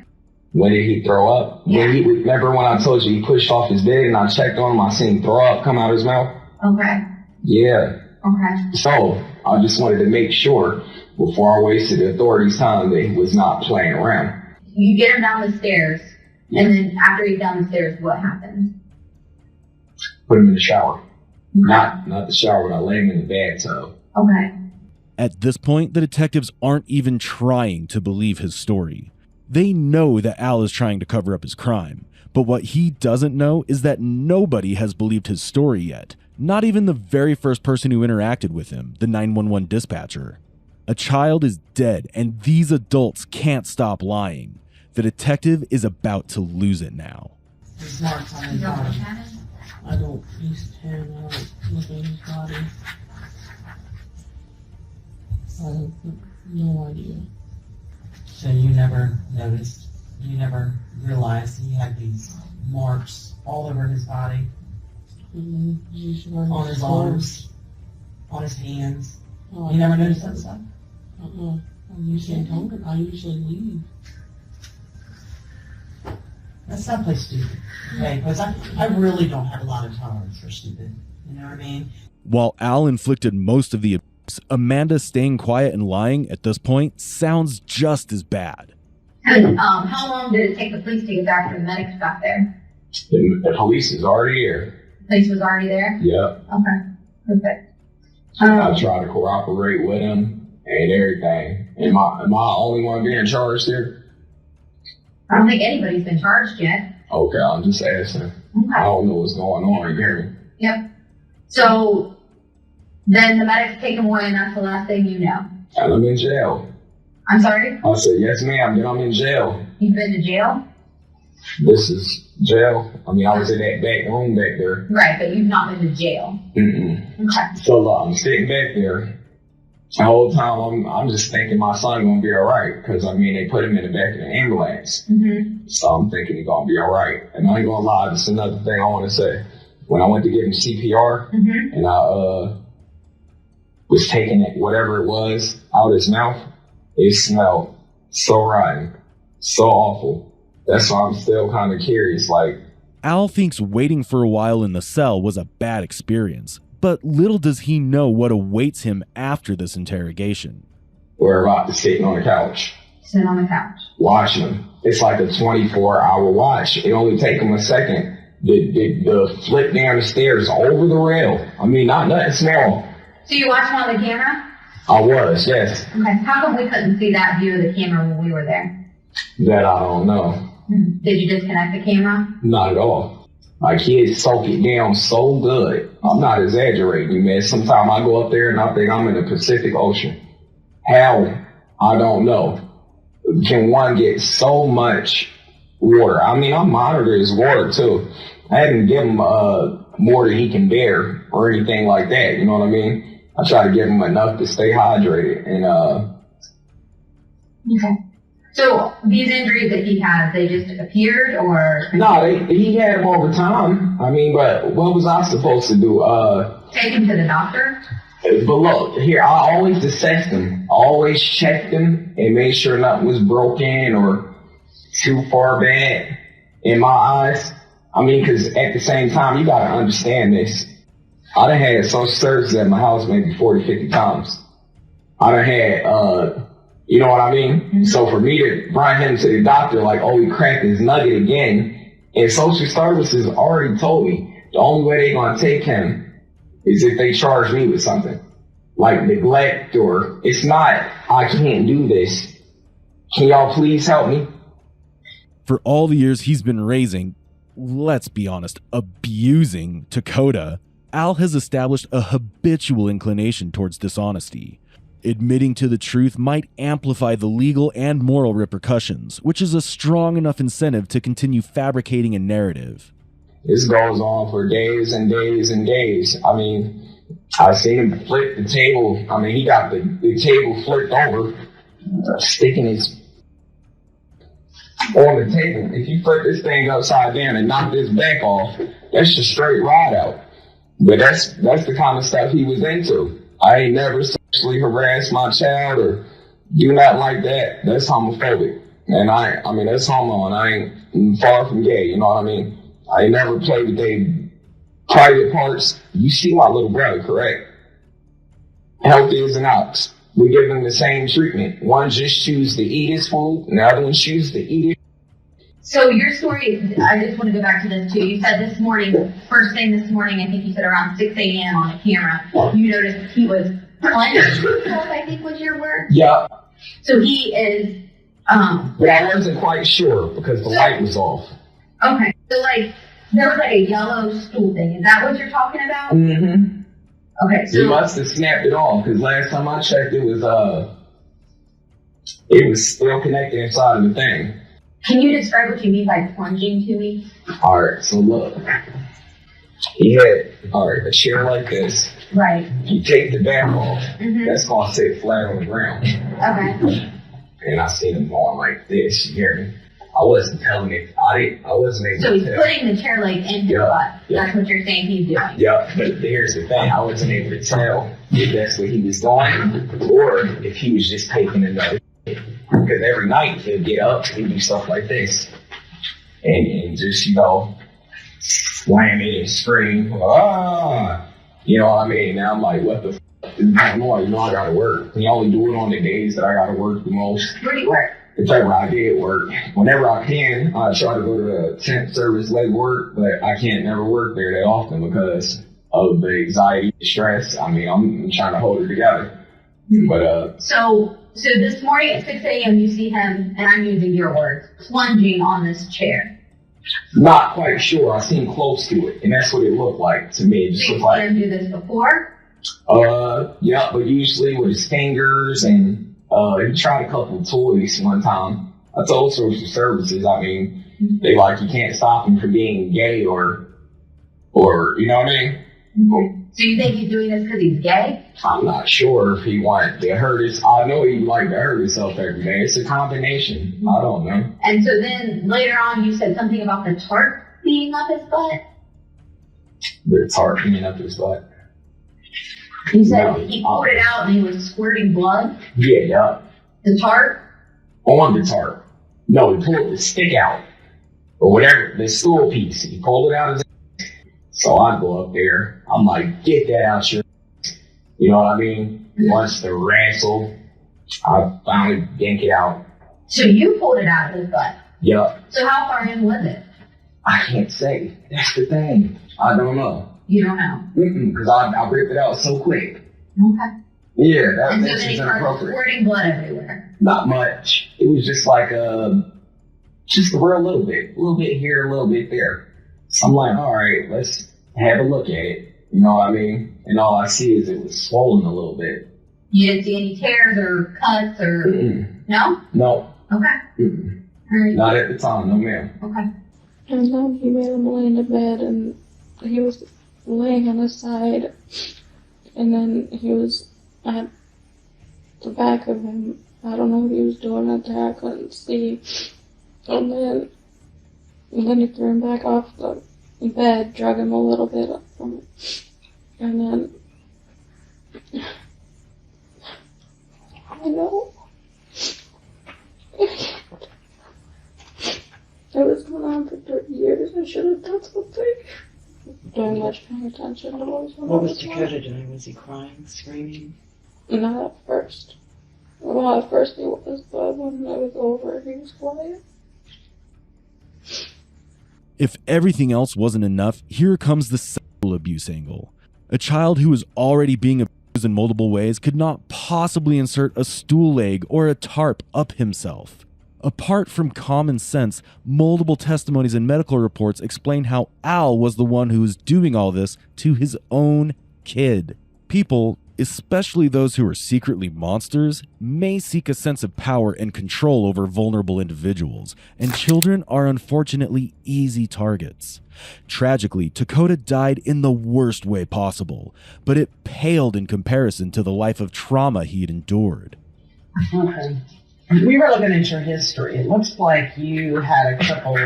When did he throw up? Yeah. Remember when I told you he pushed off his bed and I checked on him, I seen throw up come out of his mouth? Okay. Yeah. Okay. So I just wanted to make sure before I wasted the authorities' time that he was not playing around. You get him down the stairs, and then after he's down the stairs, what happens? Put him in the shower. Not the shower, but I lay him in the bathtub. Okay. At this point, the detectives aren't even trying to believe his story. They know that Al is trying to cover up his crime, but what he doesn't know is that nobody has believed his story yet, not even the very first person who interacted with him, the 911 dispatcher. A child is dead, and these adults can't stop lying. The detective is about to lose it now. His marks on his body. I don't use him. I don't look at his body. I have no idea. So you never noticed, you never realized he had these marks all over his body, on his arms, on his hands. Oh, You never noticed that stuff? I usually don't. I usually leave. Let's not play stupid, okay? Because I really don't have a lot of tolerance for stupid. You know what I mean? While Al inflicted most of the abuse, Amanda staying quiet and lying at this point sounds just as bad. And how long did it take the police to get back when the medics got there? The police is already here. The police was already there? Yep. Okay, perfect. I try to cooperate with him and everything. Am I the only one being charged here? I don't think anybody's been charged yet. Okay, I'm just asking. Okay. I don't know what's going on. You hear me? Yep. So then the medics take him away, and that's the last thing you know. And I'm in jail. I'm sorry? I said, yes, ma'am, then I'm in jail. You've been to jail? This is jail. I mean, I was in that back room back there. Right, but you've not been to jail. Mm-mm. Okay. So I'm sitting back there. The whole time I'm just thinking my son gonna be all right, because I mean they put him in the back of the ambulance. Mm-hmm. So I'm thinking he's gonna be all right. And I ain't gonna lie, this is another thing I want to say. When I went to give him CPR, Mm-hmm. and I was taking it, whatever it was, out his mouth, it smelled so rotten, so awful. That's why I'm still kind of curious. Like, Al thinks waiting for a while in the cell was a bad experience, but little does he know what awaits him after this interrogation. we're about to sit on the couch, Sit on the couch. watching him. It's like a 24-hour watch. It only take him a second. The flip down the stairs over the rail. I mean, not nothing small. So you watched him on the camera? I was, yes. Okay. How come we couldn't see that view of the camera when we were there? That I don't know. Did you disconnect the camera? Not at all. My kids soak it down so good. I'm not exaggerating, man. Sometimes I go up there and I think I'm in the Pacific Ocean. How? I don't know. Can one get so much water? I mean, I monitor his water too. I hadn't given him more than he can bear or anything like that. You know what I mean? I try to give him enough to stay hydrated. And Okay. So these injuries that he has, they just appeared, or? no, he had them over time. I mean, but what was I supposed to do? Take him to the doctor? But look, here, I always assessed them. I always checked them and made sure nothing was broken or too far bad in my eyes. I mean, because at the same time, you got to understand this. I done had social services at my house maybe 40, 50 times. I done had, you know what I mean? Mm-hmm. So for me to bring him to the doctor like, oh, he cracked his nugget again, and social services already told me the only way they're going to take him is if they charge me with something. Like neglect, or it's not, I can't do this. Can y'all please help me? For all the years he's been raising, let's be honest, abusing Dakota, Al has established a habitual inclination towards dishonesty. Admitting to the truth might amplify the legal and moral repercussions, which is a strong enough incentive to continue fabricating a narrative. This goes on for days and days and days. I mean, I seen him flip the table. I mean, he got the table flipped over, sticking his on the table. If you flip this thing upside down and knock this back off, that's just straight ride out. But that's the kind of stuff he was into. I ain't never sexually harassed my child or do nothing like that. That's homophobic. And I mean, that's homo, and I ain't far from gay, you know what I mean? I ain't never played with their private parts. You see my little brother, correct? Healthy as an ox. We give them the same treatment. One just chooses to eat his food, and the other one chooses to eat it. So your story, I just want to go back to this too. You said this morning, first thing this morning, I think you said around 6 a.m. on the camera, you noticed he was clenched, I think was your word? Yeah. So he is, But I wasn't quite sure because the light was off. Okay, so like, there was like a yellow stool thing. Is that what you're talking about? Mm-hmm. Okay, so. He must have snapped it off because last time I checked, it was still connected inside of the thing. Can you describe what you mean by plunging to me? All right, so look. He had a chair like this. Right. You take the back off, Mhm. that's gonna sit flat on the ground. Okay. And I seen him going like this, you hear me? I wasn't telling it, I wasn't able So to he's tell. putting the chair leg in his butt. That's what you're saying he's doing. Yeah, but here's the thing, I wasn't able to tell if that's what he was doing or if he was just taking another hit. Because every night he'll get up, he'll do stuff like this. And just, slam it and scream, ah! You know what I mean? And I'm like, what the f is going on? I gotta work. And I only do it on the days that I gotta work the most. Where do you work? It's like when I did work. Whenever I can, I try to go to the temp service leg work, but I can't never work there that often because of the anxiety, stress. I mean, I'm trying to hold it together. But, So this morning at 6 a.m. you see him, and I'm using your words, plunging on this chair. not quite sure. I seen close to it, and that's what it looked like to me. It just So looked you've like, seen him do this before? yeah, but usually with his fingers and, he tried a couple of toys one time. I told social services, I mean, they you can't stop him from being gay or, you know what I mean? So you think he's doing this because he's gay? I'm not sure if he wanted to hurt his, I know he liked to hurt himself every day. It's a combination. I don't know. And so then later on you said something about the tarp being up his butt? But it's hard being up his butt. You said he pulled it out and he was squirting blood? Yeah. The tarp? On the tarp. No, he pulled the stick out. Or whatever, the stool piece. He pulled it out of his. So I go up there. I'm like, get that out your. You know what I mean? Once the wrestle, I finally yank it out. So you pulled it out of his butt? Yup. So how far in was it? I can't say. That's the thing. I don't know. You don't know? Because I ripped it out so quick. Okay. Yeah, And so that's then he just started inappropriate. squirting blood everywhere. Not much. It was just like just a little bit here, a little bit there. I'm like, all right, let's have a look at it. You know what I mean? And all I see is it was swollen a little bit. You didn't see any tears or cuts or... No? No, Okay. All right. not at the time, no ma'am. Okay. And then he made him lay in the bed, and he was laying on his side, and then he was at the back of him. I don't know what he was doing out there, I couldn't see. And then he threw him back off the bed, drug him a little bit up from it. And then, I know. It was going on for 30 years. I should have done something. Doing much paying attention to what was going on. What was Dakota doing? Was he crying, screaming? Not at first. Well, at first he was, but when it was over, he was quiet. If everything else wasn't enough, here comes the sexual abuse angle. A child who is already being abused in multiple ways could not possibly insert a stool leg or a tarp up himself. Apart from common sense, multiple testimonies and medical reports explain how Al was the one who was doing all this to his own kid. People, especially those who are secretly monsters, may seek a sense of power and control over vulnerable individuals, and children are unfortunately easy targets. Tragically, Dakota died in the worst way possible, but it paled in comparison to the life of trauma he had endured. Okay. We were looking into your history. It looks like you had a couple,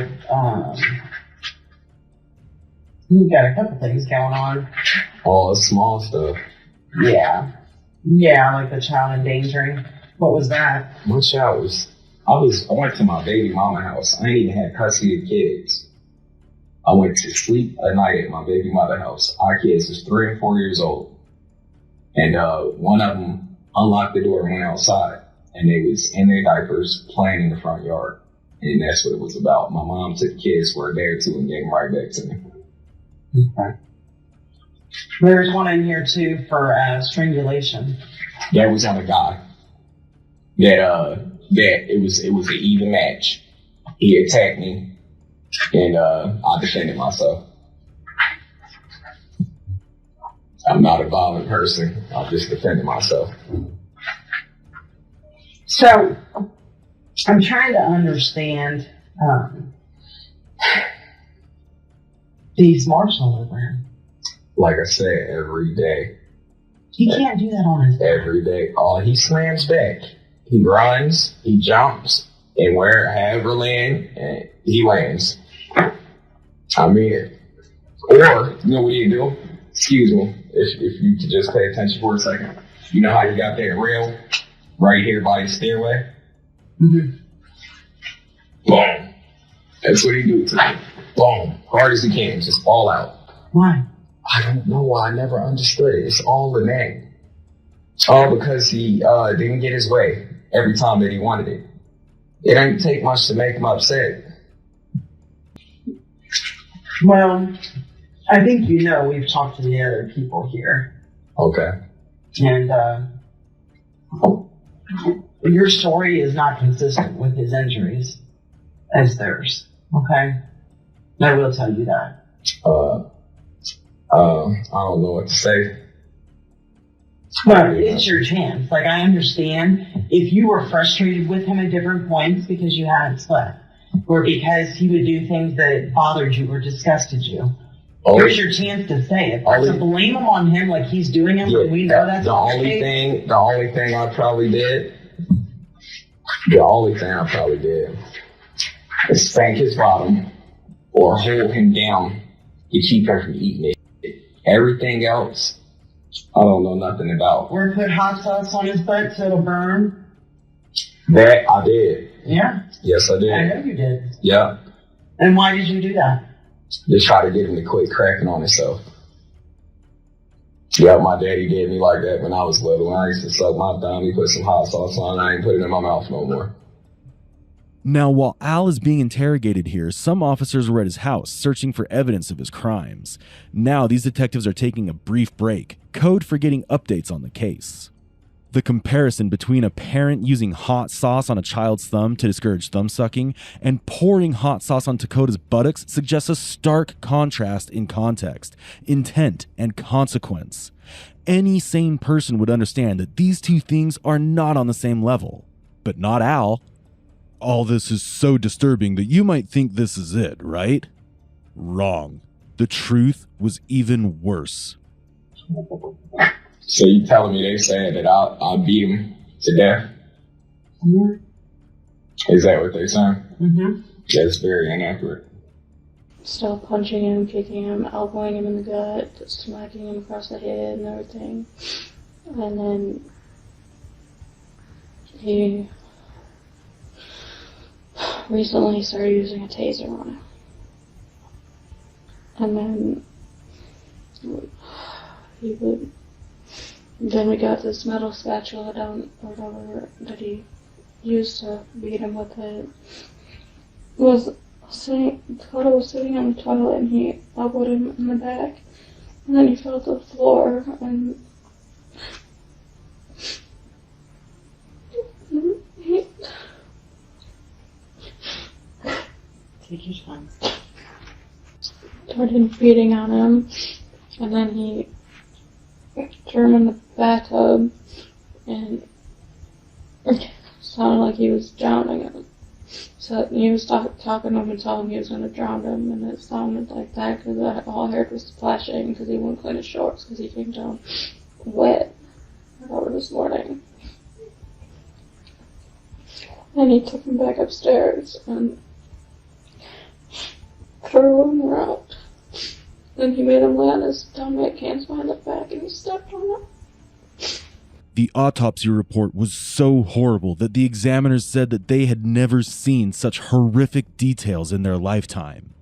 you got a couple things going on. All the small stuff. Yeah. Yeah, like the child endangering. What was that? My child I went to my baby mama house. I ain't even had custody of kids. I went to sleep at night at my baby mother house. Our kids was 3 and 4 years old. And one of them unlocked the door and went outside. And they was in their diapers playing in the front yard. And that's what it was about. My mom took the kids for a day or two and gave them right back to me. Okay. There's one in here too for strangulation. That was on a guy. That it was an even match. He attacked me and I defended myself. I'm not a violent person. I just defended myself. So, I'm trying to understand, these marks all over him? Like I said, every day. He can't do that on his own. Every day. Oh, he slams back. He runs, he jumps, and wherever land, he lands. I mean, or, you know what he do? Excuse me, if you could just pay attention for a second. You know how you got that rail right here by the stairway? Mm-hmm. Boom. That's what he do to me. Boom. Hard as he can, just fall out. Why? I don't know why. I never understood it. It's all in that. All because he didn't get his way every time that he wanted it. It didn't take much to make him upset. Well, I think you know we've talked to the other people here. Okay. And your story is not consistent with his injuries as theirs. Okay? I will tell you that. I don't know what to say. Well, it's your chance. Like, I understand if you were frustrated with him at different points because you hadn't slept, or because he would do things that bothered you or disgusted you. Here's your chance to say it. To blame him on him like he's doing it, Yeah, we know that's the only thing I probably did is spank his bottom or hold him down to keep him from eating it. Everything else, I don't know nothing about. Or put hot sauce on his butt so it'll burn. That I did. Yeah. Yes, I did. I know you did. Yeah. And why did you do that? Just try to get him to quit cracking on himself. Yeah, my daddy did me like that when I was little. When I used to suck my thumb, he put some hot sauce on, I ain't put it in my mouth no more. Now, while Al is being interrogated here, some officers were at his house searching for evidence of his crimes. Now, these detectives are taking a brief break, code for getting updates on the case. The comparison between a parent using hot sauce on a child's thumb to discourage thumb sucking and pouring hot sauce on Dakota's buttocks suggests a stark contrast in context, intent, and consequence. Any sane person would understand that these two things are not on the same level. But not Al. All this is so disturbing that you might think this is it, right? Wrong. The truth was even worse. So you telling me they said that I beat him to death? Mm-hmm. Is that what they saying? Mm-hmm. That's very inaccurate. Still punching him, kicking him, elbowing him in the gut, smacking him across the head and everything. And then he recently started using a taser on him. And then then we got this metal spatula down or whatever that he used to beat him with it. Dakota was sitting on the toilet and he elbowed him in the back. And then he fell to the floor and he Take your time. started beating on him, and then he threw him in the bathtub, and it sounded like he was drowning him. So he was talking to him and telling him he was going to drown him, and it sounded like that because all I heard was splashing because he wouldn't clean his shorts because he came down wet over this morning. And he took him back upstairs and threw him out. Then he made him lay on his stomach, hands behind the back, and he stepped on him. The autopsy report was so horrible that the examiners said that they had never seen such horrific details in their lifetime.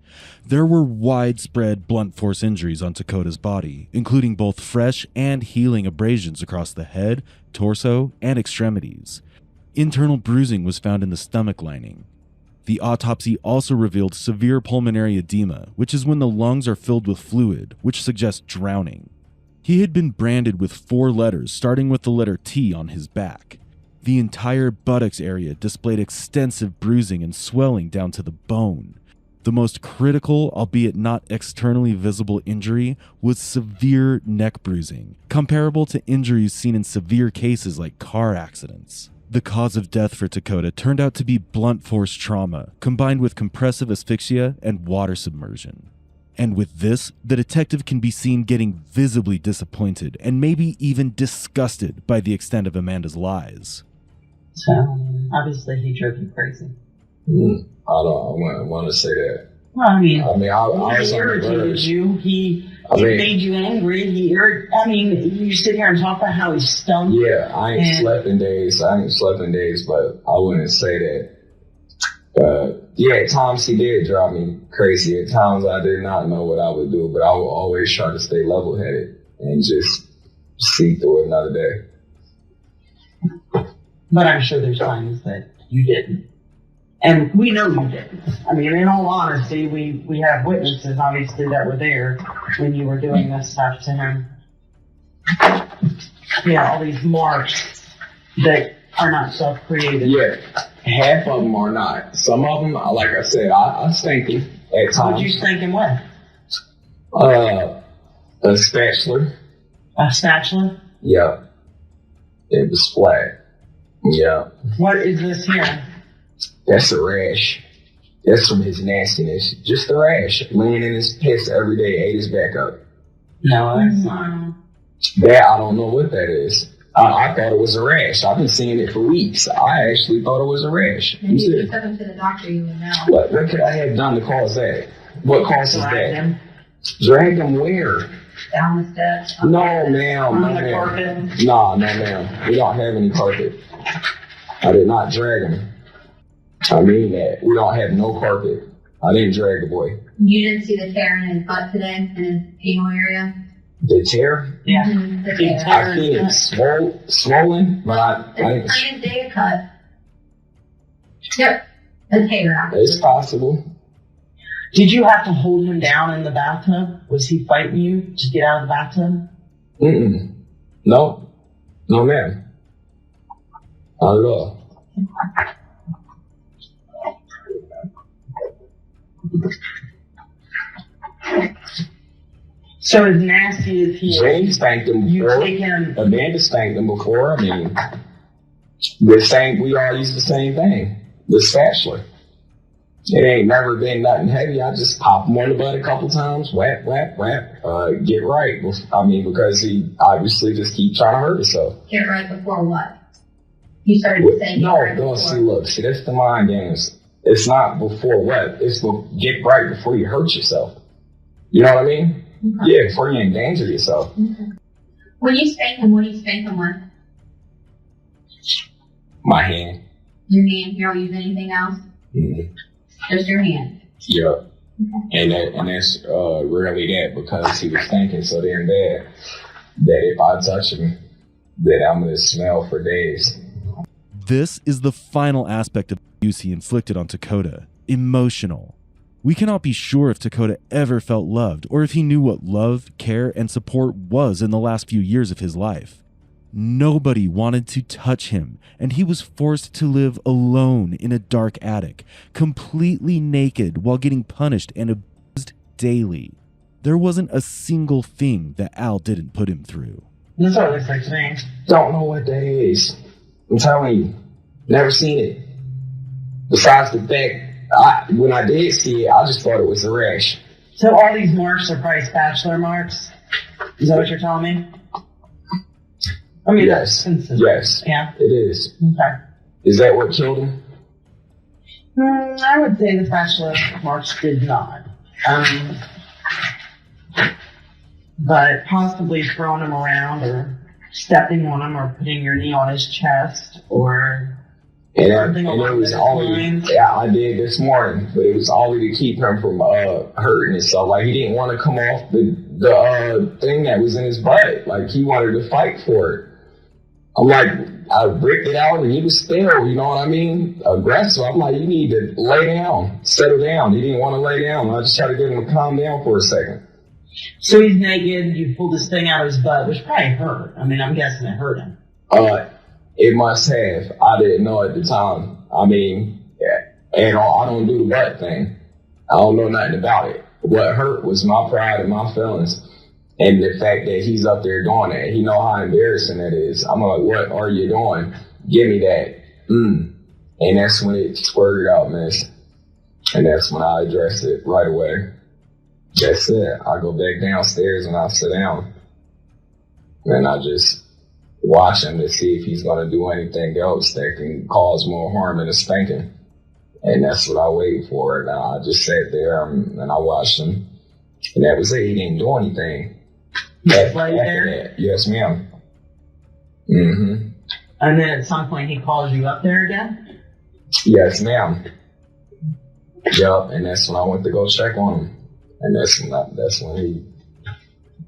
There were widespread blunt force injuries on Dakota's body, including both fresh and healing abrasions across the head, torso, and extremities. Internal bruising was found in the stomach lining. The autopsy also revealed severe pulmonary edema, which is when the lungs are filled with fluid, which suggests drowning. He had been branded with 4 letters, starting with the letter T on his back. The entire buttocks area displayed extensive bruising and swelling down to the bone. The most critical, albeit not externally visible injury, was severe neck bruising, comparable to injuries seen in severe cases like car accidents. The cause of death for Dakota turned out to be blunt force trauma, combined with compressive asphyxia and water submersion. And with this, the detective can be seen getting visibly disappointed and maybe even disgusted by the extent of Amanda's lies. So, obviously he drove you crazy. I don't want to say that. Well, I mean, I was he on the irritated verge. you. He made you angry. You sit here and talk about how he's stunk. Yeah, I ain't slept in days, but I wouldn't say that. Yeah, at times he did drive me crazy. At times I did not know what I would do, but I would always try to stay level-headed and just see through another day. But I'm sure there's times that you didn't. And we know you didn't. I mean, in all honesty, we have witnesses, obviously, that were there when you were doing this stuff to him. Yeah, all these marks that are not self-created. Yeah, half of them are not. Some of them, like I said, I stink them at times. What'd you stink him with? A spatula. A spatula? Yeah. It was flat. Yeah. What is this here? That's a rash. That's from his nastiness. Just a rash. Laying in his piss every day, ate his back up. No, that's not. That, I don't know what that is. I thought it was a rash. I've been seeing it for weeks. I actually thought it was a rash. Maybe if you took him to the doctor, you would know. What could I have done to cause that? What causes Drag that? him Drag him where? Down the steps. No, ma'am. on the carpet. No, ma'am. We don't have any carpet. I did not drag him. I mean that. We don't have no carpet. I didn't drag the boy. You didn't see the tear in his butt today, in his anal area? The tear? Yeah. The Big tear. tear. I think it's swollen, but I didn't. It's plain as day a cut. Yep. A tear. It's possible. Did you have to hold him down in the bathtub? Was he fighting you to get out of the bathtub? No. No, ma'am. Not at all. So as nasty as he is, James spanked him you before. take him. Amanda spanked him before. I mean, we all use the same thing. The spatula. It ain't never been nothing heavy. I just pop him on the butt a couple times, whap, whap, whap, get right. I mean, because he obviously just keep trying to hurt himself. Get right before what? You started saying No, right don't before. see, that's the mind games. It's not before what? It's get right before you hurt yourself. You know what I mean? Okay. Yeah, before you endanger yourself. Okay. When you spank him, what do you spank him with? My hand. Your hand? You don't use anything else? Mm-hmm. Just your hand? Yeah. And that's rarely that, because he was thinking so damn bad that if I touch him, that I'm gonna smell for days. This is the final aspect of abuse he inflicted on Dakota: emotional. We cannot be sure if Dakota ever felt loved, or if he knew what love, care, and support was in the last few years of his life. Nobody wanted to touch him, and he was forced to live alone in a dark attic, completely naked while getting punished and abused daily. There wasn't a single thing that Al didn't put him through. That's what it looks like to me. Don't know what that is. I'm telling you, never seen it. Besides the fact, when I did see it, I just thought it was a rash. So all these marks are probably spatula marks? Is that what you're telling me? I mean, Yes. Yes. Yeah. It is. Okay. Is that what killed him? I would say the spatula marks did not. But possibly throwing him around or stepping on him or putting your knee on his chest or something And along it was those only, lines. yeah, I did this morning, but it was only to keep him from hurting himself. Like, he didn't want to come off the thing that was in his butt. Like, he wanted to fight for it. I'm like, I ripped it out and he was still, you know what I mean, aggressive. I'm like, you need to lay down, settle down. He didn't want to lay down. I just tried to get him to calm down for a second. So he's naked, you pulled this thing out of his butt, which probably hurt. I mean, I'm guessing it hurt him. It must have. I didn't know at the time. I mean, and I don't do the butt thing. I don't know nothing about it. What hurt was my pride and my feelings. And the fact that he's up there doing that. He know how embarrassing that is. I'm like, what are you doing? Give me that. And that's when it squirted out, miss. And that's when I addressed it right away. That's it. I go back downstairs and I sit down. And I just watch him to see if he's going to do anything else that can cause more harm than a spanking. And that's what I waited for. And I just sat there and I watched him. And that was it. He didn't do anything. Right there? That, yes, ma'am. Mm-hmm. And then at some point he calls you up there again? Yes, ma'am. Yup, and that's when I went to go check on him. And that's when he,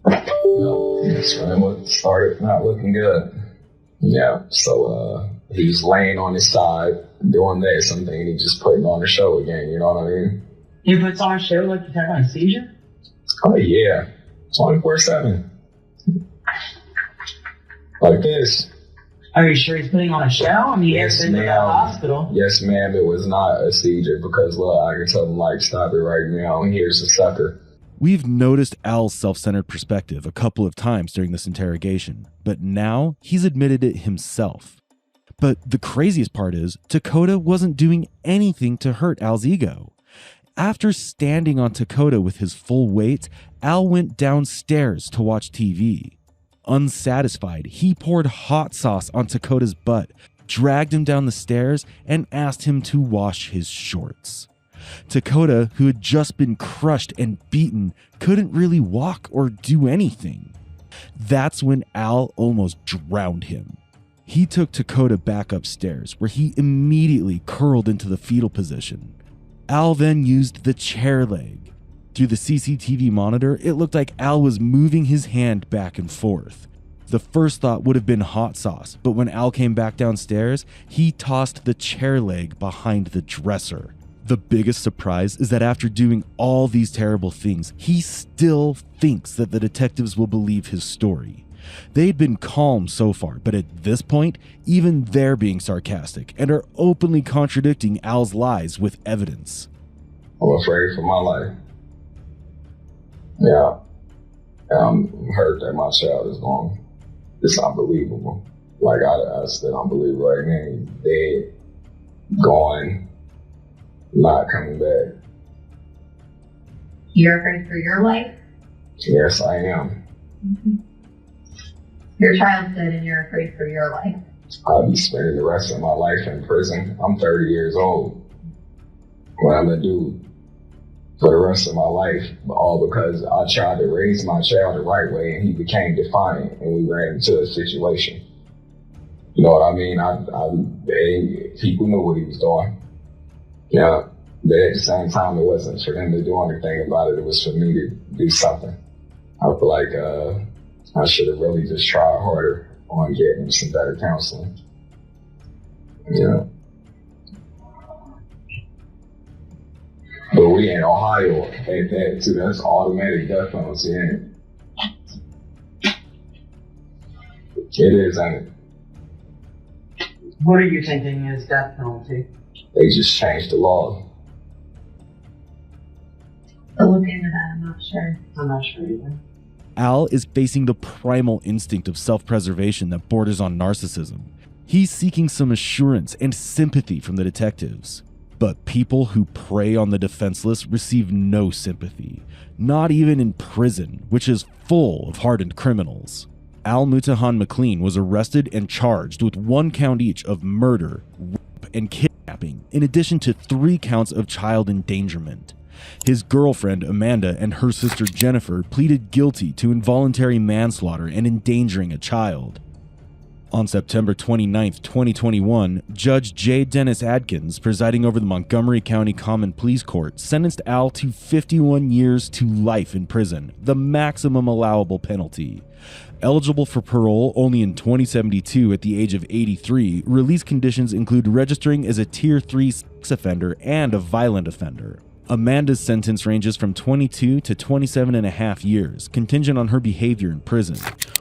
that's when it started not looking good. Yeah, so he's laying on his side, doing that, something, and he's just putting on the show again, you know what I mean? He puts on a show like he's having a seizure? Oh, yeah, 24/7. Like this. Are you sure he's putting on a show? I mean, Yes, he's been to the ma'am. hospital. Yes, ma'am, it was not a seizure because, look, I can tell him, like, stop it right now, and here's the sucker. We've noticed Al's self-centered perspective a couple of times during this interrogation, but now he's admitted it himself. But the craziest part is, Dakota wasn't doing anything to hurt Al's ego. After standing on Dakota with his full weight, Al went downstairs to watch TV. Unsatisfied, he poured hot sauce on Dakota's butt, dragged him down the stairs, and asked him to wash his shorts. Dakota, who had just been crushed and beaten, couldn't really walk or do anything. That's when Al almost drowned him. He took Dakota back upstairs, where he immediately curled into the fetal position. Al then used the chair leg. Through the CCTV monitor, it looked like Al was moving his hand back and forth. The first thought would have been hot sauce, but when Al came back downstairs, he tossed the chair leg behind the dresser. The biggest surprise is that after doing all these terrible things, he still thinks that the detectives will believe his story. They'd been calm so far, but at this point, even they're being sarcastic and are openly contradicting Al's lies with evidence. I'm afraid for my life. Yeah. I'm hurt that my child is gone. It's unbelievable. Like, I still don't believe right now. He's dead, gone, not coming back. You're afraid for your life? Yes, I am. Mm-hmm. Your child's dead and you're afraid for your life. I'll be spending the rest of my life in prison. I'm 30 years old. What I'm gonna do for the rest of my life, all because I tried to raise my child the right way and he became defiant and we ran into a situation. You know what I mean? People knew what he was doing. Yeah, but at the same time, it wasn't for them to do anything about it. It was for me to do something. I feel like I should have really just tried harder on getting him some better counseling. Yeah. But we in Ohio at that too. That's automatic death penalty, ain't it? It is, ain't it? What are you thinking is death penalty? They just changed the law. I'll look into that, I'm not sure. I'm not sure either. Al is facing the primal instinct of self-preservation that borders on narcissism. He's seeking some assurance and sympathy from the detectives. But people who prey on the defenseless receive no sympathy, not even in prison, which is full of hardened criminals. Al Mutahan McLean was arrested and charged with 1 count each of murder, rape, and kidnapping, in addition to 3 counts of child endangerment. His girlfriend, Amanda, and her sister, Jennifer, pleaded guilty to involuntary manslaughter and endangering a child. On September 29, 2021, Judge J. Dennis Adkins, presiding over the Montgomery County Common Pleas Court, sentenced Al to 51 years to life in prison, the maximum allowable penalty. Eligible for parole only in 2072 at the age of 83, release conditions include registering as a Tier 3 sex offender and a violent offender. Amanda's sentence ranges from 22 to 27.5 years, contingent on her behavior in prison,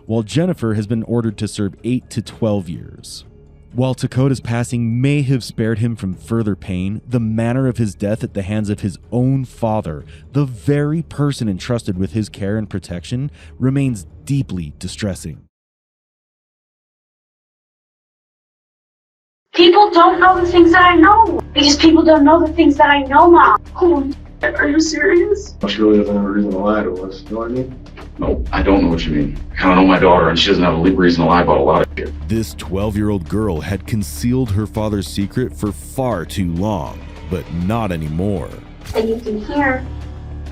while Jennifer has been ordered to serve 8 to 12 years. While Dakota's passing may have spared him from further pain, the manner of his death at the hands of his own father, the very person entrusted with his care and protection, remains deeply distressing. People don't know the things that I know because people don't know the things that I know, Mom. Are you serious? She really doesn't have a reason to lie to us, you know what I mean? No, I don't know what you mean. I don't know my daughter, and she doesn't have a reason to lie about a lot of shit. This 12-year-old girl had concealed her father's secret for far too long, but not anymore. And you can hear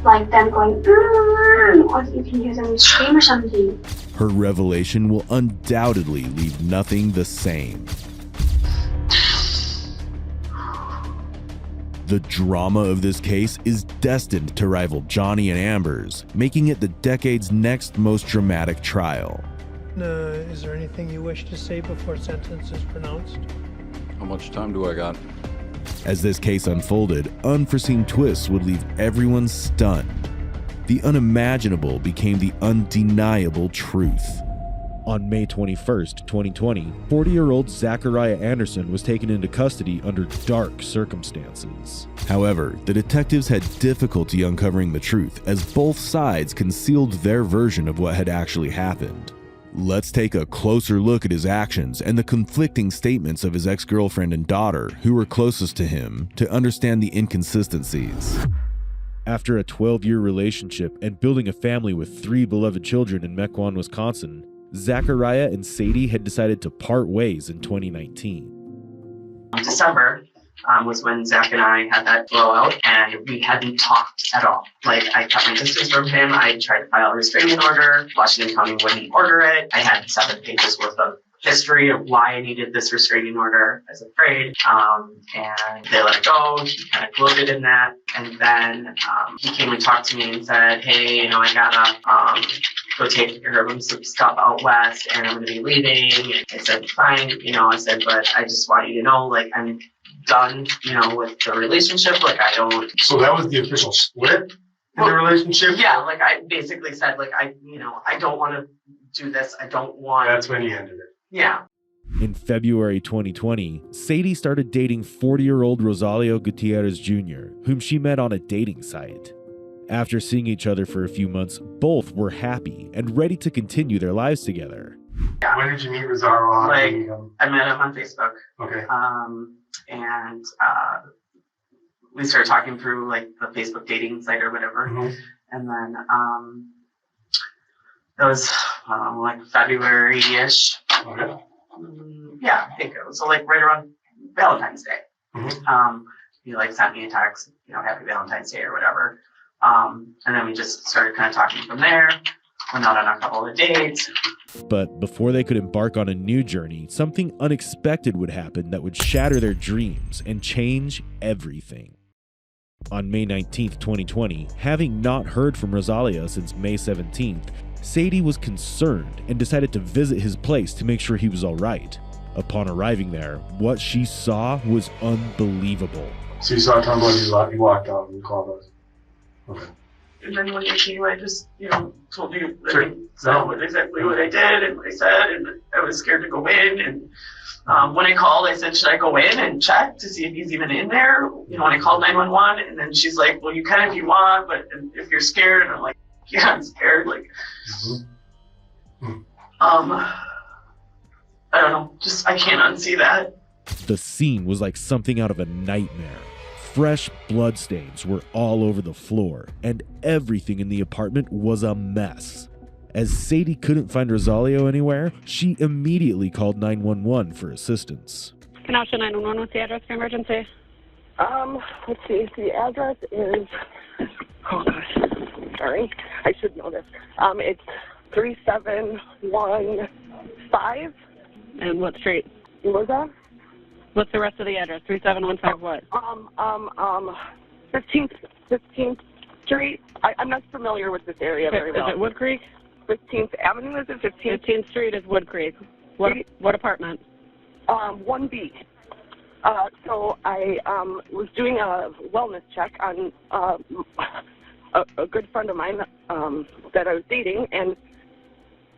like them going, or you can hear them scream or something. Her revelation will undoubtedly leave nothing the same. The drama of this case is destined to rival Johnny and Amber's, making it the decade's next most dramatic trial. Is there anything you wish to say before sentence is pronounced? How much time do I got? As this case unfolded, unforeseen twists would leave everyone stunned. The unimaginable became the undeniable truth. On May 21st, 2020, 40-year-old Zachariah Anderson was taken into custody under dark circumstances. However, the detectives had difficulty uncovering the truth as both sides concealed their version of what had actually happened. Let's take a closer look at his actions and the conflicting statements of his ex-girlfriend and daughter, who were closest to him, to understand the inconsistencies. After a 12-year relationship and building a family with 3 beloved children in Mequon, Wisconsin, Zachariah and Sadie had decided to part ways in 2019. December was when Zach and I had that blowout, and we hadn't talked at all. Like, I kept my distance from him. I tried to file a restraining order. Washington County wouldn't order it. I had 7 pages worth of history of why I needed this restraining order. I was afraid, and they let it go. He kind of gloated in that, and then he came and talked to me and said, "Hey, you know, I gotta go take care of some stuff out west, and I'm gonna be leaving." And I said, "Fine," you know. I said, "But I just want you to know, like, I'm done, you know, with the relationship. Like, I don't." So that was the official split in the relationship? Yeah, like I basically said, like, I don't want to do this. I don't want. That's when you ended it. Yeah. In February 2020, Sadie started dating 40-year-old Rosalio Gutierrez Jr., whom she met on a dating site. After seeing each other for a few months, both were happy and ready to continue their lives together. Yeah. When did you meet Rosario? Like, I met him on Facebook. Okay. And we started talking through like the Facebook dating site or whatever. Mm-hmm. And then it was like February-ish. Okay. Yeah, I think it was so like right around Valentine's Day. Mm-hmm. He like sent me a text, you know, Happy Valentine's Day or whatever. And then we just started kind of talking from there. Went out on a couple of dates. But before they could embark on a new journey, something unexpected would happen that would shatter their dreams and change everything. On May 19th, 2020, having not heard from Rosalia since May 17th, Sadie was concerned and decided to visit his place to make sure he was all right. Upon arriving there, what she saw was unbelievable. So you saw Tom when you walked out and you called us. Okay. And then when you came, I just, you know, told you Sure. exactly what I did and what I said, and I was scared to go in. And when I called, I said, "Should I go in and check to see if he's even in there?" You know, when I called 911, and then she's like, "Well, you can if you want, but if you're scared," and I'm like, "Yeah, I'm scared." Like, I don't know, just I can't unsee that. The scene was like something out of a nightmare. Fresh bloodstains were all over the floor, and everything in the apartment was a mess. As Sadie couldn't find Rosalio anywhere, she immediately called 911 for assistance. Can I option 911 with the address for emergency? Let's see, the address is, oh gosh, sorry, I should know this. It's 3715. And what street? What was that? What's the rest of the address? 3715 what? 15th Street. I'm not familiar with this area very well. Is it Wood Creek? 15th Avenue, is it 15th? 15th Street is Wood Creek. What apartment? 1B. So I was doing a wellness check on a good friend of mine that I was dating, and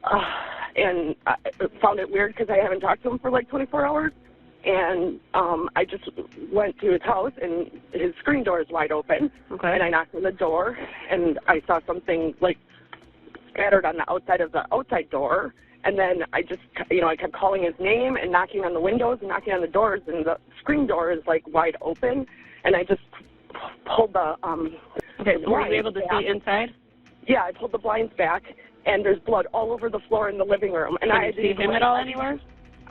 I found it weird because I haven't talked to him for like 24 hours. And I just went to his house, and his screen door is wide open. Okay. And I knocked on the door, and I saw something like scattered on the outside of the outside door. And then I just, I kept calling his name and knocking on the windows and knocking on the doors, and the screen door is like wide open. And I just pulled the Okay, were you able to see inside? Yeah, I pulled the blinds back, and there's blood all over the floor in the living room. And Can you see him at all anywhere?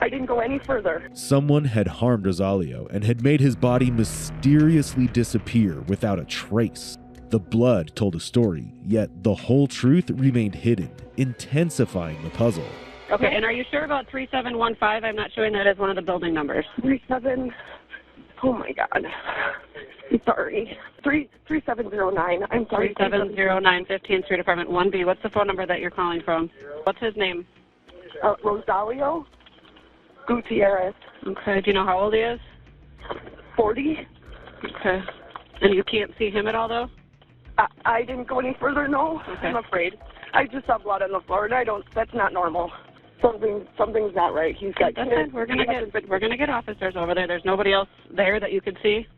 I didn't go any further. Someone had harmed Rosalio and had made his body mysteriously disappear without a trace. The blood told a story, yet the whole truth remained hidden, intensifying the puzzle. Okay, and are you sure about 3715? I'm not showing that as one of the building numbers. 37. Oh my God. I'm sorry. 3709. I'm sorry. 3709 15th Street, Apartment 1B. What's the phone number that you're calling from? What's his name? Rosalio Gutierrez. Okay, do you know how old he is? 40. Okay. And you can't see him at all, though? I didn't go any further, no. Okay. I'm afraid. I just saw blood on the floor, and that's not normal. Something's not right. He's got That's kids. it. We're gonna get officers over there. There's nobody else there that you could see?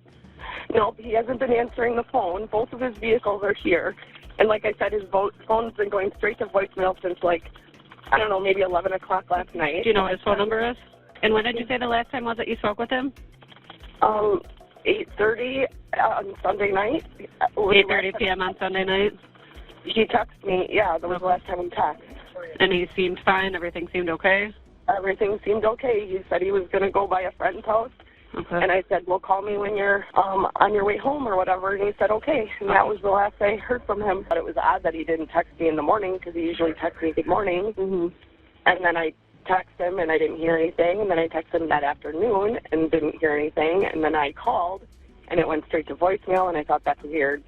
No, he hasn't been answering the phone. Both of his vehicles are here. And like I said, his phone's been going straight to voicemail since, I don't know, maybe 11 o'clock last night. Do you know what his phone number is? And when did you say the last time was that you spoke with him? 8:30 on Sunday night. 8:30 p.m. on Sunday night? He texted me. Yeah, that was the last time he texted. And he seemed fine? Everything seemed okay? Everything seemed okay. He said he was going to go by a friend's house. Okay. And I said, well, call me when you're on your way home or whatever. And he said, okay. And that was the last I heard from him. But it was odd that he didn't text me in the morning because he usually texts me good morning. Mm-hmm. And then I texted him and I didn't hear anything. And then I texted him that afternoon and didn't hear anything. And then I called and it went straight to voicemail. And I thought that's weird.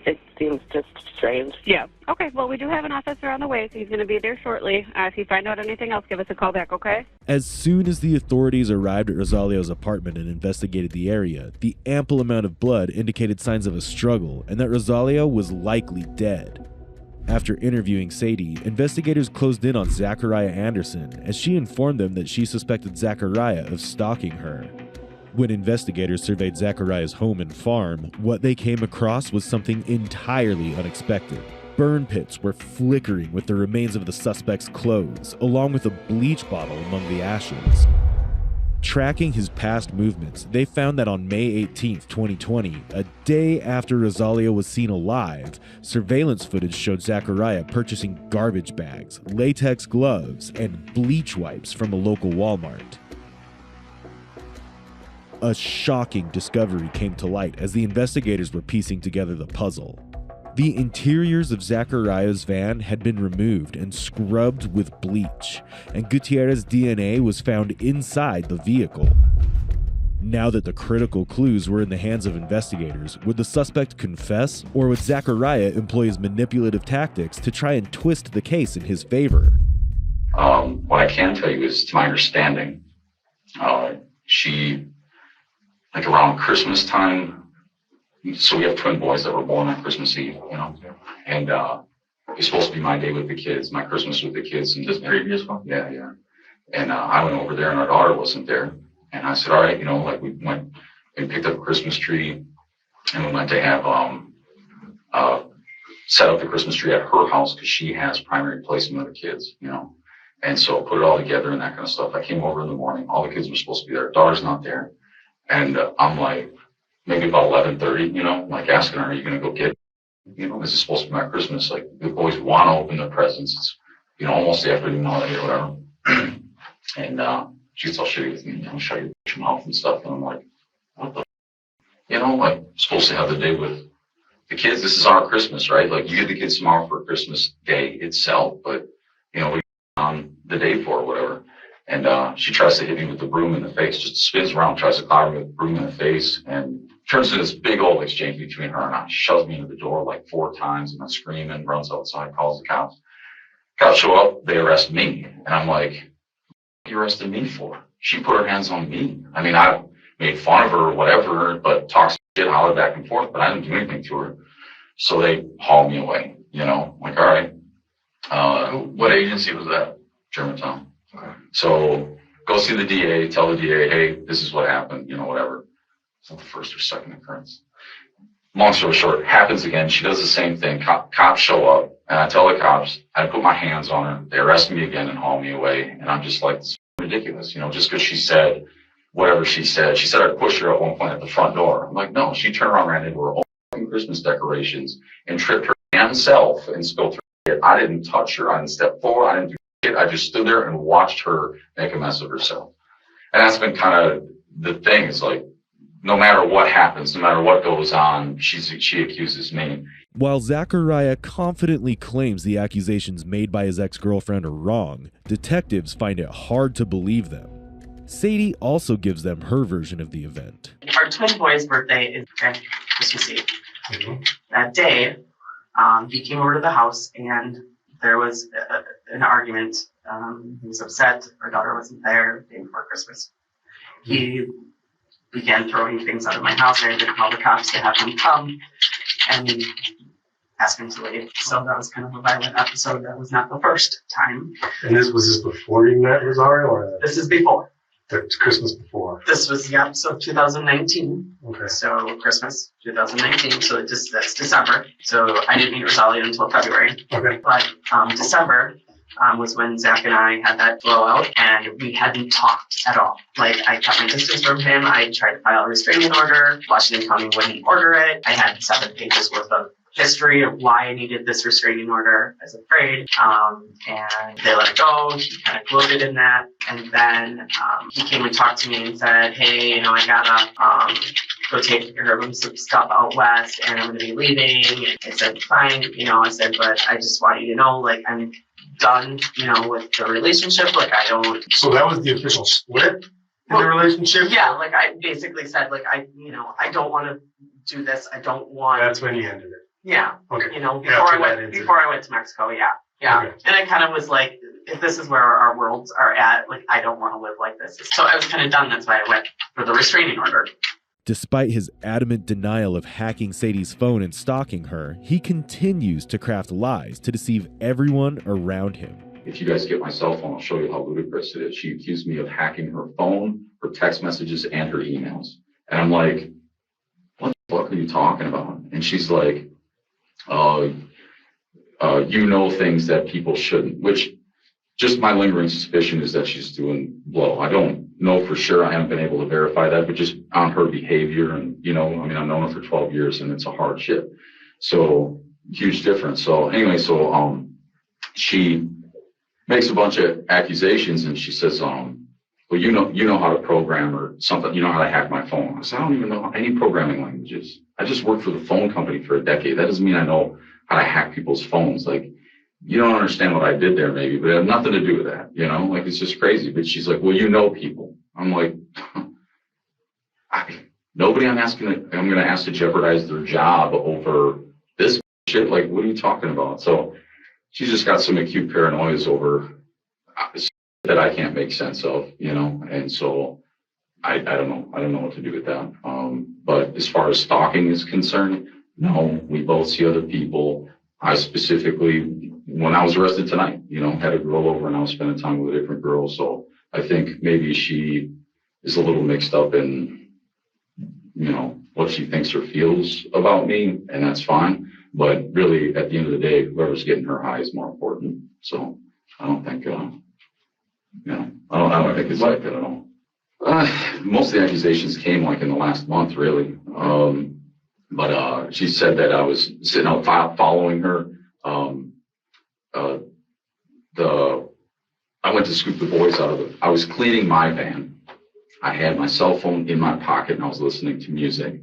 It seems just strange. Yeah. Okay, well, we do have an officer on the way, so he's going to be there shortly. If you find out anything else, give us a call back, okay? As soon as the authorities arrived at Rosalio's apartment and investigated the area, the ample amount of blood indicated signs of a struggle and that Rosalio was likely dead. After interviewing Sadie, investigators closed in on Zachariah Anderson as she informed them that she suspected Zachariah of stalking her. When investigators surveyed Zachariah's home and farm, what they came across was something entirely unexpected. Burn pits were flickering with the remains of the suspect's clothes, along with a bleach bottle among the ashes. Tracking his past movements, they found that on May 18, 2020, a day after Rosalio was seen alive, surveillance footage showed Zachariah purchasing garbage bags, latex gloves, and bleach wipes from a local Walmart. A shocking discovery came to light as the investigators were piecing together the puzzle. The interiors of Zachariah's van had been removed and scrubbed with bleach, and Gutierrez's DNA was found inside the vehicle. Now that the critical clues were in the hands of investigators, would the suspect confess, or would Zachariah employ his manipulative tactics to try and twist the case in his favor? What I can tell you is, to my understanding, she, around Christmas time, so we have twin boys that were born on Christmas Eve, and it was supposed to be my day with the kids, my Christmas with the kids. And This previous one? Yeah. And I went over there and our daughter wasn't there. And I said, all right, we went and picked up a Christmas tree and we went to have set up the Christmas tree at her house because she has primary placement of the kids, And so put it all together and that kind of stuff. I came over in the morning. All the kids were supposed to be there. Daughter's not there. And I'm like, maybe about 11:30, asking her, are you going to go get, this is supposed to be my Christmas. The boys want to open their presents. It's, almost the afternoon holiday or whatever. And she gets all shitty with me, shut your mouth and stuff. And I'm like, what the, supposed to have the day with the kids. This is our Christmas, right? You get the kids tomorrow for Christmas Day itself, but, we on the day for it, whatever. And she tries to hit me with the broom in the face, just spins around, tries to clown me with the broom in the face, and turns into this big old exchange between her and I. She shoves me into the door 4 times, and I'm screaming, runs outside, calls the cops. Cops show up, they arrest me. And I'm like, what are you arresting me for? She put her hands on me. I mean, I made fun of her or whatever, but talked shit, hollered back and forth, but I didn't do anything to her. So they haul me away, all right. What agency was that? Germantown. Okay. So go see the DA, tell the DA, hey, this is what happened, whatever. It's not the first or second occurrence. Long story short, happens again. She does the same thing. Cops show up, and I tell the cops, I put my hands on her. They arrest me again and haul me away. And I'm just like, it's ridiculous, just because she said whatever she said. She said I pushed her at one point at the front door. I'm like, no, she turned around, ran into her own Christmas decorations and tripped her damn self and spilled her shit. I didn't touch her. I didn't step forward. I didn't do shit. I just stood there and watched her make a mess of herself. And that's been kind of the thing. Is like, no matter what happens, no matter what goes on, she accuses me. While Zachariah confidently claims the accusations made by his ex-girlfriend are wrong, detectives find it hard to believe them. Sadie also gives them her version of the event. Our twin boy's birthday is Christmas Eve. That day, he came over to the house and there was an argument. He was upset. Our daughter wasn't there the day before Christmas. He began throwing things out of my house. I had to call the cops to have them come and ask him to leave. So that was kind of a violent episode. That was not the first time. And was this before you met Rosario, or this is before? The Christmas before. This was, so 2019. Okay. So Christmas 2019. So that's December. So I didn't meet Rosario until February. Okay. But December was when Zach and I had that blowout, and we hadn't talked at all. Like, I kept my distance from him. I tried to file a restraining order. Washington County wouldn't order it. I had 7 pages worth of history of why I needed this restraining order. I was afraid, and they let it go. He kind of gloated in that, and then he came and talked to me and said, "Hey, I gotta go take care of some stuff out west, and I'm gonna be leaving." And I said, "Fine," I said, "but I just want you to know, like, I'm done, with the relationship. Like, I don't." So that was the official split in the relationship? Yeah, like, I basically said, like, I don't want to do this. I don't want. That's when you ended it. Yeah. Okay. Before I went to Mexico, yeah. Okay. And I kind of was like, if this is where our worlds are at, like, I don't want to live like this. So I was kind of done. That's why I went for the restraining order. Despite his adamant denial of hacking Sadie's phone and stalking her, he continues to craft lies to deceive everyone around him. If you guys get my cell phone, I'll show you how ludicrous it is. She accused me of hacking her phone, her text messages, and her emails. And I'm like, what the fuck are you talking about? And she's like, you know things that people shouldn't, which just my lingering suspicion is that she's doing blow. I don't know for sure. I haven't been able to verify that, but just on her behavior and, I've known her for 12 years and it's a hardship. So huge difference. So anyway, she makes a bunch of accusations and she says, well, you know how to program or something. You know how to hack my phone. I said, I don't even know any programming languages. I just worked for the phone company for a decade. That doesn't mean I know how to hack people's phones. Like, you don't understand what I did there maybe, but it had nothing to do with that, like, it's just crazy. But she's like, well, people. I'm like, nobody I'm going to ask to jeopardize their job over this shit. Like, what are you talking about? So she's just got some acute paranoias over that I can't make sense of, and so I don't know. I don't know what to do with that. But as far as stalking is concerned, no, we both see other people. I specifically, when I was arrested tonight, had a girl over and I was spending time with a different girl. So I think maybe she is a little mixed up in, what she thinks or feels about me, and that's fine. But really, at the end of the day, whoever's getting her high is more important. So I don't think, I don't think it's like that at all. Most of the accusations came like in the last month, really. But she said that I was sitting out following her. I went to scoop the boys out of it. I was cleaning my van. I had my cell phone in my pocket and I was listening to music.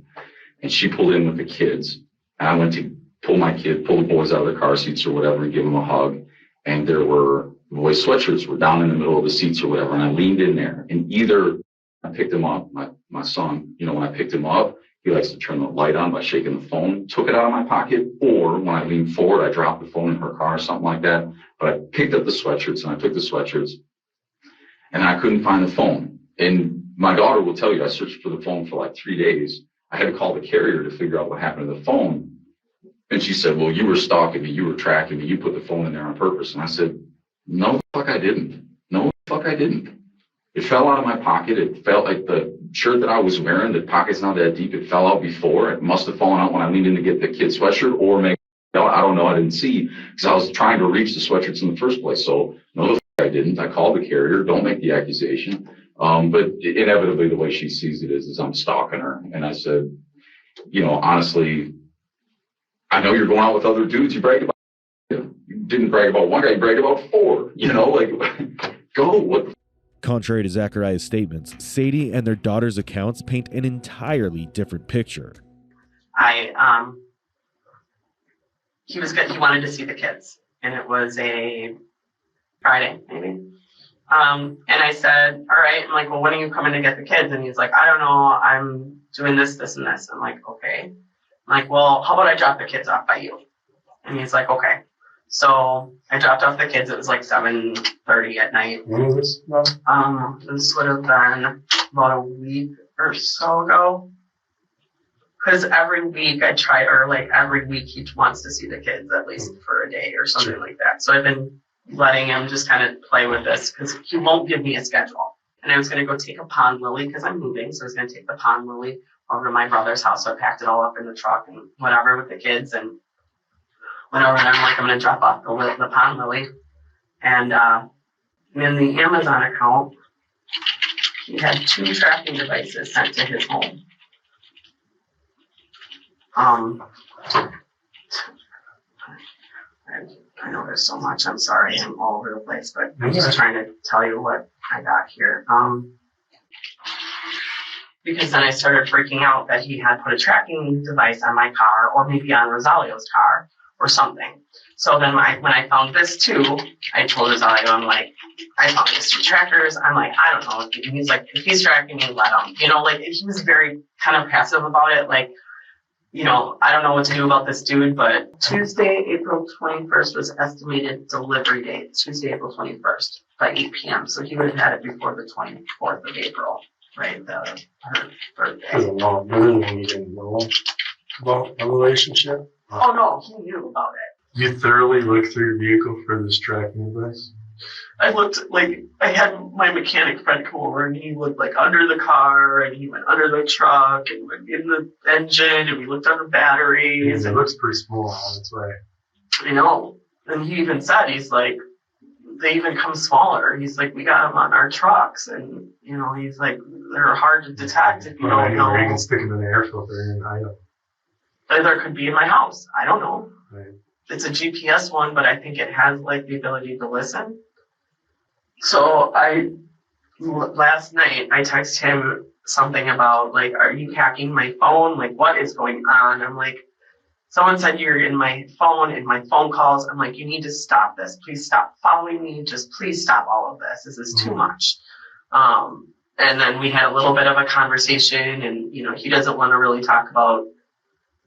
And she pulled in with the kids. And I went to pull the boys out of the car seats or whatever and give them a hug. And there were boys' sweatshirts were down in the middle of the seats or whatever. And I leaned in there and either I picked him up, my son, when I picked him up, he likes to turn the light on by shaking the phone, took it out of my pocket, or when I leaned forward, I dropped the phone in her car or something like that. But I picked up the sweatshirts and I took the sweatshirts and I couldn't find the phone. And my daughter will tell you, I searched for the phone for like 3 days. I had to call the carrier to figure out what happened to the phone. And she said, well, you were stalking me. You were tracking me. You put the phone in there on purpose. And I said, no, the fuck I didn't. No, the fuck I didn't. It fell out of my pocket. It felt like the shirt that I was wearing, the pocket's not that deep. It fell out before. It must have fallen out when I leaned in to get the kid's sweatshirt, or maybe, I don't know. I didn't see because I was trying to reach the sweatshirts in the first place. So no, the fuck I didn't. I called the carrier. Don't make the accusation. But inevitably the way she sees it is I'm stalking her. And I said, you know, honestly, I know you're going out with other dudes. You bragged about, you didn't brag about one guy, you bragged about 4, you know, like, go, what the. Contrary to Zachariah's statements, Sadie and their daughter's accounts paint an entirely different picture. He was good. He wanted to see the kids, and it was a Friday, maybe. And I said, all right. I'm like, well, when are you coming to get the kids? And he's like, I don't know. I'm doing this, this, and this. I'm like, okay. I'm like, well, how about I drop the kids off by you? And he's like, okay. So I dropped off the kids. It was like 7:30 at night. When was this? No? This would have been about a week or so ago. Because every week I try, or like every week he wants to see the kids at least for a day or something like that. So I've been letting him just kind of play with this because he won't give me a schedule. And I was going to go take a pond lily because I'm moving. So I was going to take the pond lily over to my brother's house. So I packed it all up in the truck and whatever with the kids and went over and I'm like, I'm going to drop off the pond lily. And in the Amazon account, he had 2 tracking devices sent to his home. I know there's so much. I'm sorry. I'm all over the place, but I'm just trying to tell you what I got here. Because then I started freaking out that he had put a tracking device on my car or maybe on Rosalio's car or something. So then when I found this too, I told Rosalio, I'm like, I found these 2 trackers. I'm like, I don't know. And he's like, if he's tracking me, let him. You know, like he was very kind of passive about it. Like, you know, I don't know what to do about this dude, but Tuesday, April 21st was estimated delivery date. Tuesday, April 21st by 8 p.m. So he would have had it before the 24th of April, right? Her birthday. I don't know. You didn't know about a relationship? Oh, no, he knew about it. You thoroughly looked through your vehicle for this tracking device? I looked, like, I had my mechanic friend come over and he looked, like, under the car and he went under the truck and went in the engine and we looked on the batteries. It looks pretty small, that's right. I know. And he even said, he's like, they even come smaller. He's like, we got them on our trucks and, you know, he's like, they're hard to detect if you don't know. You can stick them in the air filter and hide them. There could be in my house. I don't know. Right. It's a GPS one, but I think it has, like, the ability to listen. So last night I texted him something about like, are you hacking my phone? Like, what is going on? I'm like, someone said you're in my phone calls. I'm like, you need to stop this. Please stop following me. Just please stop all of this. This is too much. And then we had a little bit of a conversation and, you know, he doesn't want to really talk about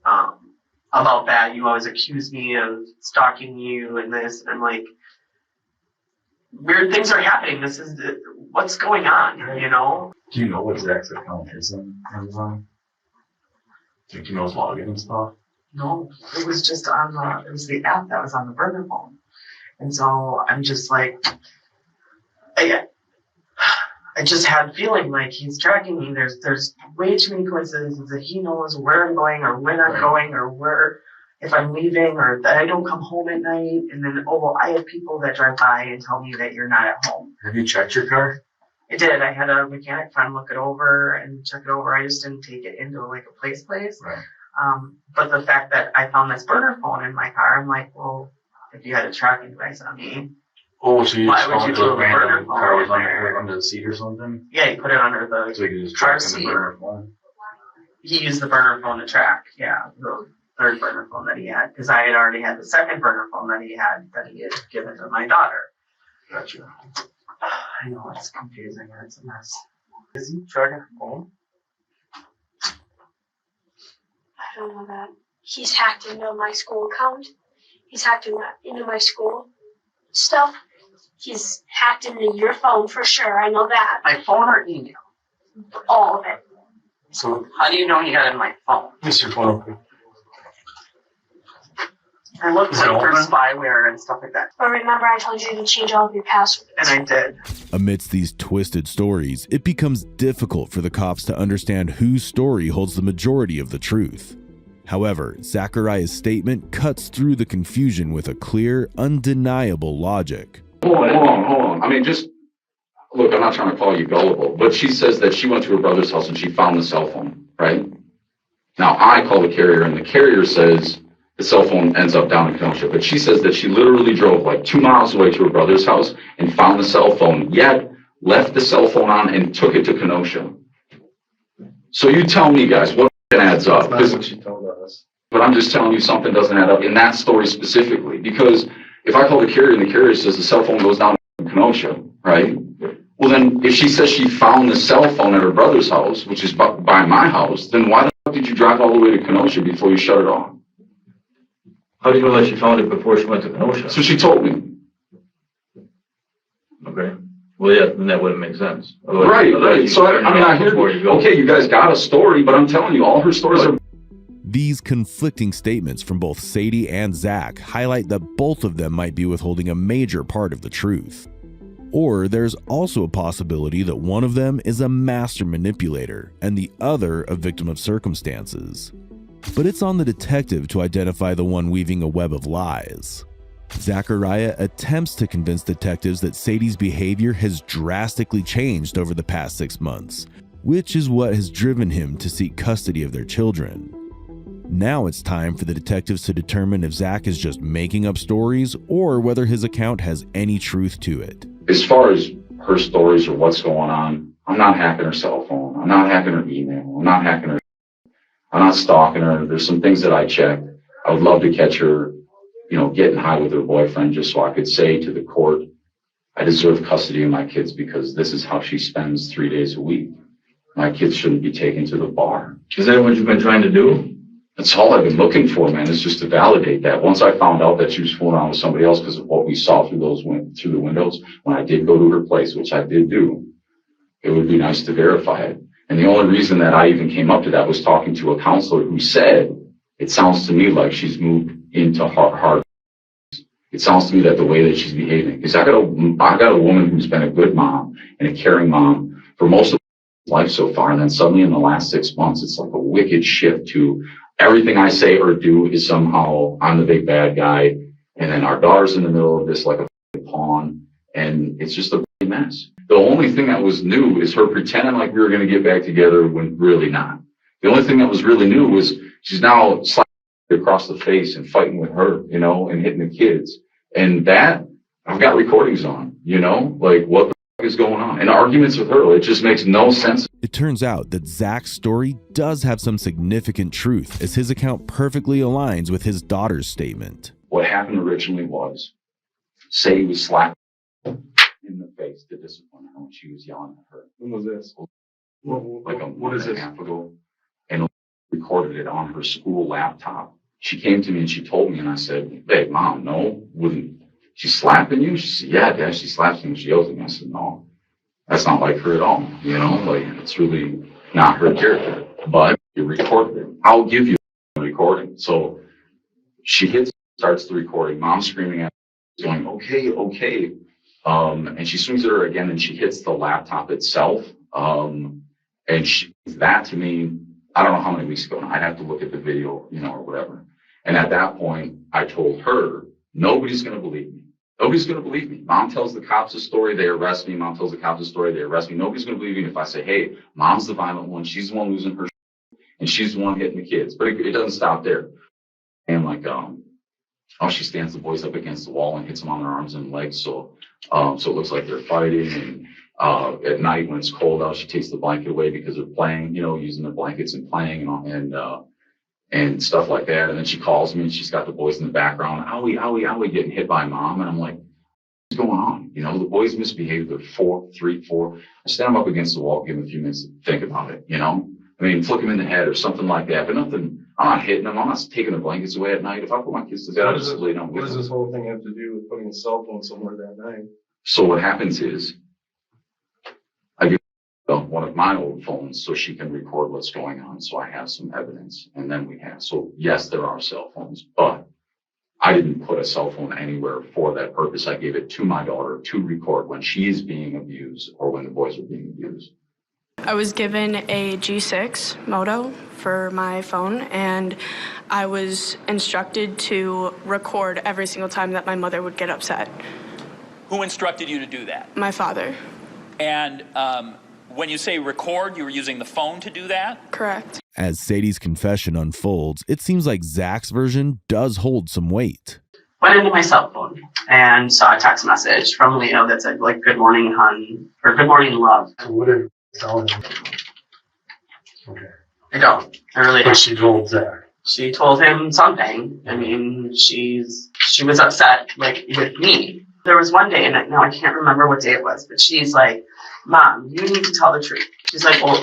that. You always accuse me of stalking you and this. And I'm like, weird things are happening. This is what's going on, you know? Do you know what Zach's account is on Amazon? Think he knows login and stuff? No, it was just it was the app that was on the burner phone. And so I'm just like, I just had feeling like he's tracking me. There's way too many coincidences that he knows where I'm going or when I'm going or where, if I'm leaving or that I don't come home at night. And then, oh, well, I have people that drive by and tell me that you're not at home. Have you checked your car? I did. I had a mechanic friend look it over and check it over. I just didn't take it into like a place. Right. But the fact that I found this burner phone in my car, I'm like, well, if you had a tracking device on me, oh, so you why just would found you it put a a burner random phone car was in there? under the seat or something? Yeah, he put it under the So you can just car track on the seat. burner phone? He used the burner phone to track, yeah, the third burner phone that he had, because I had already had the second burner phone that he had given to my daughter. Gotcha. I know, it's confusing and it's a mess. Is he tracking her phone? I don't know that. He's hacked into my school account. He's hacked into my school stuff. He's hacked into your phone for sure. I know that. My phone or email? All of it. So how do you know he got in my phone? What's your phone open? I looked Is it for open? spyware and stuff like that. But remember I told you to change all of your passwords. And I did. Amidst these twisted stories, it becomes difficult for the cops to understand whose story holds the majority of the truth. However, Zachariah's statement cuts through the confusion with a clear, undeniable logic. Hold on. I mean, just look, I'm not trying to call you gullible, but she says that she went to her brother's house and she found the cell phone, right? Now, I call the carrier, and the carrier says the cell phone ends up down in Kenosha, but she says that she literally drove like 2 miles away to her brother's house and found the cell phone, yet left the cell phone on and took it to Kenosha. So you tell me, guys, what adds up? That's what she told us. But I'm just telling you something doesn't add up in that story specifically, because if I call the carrier and the carrier says the cell phone goes down in Kenosha, right? Well, then if she says she found the cell phone at her brother's house, which is by my house, then why the fuck did you drive all the way to Kenosha before you shut it off? How do you know that she found it before she went to Kenosha? So she told me. Okay. Well, yeah, then that wouldn't make sense. Right. So I hear, okay, you guys got a story, but I'm telling you, all her stories are. These conflicting statements from both Sadie and Zach highlight that both of them might be withholding a major part of the truth. Or there's also a possibility that one of them is a master manipulator and the other a victim of circumstances. But it's on the detective to identify the one weaving a web of lies. Zachariah attempts to convince detectives that Sadie's behavior has drastically changed over the past 6 months, which is what has driven him to seek custody of their children. Now it's time for the detectives to determine if Zach is just making up stories or whether his account has any truth to it. As far as her stories or what's going on, I'm not hacking her cell phone. I'm not hacking her email. I'm not hacking her. I'm not stalking her. There's some things that I checked. I would love to catch her, getting high with her boyfriend just so I could say to the court, I deserve custody of my kids because this is how she spends 3 days a week. My kids shouldn't be taken to the bar. Is that what you've been trying to do? That's all I've been looking for, man, is just to validate that. Once I found out that she was fooling around with somebody else because of what we saw through the windows, when I did go to her place, which I did do, it would be nice to verify it. And the only reason that I even came up to that was talking to a counselor who said, it sounds to me like she's moved into hard. It sounds to me that the way that she's behaving, because I got a woman who's been a good mom and a caring mom for most of life so far, and then suddenly in the last 6 months, it's like a wicked shift to everything I say or do is somehow I'm the big bad guy, and then our daughter's in the middle of this like a pawn, and it's just a mess. The only thing that was new is her pretending like we were going to get back together when really not. The only thing that was really new was she's now slapping across the face and fighting with her, and hitting the kids. And that, I've got recordings on, like what the fuck is going on? And arguments with her, it just makes no sense. It turns out that Zach's story does have some significant truth, as his account perfectly aligns with his daughter's statement. What happened originally was, Sadie was slapped in the face to discipline her when she was yelling at her. When was this? Like a month and a half ago. And recorded it on her school laptop. She came to me and she told me, and I said, hey, Mom, no, wouldn't she slapping you? She said, yeah, Dad, she slaps me and she yells at me. I said, no, that's not like her at all. Like it's really not her character, but you recorded it. I'll give you a recording. So she starts the recording. Mom's screaming at her, going, okay. And she swings at her again and she hits the laptop itself. And that to me, I don't know how many weeks ago. I'd have to look at the video, or whatever. And at that point, I told her, nobody's going to believe me. Nobody's going to believe me. Mom tells the cops a story, they arrest me. Mom tells the cops a story, they arrest me. Nobody's going to believe me if I say, hey, Mom's the violent one. She's the one losing her and she's the one hitting the kids. But it doesn't stop there. And like, she stands the boys up against the wall and hits them on their arms and legs. So it looks like they're fighting. And at night when it's cold out, she takes the blanket away because they're playing, using the blankets and playing and stuff like that. And then she calls me and she's got the boys in the background, owie, getting hit by Mom. And I'm like, what's going on? The boys misbehaved. They're 4. I stand them up against the wall, give them a few minutes to think about it, flick them in the head or something like that. But nothing, I'm not hitting them. I'm not taking the blankets away at night. If I put my kids to bed, I just lay down with them. What does this whole thing have to do with putting a cell phone somewhere that night? So what happens is, I give one of my old phones so she can record what's going on, so I have some evidence. And then so yes, there are cell phones, but I didn't put a cell phone anywhere for that purpose. I gave it to my daughter to record when she's being abused or when the boys are being abused. I was given a G6 Moto for my phone, and I was instructed to record every single time that my mother would get upset. Who instructed you to do that? My father. And when you say record, you were using the phone to do that? Correct. As Sadie's confession unfolds, it seems like Zach's version does hold some weight. Went into my cell phone and saw a text message from Leo that said, like, good morning, hon, or good morning, love. What did you tell him? Okay. I don't. I really But don't. she told Zach. She told him something. I mean, she was upset, like, with me. There was one day, and now I can't remember what day it was, but she's like, Mom, you need to tell the truth. She's like, well,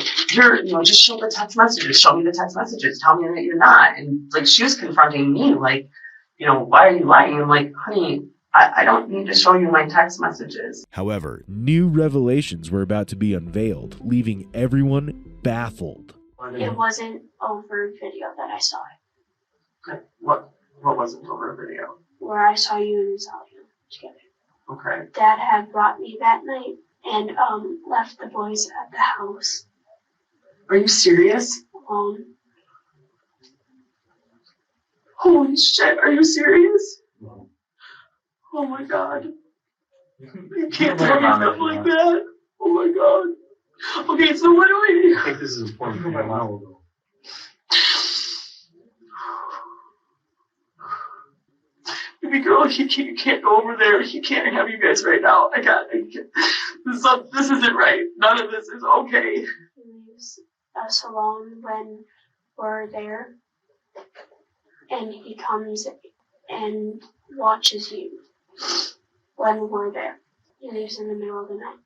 just show the text messages. Show me the text messages. Tell me that you're not. And, like, she was confronting me, like, why are you lying? I'm like, honey, I don't need to show you my text messages. However, new revelations were about to be unveiled, leaving everyone baffled. It wasn't over video that I saw it. Okay. What wasn't over video? Where I saw you and Zalia together. Okay. Dad had brought me that night and left the boys at the house. Are you serious? Holy shit, are you serious? No. Oh my god. You can't tell me stuff like that. Oh my god. Okay, so what do I do? I think this is important for my mom. Baby girl, you can't go over there. He can't have you guys right now. I can't. This isn't right. None of this is okay. He leaves us alone when we're there. And he comes and watches you when we're there. He leaves in the middle of the night.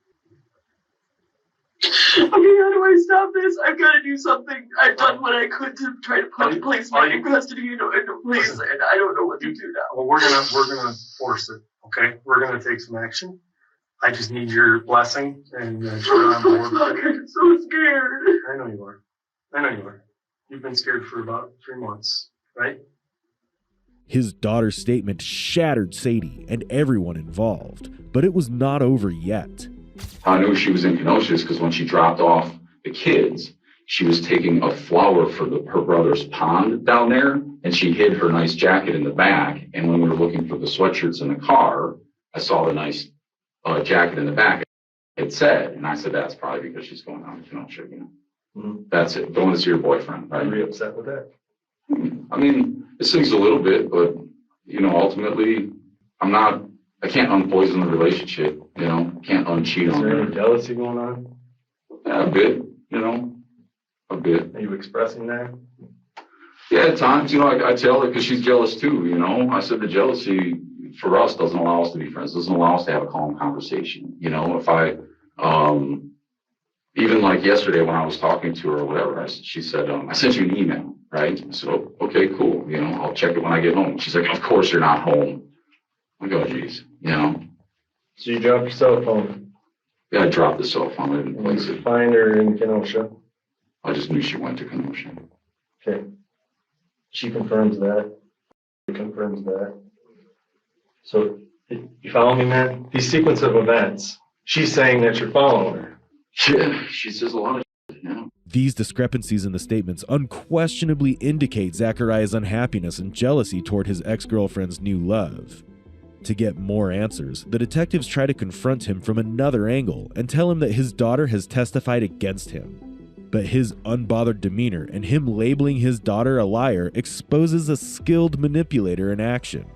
Okay, how do I stop this? I've got to do something. I've done what I could to try to place my in custody into place, and I don't know what to do now. Well, we're gonna force it. Okay, we're gonna take some action. I just need your blessing and you're on board. I'm so scared. I know you are. You've been scared for about 3 months, right? His daughter's statement shattered Sadie and everyone involved, but it was not over yet. I knew she was in Kenosha because when she dropped off the kids, she was taking a flower for her brother's pond down there, and she hid her nice jacket in the back. And when we were looking for the sweatshirts in the car, I saw the nice jacket in the back. It said, and I said, that's probably because she's going down to Kenosha, Mm-hmm. That's it. Going to see your boyfriend, right? Are you upset with that? I mean, it stings a little bit, but, ultimately, I can't unpoison the relationship, can't uncheat on her. Is there any jealousy going on? Yeah, a bit, a bit. Are you expressing that? Yeah, at times, I tell her because she's jealous too, I said the jealousy for us doesn't allow us to be friends, doesn't allow us to have a calm conversation. If I, even like yesterday when I was talking to her or whatever, she said, I sent you an email, right? I said, oh, okay, cool. I'll check it when I get home. She's like, of course you're not home. I go, geez, So you dropped your cell phone. Yeah, I dropped the cell phone. I didn't place it. Find her in Kenosha. I just knew she went to Kenosha. Okay. She confirms that. He confirms that. So, you follow me, man? These sequence of events, she's saying that you're following her. Yeah, she says a lot of shit, These discrepancies in the statements unquestionably indicate Zachariah's unhappiness and jealousy toward his ex-girlfriend's new love. To get more answers, the detectives try to confront him from another angle and tell him that his daughter has testified against him. But his unbothered demeanor and him labeling his daughter a liar exposes a skilled manipulator in action.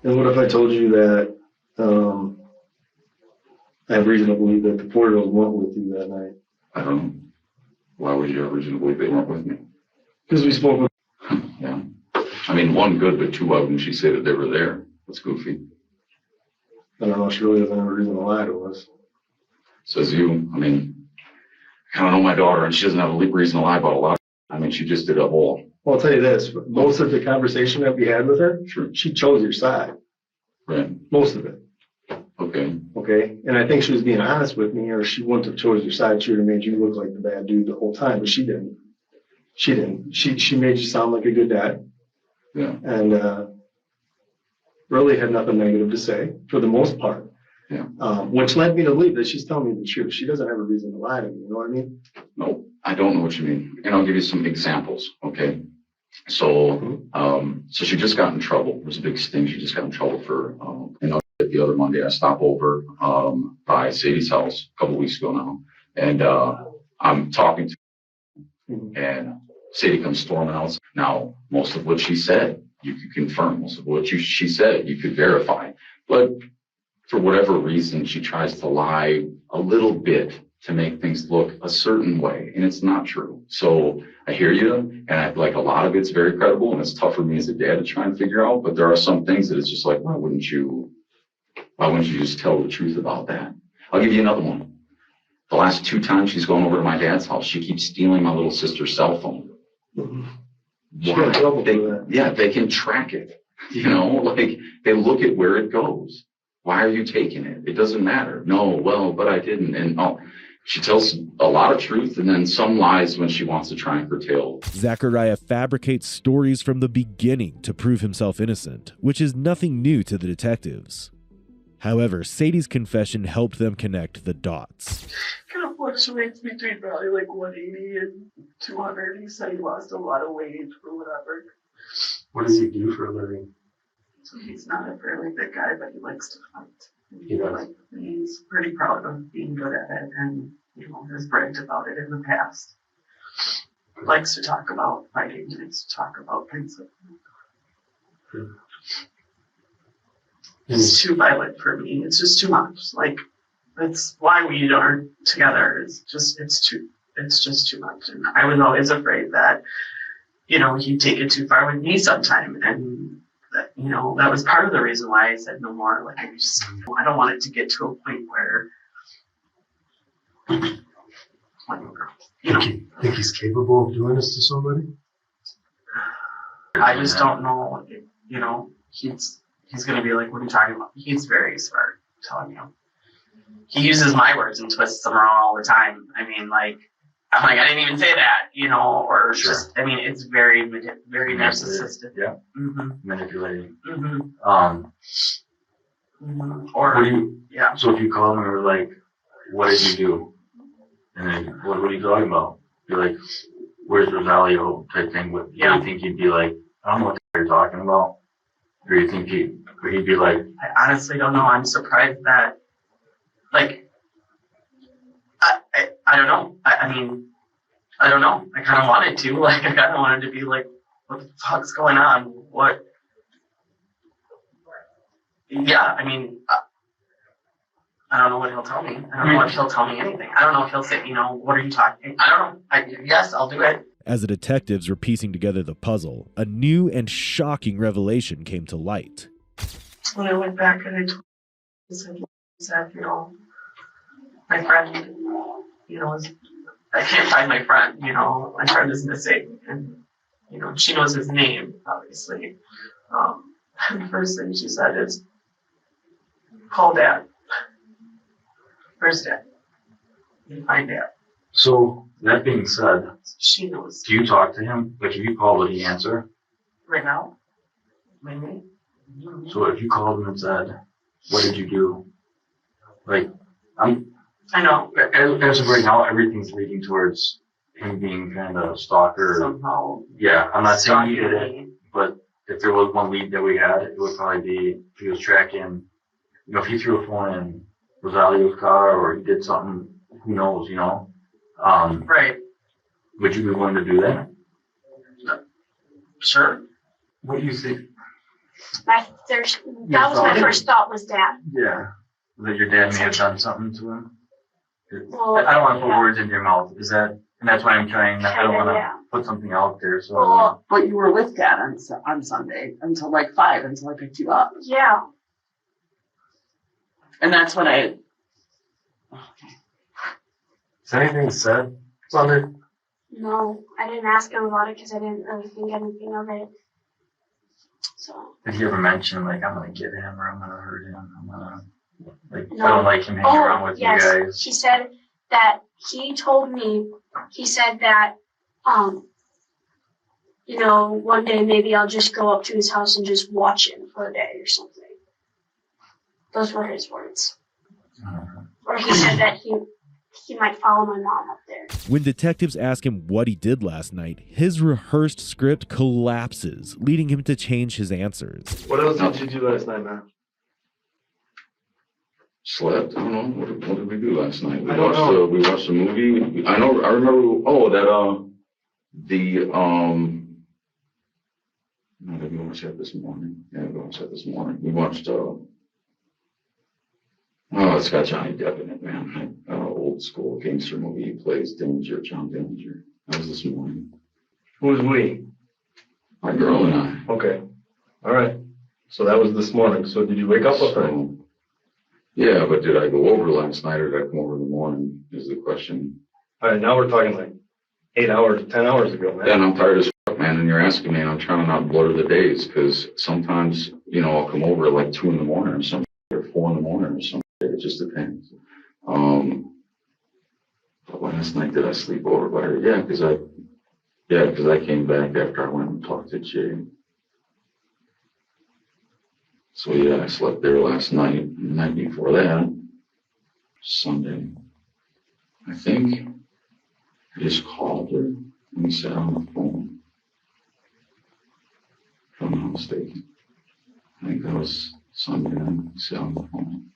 And what if I told you that I have reason to believe that the 4-year-old went with you that night? I don't know. Why would you have reason to believe they weren't with me? Because we spoke with... Yeah. I mean, one good, but two, why wouldn't she say that they were there? That's goofy. I don't know, she really doesn't have a reason to lie to us. Says you. I mean, I don't know my daughter, and she doesn't have a reason to lie about a lot. I mean, she just did a whole... Well, I'll tell you this. Most of the conversation that we had with her, she chose your side. Right. Most of it. Okay. Okay? And I think she was being honest with me, or she wouldn't have chose your side. She would have made you look like the bad dude the whole time, but she didn't. She didn't. She made you sound like a good dad. Yeah. And really had nothing negative to say, for the most part. Yeah. Which led me to believe that she's telling me the truth. She doesn't have a reason to lie to me, you know what I mean? No, I don't know what you mean. And I'll give you some examples, okay? So, so she just got in trouble. It was a big sting. She just got in trouble for, The other Monday, I stop over by Sadie's house a couple weeks ago now, and I'm talking to her, and Sadie comes storming out. Now, most of what she said, you could confirm. Most of what she said, you could verify. But for whatever reason, she tries to lie a little bit to make things look a certain way, and it's not true. So I hear you, and like a lot of it's very credible, and it's tough for me as a dad to try and figure out. But there are some things that it's just like, why wouldn't you just tell the truth about that? I'll give you another one. The last 2 times she's gone over to my dad's house, she keeps stealing my little sister's cell phone. Why? They can track it. You know, like they look at where it goes. Why are you taking it? It doesn't matter. No, well, but I didn't. And she tells a lot of truth and then some lies when she wants to try and curtail. Zachariah fabricates stories from the beginning to prove himself innocent, which is nothing new to the detectives. However, Sadie's confession helped them connect the dots. Kind of fluctuates between probably like 180 and 200. He said he lost a lot of weight or whatever. What does he do for a living? So he's not a fairly big guy, but he likes to fight. He does. Like, he's pretty proud of being good at it, and has bragged about it in the past. Likes to talk about fighting. Likes to talk about things like that. It's too violent for me. It's just too much. Like, that's why we aren't together. It's just too much. And I was always afraid that, he'd take it too far with me sometime. And that, that was part of the reason why I said no more. Like, I don't want it to get to a point where, Think he's capable of doing this to somebody? I just don't know. He's going to be like, what are you talking about? He's very smart, I'm telling you. He uses my words and twists them around all the time. I mean, I didn't even say that, or sure. It's very, very narcissistic. Yeah. Mm-hmm. Manipulating. Mm-hmm. So if you call him and we're like, what did you do? And then, what are you talking about? You're like, where's Rosalio type thing? What do you think he'd be like? I don't know what you're talking about. Or you think he'd be like? I honestly don't know. I'm surprised that, I don't know. I don't know. I kind of wanted to. I kind of wanted to be like, what the fuck's going on? What? Yeah, I don't know what he'll tell me. I don't know if he'll tell me anything. I don't know if he'll say, what are you talking? I don't know. Yes, I'll do it. As the detectives were piecing together the puzzle, a new and shocking revelation came to light. When I went back and I said, my friend, I can't find my friend, my friend is missing. And, she knows his name, obviously. And the first thing she said is, call Dad. Where's Dad? You find Dad. So, that being said, she knows. Do you talk to him? Like, if you call, would he answer? Right now? Maybe. So, if you called him and said, what did you do? I know. As of right now, everything's leading towards him being kind of a stalker. Somehow. Yeah, I'm not saying he did it, but if there was one lead that we had, it would probably be if he was tracking, if he threw a phone in Rosalio's car or he did something, who knows, Right. Would you be willing to do that? Sure. What do you think? That was my first thought was Dad. Yeah. That your dad may have done something to him? Well, I don't want to put words in your mouth. And that's why I'm trying, I don't want to put something out there. So. Well, but you were with Dad on Sunday until 5, until I picked you up. Yeah. And that's when Is anything said Sunday? No, I didn't ask him about it because I didn't really think anything of it. So. Did he ever mention, I'm going to get him or I'm going to hurt him? No. I don't like him hanging around with you guys. He said that he told me, that, one day maybe I'll just go up to his house and just watch him for a day or something. Those were his words. Or he said that he might follow my mom up there. When detectives ask him what he did last night, his rehearsed script collapses, leading him to change his answers. What else did you do last night, man? Slept. I don't know. What did we do last night? I don't know. We watched a movie. I remember. Oh, that no, did we watch that this morning? Yeah, we watched that this morning. We watched oh, it's got Johnny Depp in it, man. Old school gangster movie. He plays Dillinger, John Dillinger. That was this morning. Who's we? My girl and I. Okay. All right. So that was this morning. So did you wake up with her? Yeah, but did I go over last night or did I come over in the morning is the question. All right, now we're talking like 8 hours, 10 hours ago, man. Yeah, and I'm tired as fuck, man, and you're asking me and I'm trying to not blur the days because sometimes, I'll come over at like 2 in the morning or something, or 4 in the morning or something. It just depends. But last night did I sleep over by her? Yeah, because I came back after I went and talked to Jay. So yeah, I slept there last night. The night before that, Sunday, I think I just called her and we sat on the phone. If I'm not mistaken. I think that was Sunday night. We sat on the phone.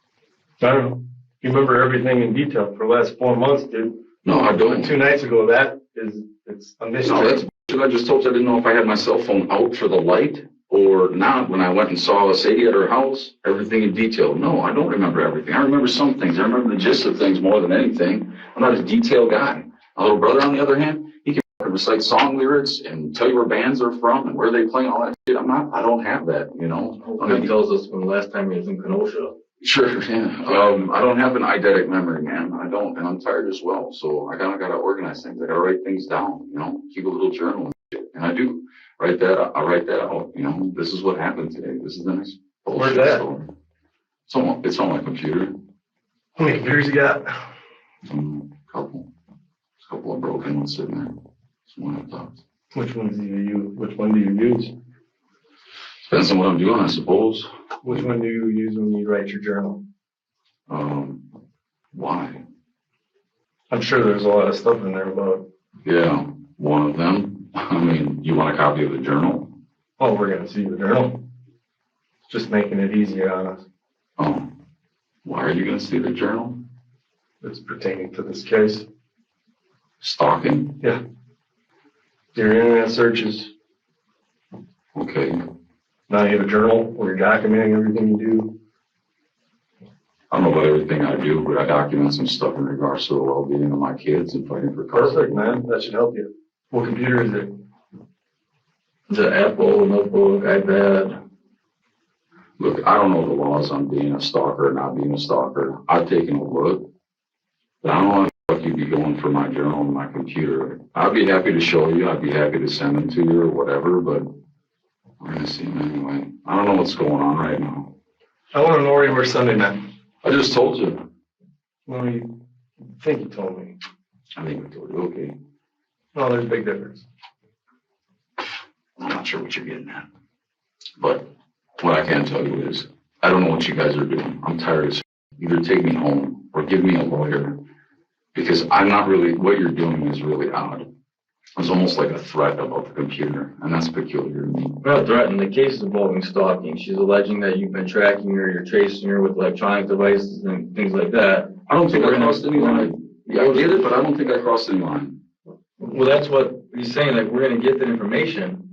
I don't know. You remember everything in detail for the last 4 months, dude. No, I don't. 2 nights ago, it's a mystery. No, that's bullshit. I just told you I didn't know if I had my cell phone out for the light or not when I went and saw Sadie at her house, everything in detail. No, I don't remember everything. I remember some things. I remember the gist of things more than anything. I'm not a detailed guy. My little brother, on the other hand, he can recite song lyrics and tell you where bands are from and where they play and all that shit. I don't have that, He tells us when the last time he was in Kenosha. Sure, yeah. I don't have an eidetic memory, man. I don't, and I'm tired as well. So I gotta organize things. I gotta write things down, keep a little journal and shit. And I do write that. I write that out. This is what happened today. This is the next Where's that? story. It's on my computer. How many computers you got? A couple. There's a couple of broken ones sitting there. It's one I thought. Which one do you use? Depends on what I'm doing, I suppose. Which one do you use when you write your journal? Why? I'm sure there's a lot of stuff in there about. Yeah, one of them. You want a copy of the journal? Oh, we're gonna see the journal. Just making it easier on us. Oh, why are you gonna see the journal? It's pertaining to this case. Stalking? Yeah. Your internet searches. Okay. Now you have a journal where you're documenting everything you do. I don't know about everything I do, but I document some stuff in regards to the well-being of my kids and fighting for custody. Perfect, man. That should help you. What computer is it? Is it Apple, notebook, iPad? Look, I don't know the laws on being a stalker or not being a stalker. I've taken a look, but I don't know what you'd be going for my journal and my computer. I'd be happy to show you. I'd be happy to send them to you or whatever, but we're going to see them anyway. I don't know what's going on right now. I want to know where you were Sunday night. I just told you. Well, you think you told me. I think I told you. Okay. No, there's a big difference. I'm not sure what you're getting at. But what I can tell you is, I don't know what you guys are doing. I'm tired of either take me home or give me a lawyer. Because I'm not really, what you're doing is really odd. It's almost like a threat about the computer, and that's peculiar to me. We're not threatening. The case is involving stalking. She's alleging that you've been tracking her, you're tracing her with electronic devices and things like that. I don't think I crossed any line. Yeah, I get it, but I don't think I crossed any line. Well, that's what he's saying, like, we're going to get that information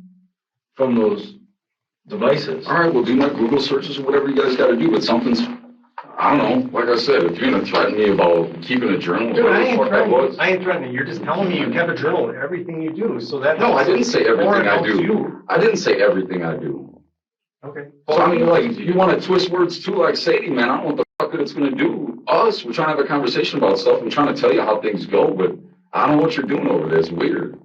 from those devices. All right, well, do my Google searches or whatever you guys got to do, but something's, I don't know, like I said, if you're going to threaten me about keeping a journal, Dude, I ain't threatening you. You're just telling me you have a journal of everything you do, so that. No, I didn't say everything I do. You. I didn't say everything I do. Okay. So, I mean, like, you want to twist words too, like Sadie, man, I don't know what the fuck good it's going to do us. We're trying to have a conversation about stuff. I'm trying to tell you how things go, but I don't know what you're doing over there. It's weird.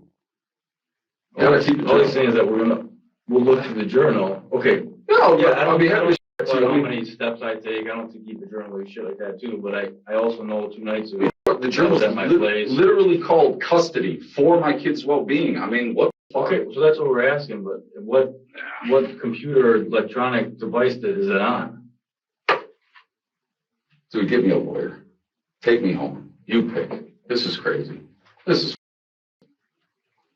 All he's saying is that we'll look through the journal. Okay. No, yeah, I'll be happy to. I don't know how many steps I take. I don't keep the journal or shit like that too. But I also know 2 nights ago the journal's at my place. Literally called custody for my kids' well-being. I mean, what the fuck? Okay, so that's what we're asking. But what computer or electronic device is it on? Dude, give me a lawyer. Take me home. You pick. This is crazy. This is.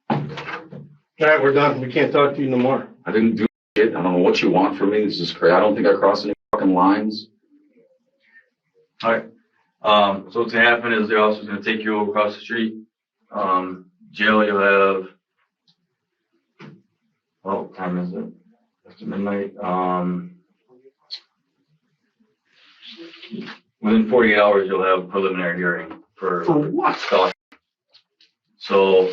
All right, we're done. We can't talk to you no more. I didn't do shit. I don't know what you want from me. This is crazy. I don't think I crossed any fucking lines. All right. So what's gonna happen is the officer's gonna take you over across the street. Jail, you'll have, well, what time is it? After midnight. Within 48 hours, you'll have a preliminary hearing for what? So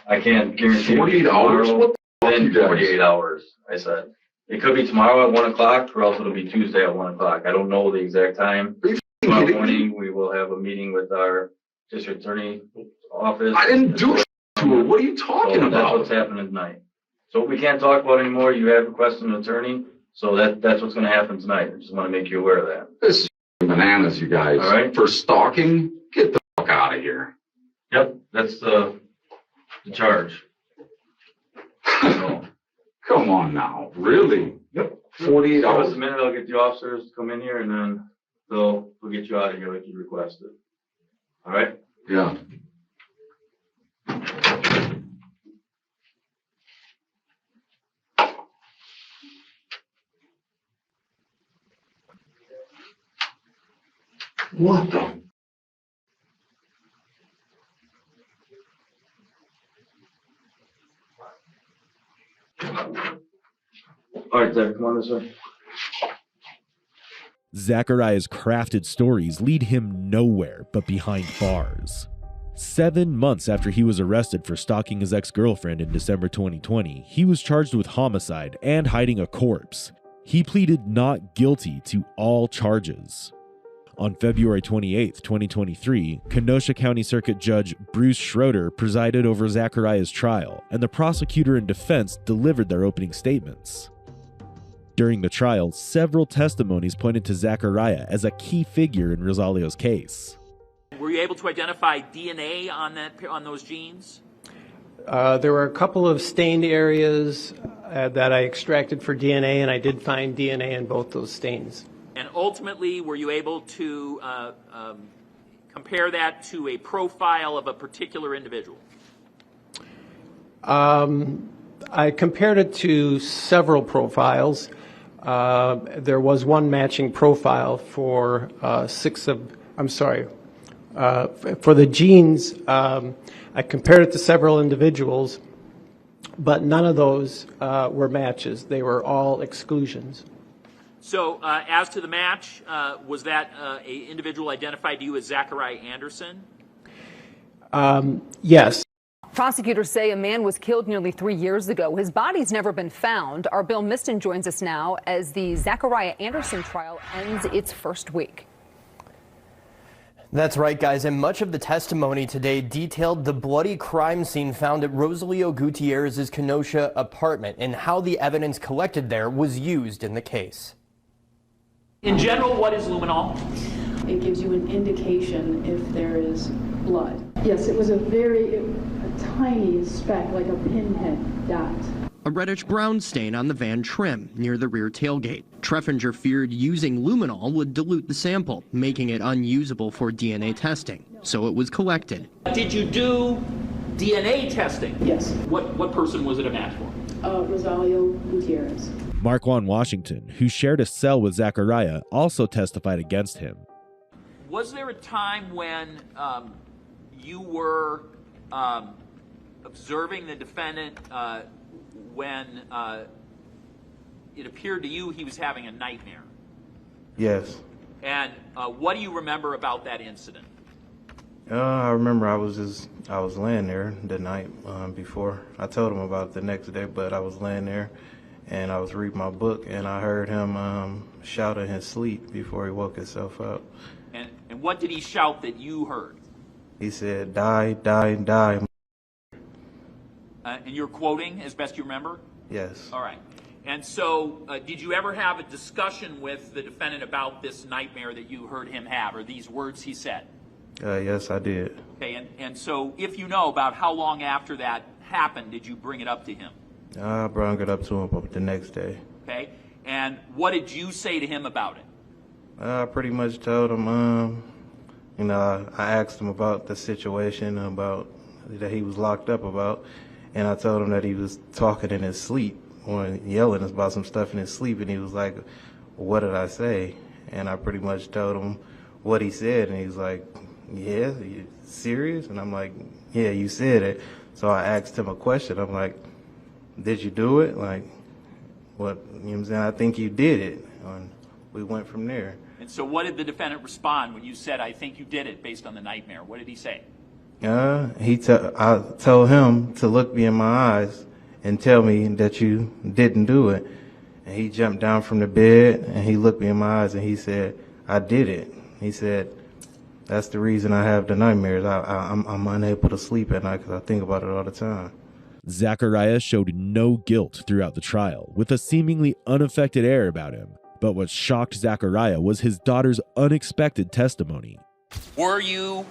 I can't guarantee. 48 hours? What the Within fuck, you 48 guys? hours, I said. It could be tomorrow at 1 o'clock, or else it'll be Tuesday at 1 o'clock. I don't know the exact time. Tomorrow morning, we will have a meeting with our district attorney office. I didn't do it to her. What are you talking So about? that's what's happening tonight. So we can't talk about anymore. You have requested an attorney, so that's what's gonna happen tonight. I just wanna make you aware of that. This is bananas, you guys. All right. For stalking? Get the fuck out of here. Yep, that's the charge. So, Come on now. Really? Yep. 48 Give us hours? a minute, I'll get the officers to come in here, and then we'll get you out of here like you requested. All right? Yeah. What the? All right, Zach, come on this way. Zachariah's crafted stories lead him nowhere but behind bars. 7 months after he was arrested for stalking his ex-girlfriend in December 2020, he was charged with homicide and hiding a corpse. He pleaded not guilty to all charges. On February 28, 2023, Kenosha County Circuit Judge Bruce Schroeder presided over Zachariah's trial, and the prosecutor and defense delivered their opening statements. During the trial, several testimonies pointed to Zachariah as a key figure in Rosalio's case. Were you able to identify DNA on those jeans? There were a couple of stained areas that I extracted for DNA, and I did find DNA in both those stains. And ultimately, were you able to compare that to a profile of a particular individual? I compared it to several profiles. There was one matching profile for for the genes. I compared it to several individuals, but none of those were matches. They were all exclusions. So, as to the match, was that an individual identified to you as Zachariah Anderson? Yes. Prosecutors say a man was killed nearly 3 years ago. His body's never been found. Our Bill Miston joins us now as the Zachariah Anderson trial ends its first week. That's right, guys, and much of the testimony today detailed the bloody crime scene found at Rosalio Gutierrez's Kenosha apartment and how the evidence collected there was used in the case. In general, what is luminol? It gives you an indication if there is blood. Yes, it was a tiny speck, like a pinhead dot. A reddish-brown stain on the van trim near the rear tailgate. Treffinger feared using luminol would dilute the sample, making it unusable for DNA testing, so it was collected. Did you do DNA testing? Yes. What person was it a match for? Rosalio Gutierrez. Marquand Washington, who shared a cell with Zachariah, also testified against him. Was there a time when you were observing the defendant when it appeared to you he was having a nightmare? Yes. And what do you remember about that incident? I remember I was laying there the night before. I told him about it the next day, but I was laying there and I was reading my book and I heard him shout in his sleep before he woke himself up. And what did he shout that you heard? He said, "Die, die, die." And you're quoting as best you remember? Yes. All right. And so did you ever have a discussion with the defendant about this nightmare that you heard him have, or these words he said? Yes, I did. Okay, and so if you know, about how long after that happened did you bring it up to him? I brought it up to him the next day. Okay, and what did you say to him about it? I pretty much told him, I asked him about the situation about that he was locked up about, and I told him that he was talking in his sleep or yelling about some stuff in his sleep, and he was like, "What did I say?" And I pretty much told him what he said, and he was like, yeah, you serious? And I'm like, yeah, you said it. So I asked him a question. I'm like, did you do it? Like, what, you know what I'm saying? I think you did it. And we went from there. And so what did the defendant respond when you said, I think you did it based on the nightmare? What did he say? I told him to look me in my eyes and tell me that you didn't do it. And he jumped down from the bed and he looked me in my eyes and he said, I did it. He said, that's the reason I have the nightmares. I'm unable to sleep at night because I think about it all the time. Zachariah showed no guilt throughout the trial, with a seemingly unaffected air about him. But what shocked Zachariah was his daughter's unexpected testimony. Were you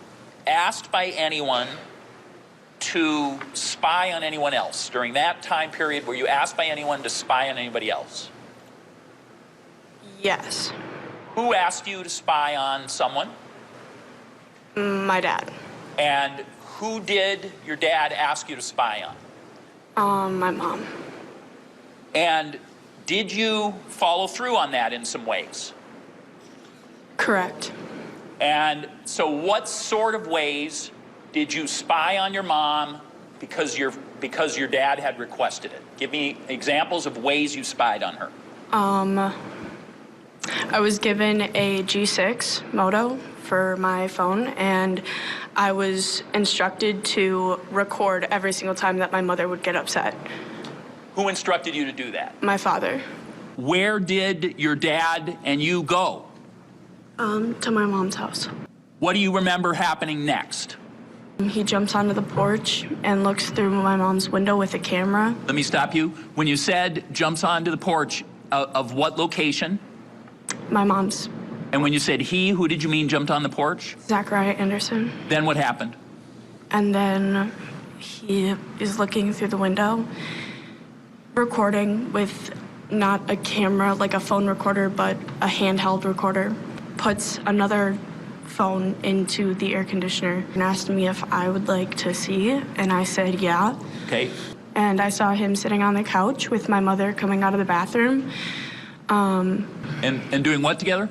asked by anyone to spy on anyone else? During that time period, were you asked by anyone to spy on anybody else? Yes. Who asked you to spy on someone? My dad. And who did your dad ask you to spy on? My mom. And did you follow through on that in some ways? Correct. And so what sort of ways did you spy on your mom because your dad had requested it? Give me examples of ways you spied on her. I was given a G6 Moto for my phone, and I was instructed to record every single time that my mother would get upset. Who instructed you to do that? My father. Where did your dad and you go? To my mom's house. What do you remember happening next? He jumps onto the porch and looks through my mom's window with a camera. Let me stop you. When you said jumps onto the porch, of what location? My mom's. And when you said he, who did you mean jumped on the porch? Zachariah Anderson. Then what happened? And then he is looking through the window, recording with not a camera, like a phone recorder, but a handheld recorder. Puts another phone into the air conditioner and asked me if I would like to see, and I said yeah. Okay. And I saw him sitting on the couch with my mother coming out of the bathroom. And doing what together?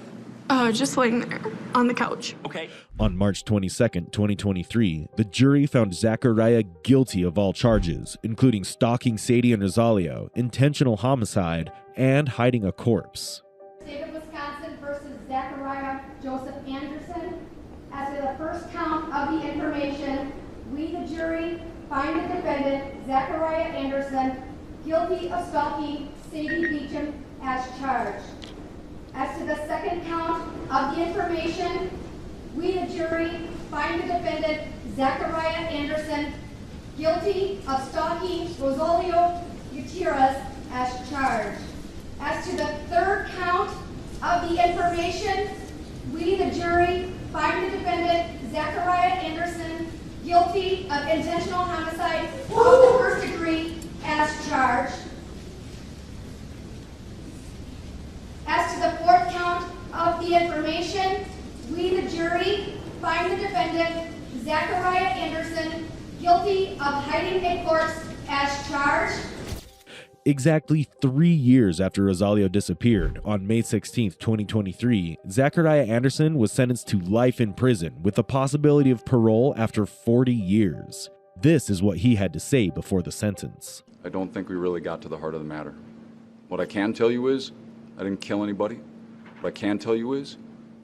Just laying there on the couch. Okay. On March 22nd, 2023, the jury found Zachariah guilty of all charges, including stalking Sadie and Rosalio, intentional homicide, and hiding a corpse. State of Wisconsin versus Zachariah Joseph Anderson. As to the first count of the information, we, the jury, find the defendant, Zachariah Anderson, guilty of stalking Sadie Beecham as charged. As to the second count of the information, we, the jury, find the defendant, Zachariah Anderson, guilty of stalking Rosalio Gutierrez as charged. As to the third count of the information, we, the jury, find the defendant, Zachariah Anderson, guilty of intentional homicide of the first degree as charged. As to the fourth count of the information, we, the jury, find the defendant, Zachariah Anderson, guilty of hiding a corpse as charged. Exactly 3 years after Rosalio disappeared, on May 16, 2023, Zachariah Anderson was sentenced to life in prison with the possibility of parole after 40 years. This is what he had to say before the sentence. I don't think we really got to the heart of the matter. What I can tell you is, I didn't kill anybody. What I can tell you is,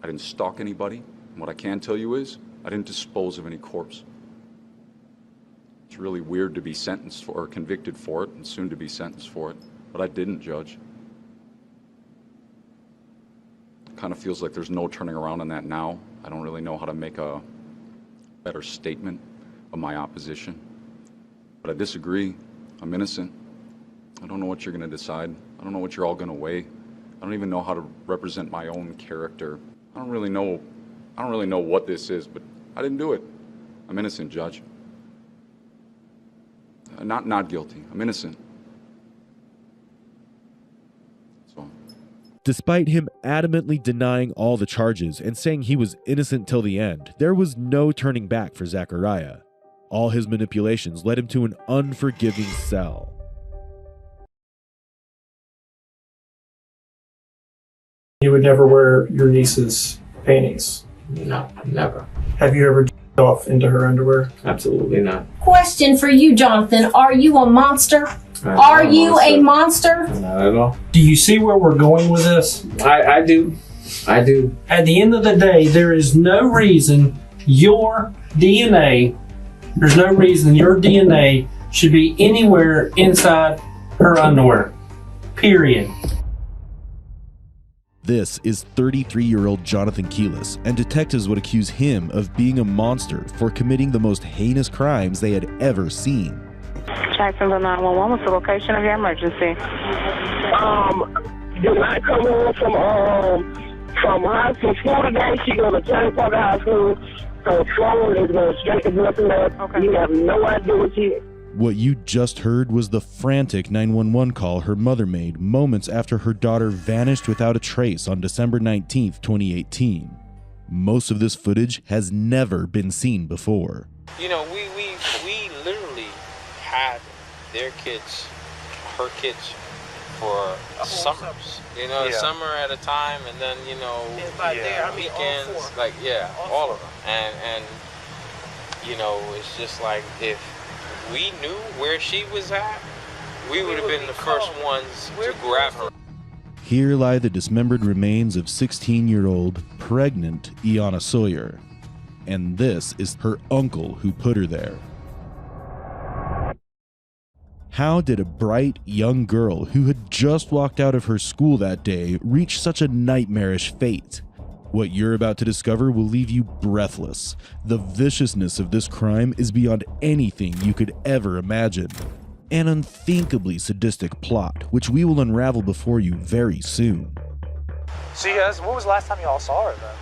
I didn't stalk anybody. And what I can tell you is, I didn't dispose of any corpse. It's really weird to be sentenced for or convicted for it and soon to be sentenced for it, but I didn't, Judge. It kind of feels like there's no turning around on that now. I don't really know how to make a better statement of my opposition. But I disagree. I'm innocent. I don't know what you're going to decide. I don't know what you're all going to weigh. I don't even know how to represent my own character. I don't really know what this is, but I didn't do it. I'm innocent, Judge. Not guilty. I'm innocent. So. Despite him adamantly denying all the charges and saying he was innocent till the end, there was no turning back for Zachariah. All his manipulations led him to an unforgiving cell. You would never wear your niece's paintings. No, never. Have you ever jerked off into her underwear? Absolutely not. Question for you, Jonathan. Are you a monster? Are you a monster? Not at all. Do you see where we're going with this? I do. I do. At the end of the day, there is no reason your DNA should be anywhere inside her underwear. Period. This is 33-year-old Jonathan Keelis, and detectives would accuse him of being a monster for committing the most heinous crimes they had ever seen. Jacksonville 911, what's the location of your emergency? Did not come home from high school today. She goes to Cherry Park High School. Her phone is going straight to nothing else. Okay. You have no idea what she is. What you just heard was the frantic 911 call her mother made moments after her daughter vanished without a trace on December 19th, 2018. Most of this footage has never been seen before. You know, we literally had her kids for summers. You know, a summer at a time, and then, you know, weekends, all of them. And you know, it's just like, if we knew where she was at, we would have been the first ones to grab her. Here lie the dismembered remains of 16-year-old pregnant Iana Sawyer. And this is her uncle who put her there. How did a bright young girl who had just walked out of her school that day reach such a nightmarish fate? What you're about to discover will leave you breathless. The viciousness of this crime is beyond anything you could ever imagine. An unthinkably sadistic plot, which we will unravel before you very soon. So you guys, when was the last time you all saw her then?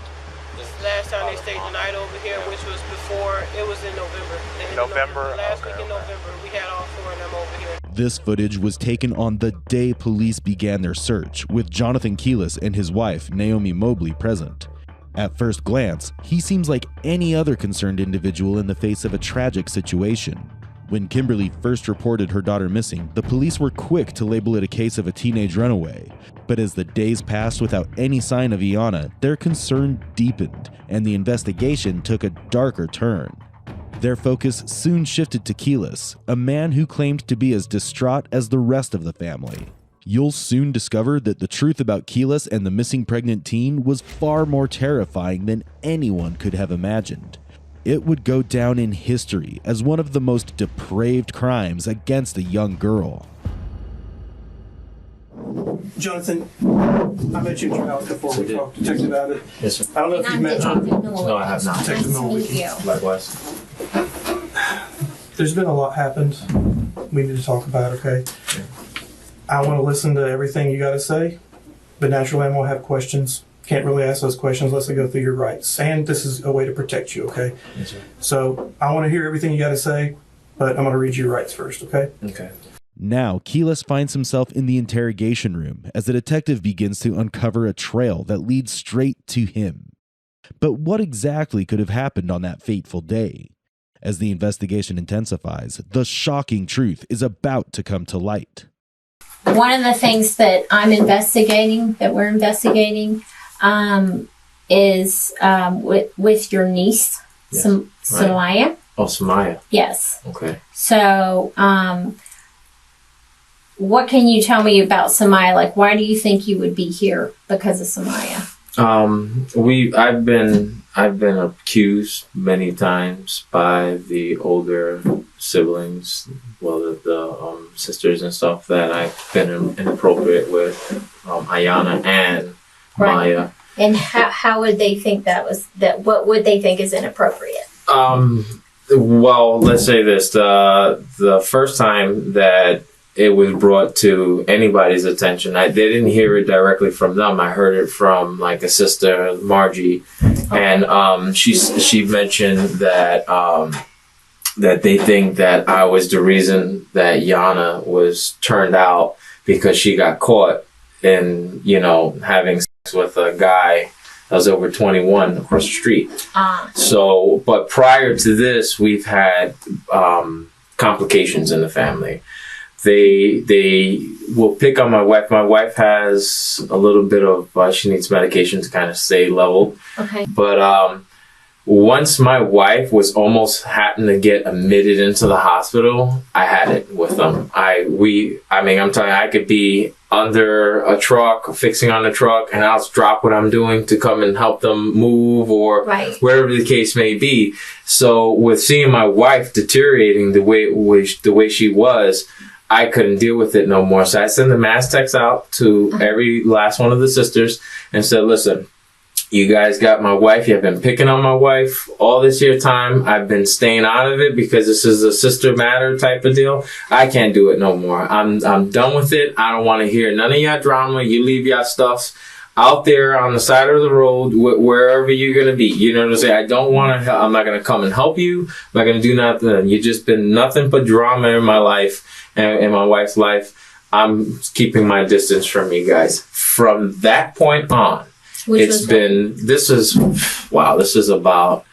Last time they stayed the night over here, which was before, it was in November. November? Last week in November, we had all four of them over here. This footage was taken on the day police began their search, with Jonathan Keelis and his wife, Naomi Mobley, present. At first glance, he seems like any other concerned individual in the face of a tragic situation. When Kimberly first reported her daughter missing, the police were quick to label it a case of a teenage runaway. But as the days passed without any sign of Iana, their concern deepened, and the investigation took a darker turn. Their focus soon shifted to Keelis, a man who claimed to be as distraught as the rest of the family. You'll soon discover that the truth about Keelis and the missing pregnant teen was far more terrifying than anyone could have imagined. It would go down in history as one of the most depraved crimes against a young girl. Jonathan, I met you at your house before we talked to Detective Abbott. Yes, sir. I don't know if you've met Jonathan. No, I have not. Detective Milwaukee. Likewise. There's been a lot happened. We need to talk about, okay? Yeah. I want to listen to everything you got to say, but naturally I'm going to have questions. Can't really ask those questions unless I go through your rights. And this is a way to protect you, okay? Yes, sir. So I want to hear everything you got to say, but I'm going to read you your rights first, okay? Okay. Now, Keelis finds himself in the interrogation room as a detective begins to uncover a trail that leads straight to him. But what exactly could have happened on that fateful day? As the investigation intensifies, the shocking truth is about to come to light. One of the things that we're investigating, is with your niece, Yes. Samaya. Oh, Samaya. Yes. Okay. So, what can you tell me about Samaya? Like, why do you think you would be here because of Samaya? I've been accused many times by the older siblings, well, the sisters and stuff, that I've been inappropriate with Iana and Maya. And how would they think what would they think is inappropriate? Well, let's say this: the first time that it was brought to anybody's attention, they didn't hear it directly from them. I heard it from like a sister, Margie, and she mentioned that that they think that I was the reason that Yana was turned out because she got caught in, having sex with a guy that was over 21 across the street. So, but prior to this, we've had complications in the family. They will pick on my wife. My wife has a little bit of, she needs medication to kind of stay level. Okay. But once my wife was almost happened to get admitted into the hospital, I had it with them. I'm telling you, I could be under a truck, fixing on the truck, and I'll drop what I'm doing to come and help them move or wherever the case may be. So with seeing my wife deteriorating the way she was, I couldn't deal with it no more. So I sent the mass text out to every last one of the sisters and said, listen, you guys got my wife. You have been picking on my wife all this year time. I've been staying out of it because this is a sister matter type of deal. I can't do it no more. I'm done with it. I don't want to hear none of your drama. You leave your stuff out there on the side of the road, wherever you're going to be. You know what I'm saying? I don't want to, I'm not going to come and help you. I'm not going to do nothing. You've just been nothing but drama in my life and in my wife's life. I'm keeping my distance from you guys. From that point on, this is about,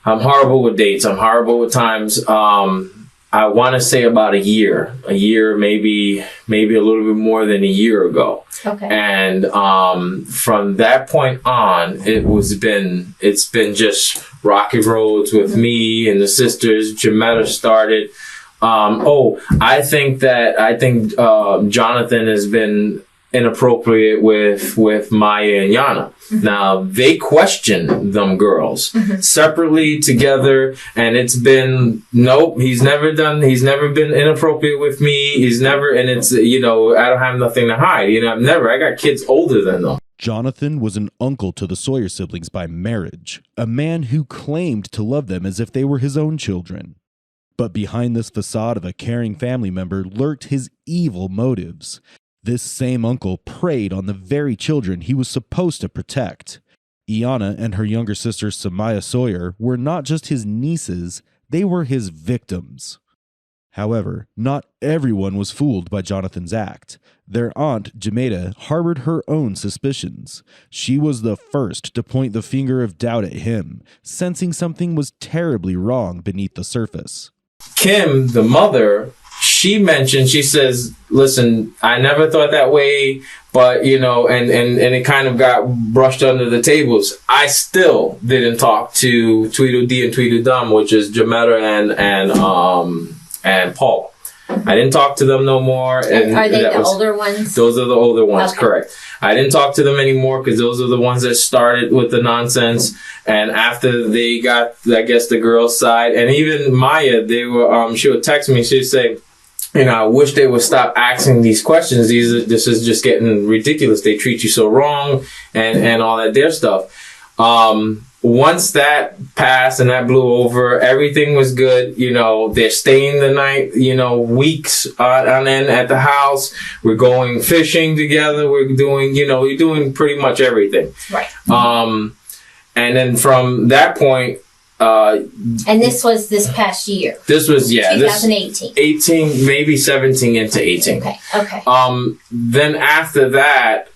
I'm horrible with dates. I'm horrible with times. I want to say about a year, maybe a little bit more than a year ago. Okay. And, from that point on, it's been just rocky roads with me and the sisters. Jametta started. I think Jonathan has been inappropriate with Maya and Yana. Mm-hmm. Now they question them girls separately, together, and it's been he's never been inappropriate with me. And it's I don't have nothing to hide. I got kids older than them. Jonathan was an uncle to the Sawyer siblings by marriage, a man who claimed to love them as if they were his own children. But behind this facade of a caring family member lurked his evil motives. This same uncle preyed on the very children he was supposed to protect. Iana and her younger sister Samaya Sawyer were not just his nieces, they were his victims. However, not everyone was fooled by Jonathan's act. Their aunt, Jametta, harbored her own suspicions. She was the first to point the finger of doubt at him, sensing something was terribly wrong beneath the surface. Kim, the mother, she says, listen, I never thought that way, but, and it kind of got brushed under the tables. I still didn't talk to Tweedledee and Tweedledum, which is Jametta and Paul. I didn't talk to them no more. And are they the older ones? Those are the older ones, okay. Correct. I didn't talk to them anymore because those are the ones that started with the nonsense. And after they got, I guess, the girls' side, and even Maya, she would text me. She'd say, I wish they would stop asking these questions. This is just getting ridiculous. They treat you so wrong, and all that their stuff. Once that passed and that blew over, everything was good. They're staying the night, weeks on end at the house. We're going fishing together. We're doing, we're doing pretty much everything. Right. And then from that point, and this was this past year. This was 2018. 18, maybe 17 into 18. Okay. Then after that,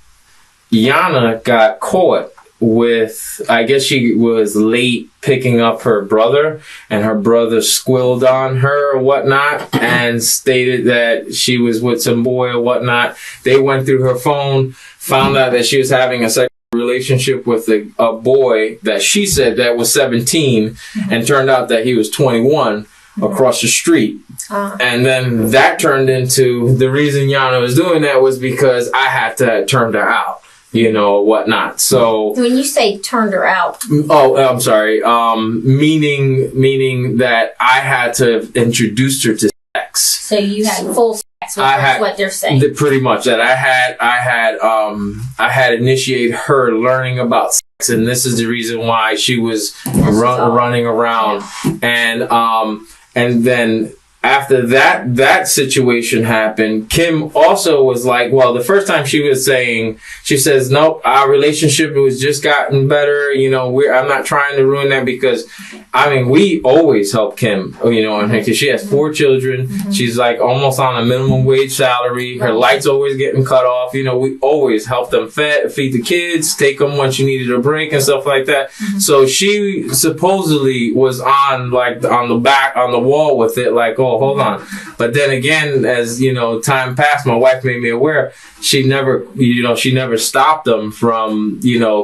Yana got caught with, I guess she was late picking up her brother, and her brother squilled on her or whatnot and stated that she was with some boy or whatnot. They went through her phone, found out that she was having a sexual relationship with a boy that she said that was 17, and turned out that he was 21 across the street. And then that turned into, the reason Yana was doing that was because I had to turn her out. Whatnot. So when you say turned her out, I'm sorry. Meaning that I had to introduce her to sex. So you had full sex with what they're saying. Pretty much that I had initiated her learning about sex, and this is the reason why she was running around, and then. After that situation happened, Kim also was like, well, the first time she says, nope, our relationship was just gotten better. I'm not trying to ruin that because, we always help Kim, because she has 4 children. Mm-hmm. She's like almost on a minimum wage salary. Her lights always getting cut off. We always help them feed the kids, take them when she needed a break and stuff like that. Mm-hmm. So she supposedly was on the wall with it, like, oh, whoa, hold on. But then again, as time passed, my wife made me aware. She never stopped them from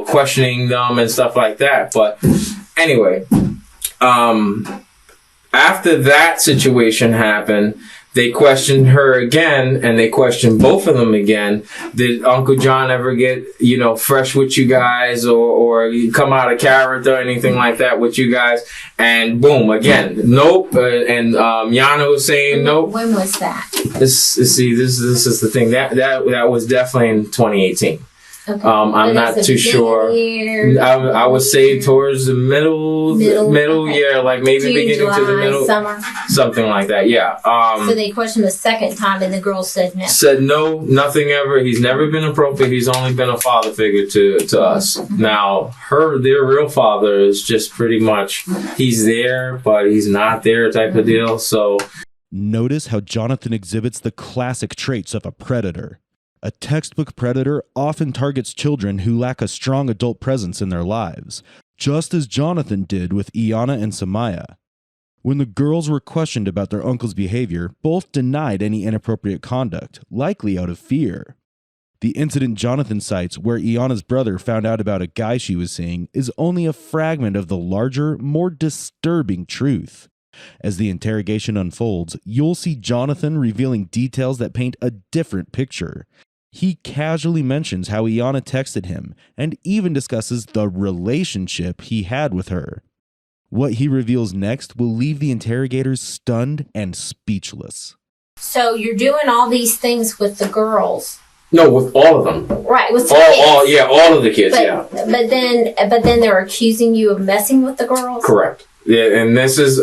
questioning them and stuff like that. But anyway, after that situation happened, they questioned her again, and they questioned both of them again. Did Uncle John ever get, fresh with you guys or come out of character or anything like that with you guys? And boom, again, nope. And Yana was saying nope. When was that? This is the thing. That was definitely in 2018. Okay. I'm not too sure. I would say towards the middle okay. year, like maybe June, beginning July, to the middle, summer. something like that. Yeah. So they questioned the second time, and the girl said no. Said no, nothing ever. He's never been appropriate. He's only been a father figure to us. Mm-hmm. Now, their real father is just pretty much he's there, but he's not there type of deal. So notice how Jonathan exhibits the classic traits of a predator. A textbook predator often targets children who lack a strong adult presence in their lives, just as Jonathan did with Iana and Samaya. When the girls were questioned about their uncle's behavior, both denied any inappropriate conduct, likely out of fear. The incident Jonathan cites where Iana's brother found out about a guy she was seeing is only a fragment of the larger, more disturbing truth. As the interrogation unfolds, you'll see Jonathan revealing details that paint a different picture. He casually mentions how Iana texted him and even discusses the relationship he had with her. What he reveals next will leave the interrogators stunned and speechless. So you're doing all these things with the girls. no, with all of them. Right, with the kids. All of the kids. But then they're accusing you of messing with the girls. Correct. Yeah, and this is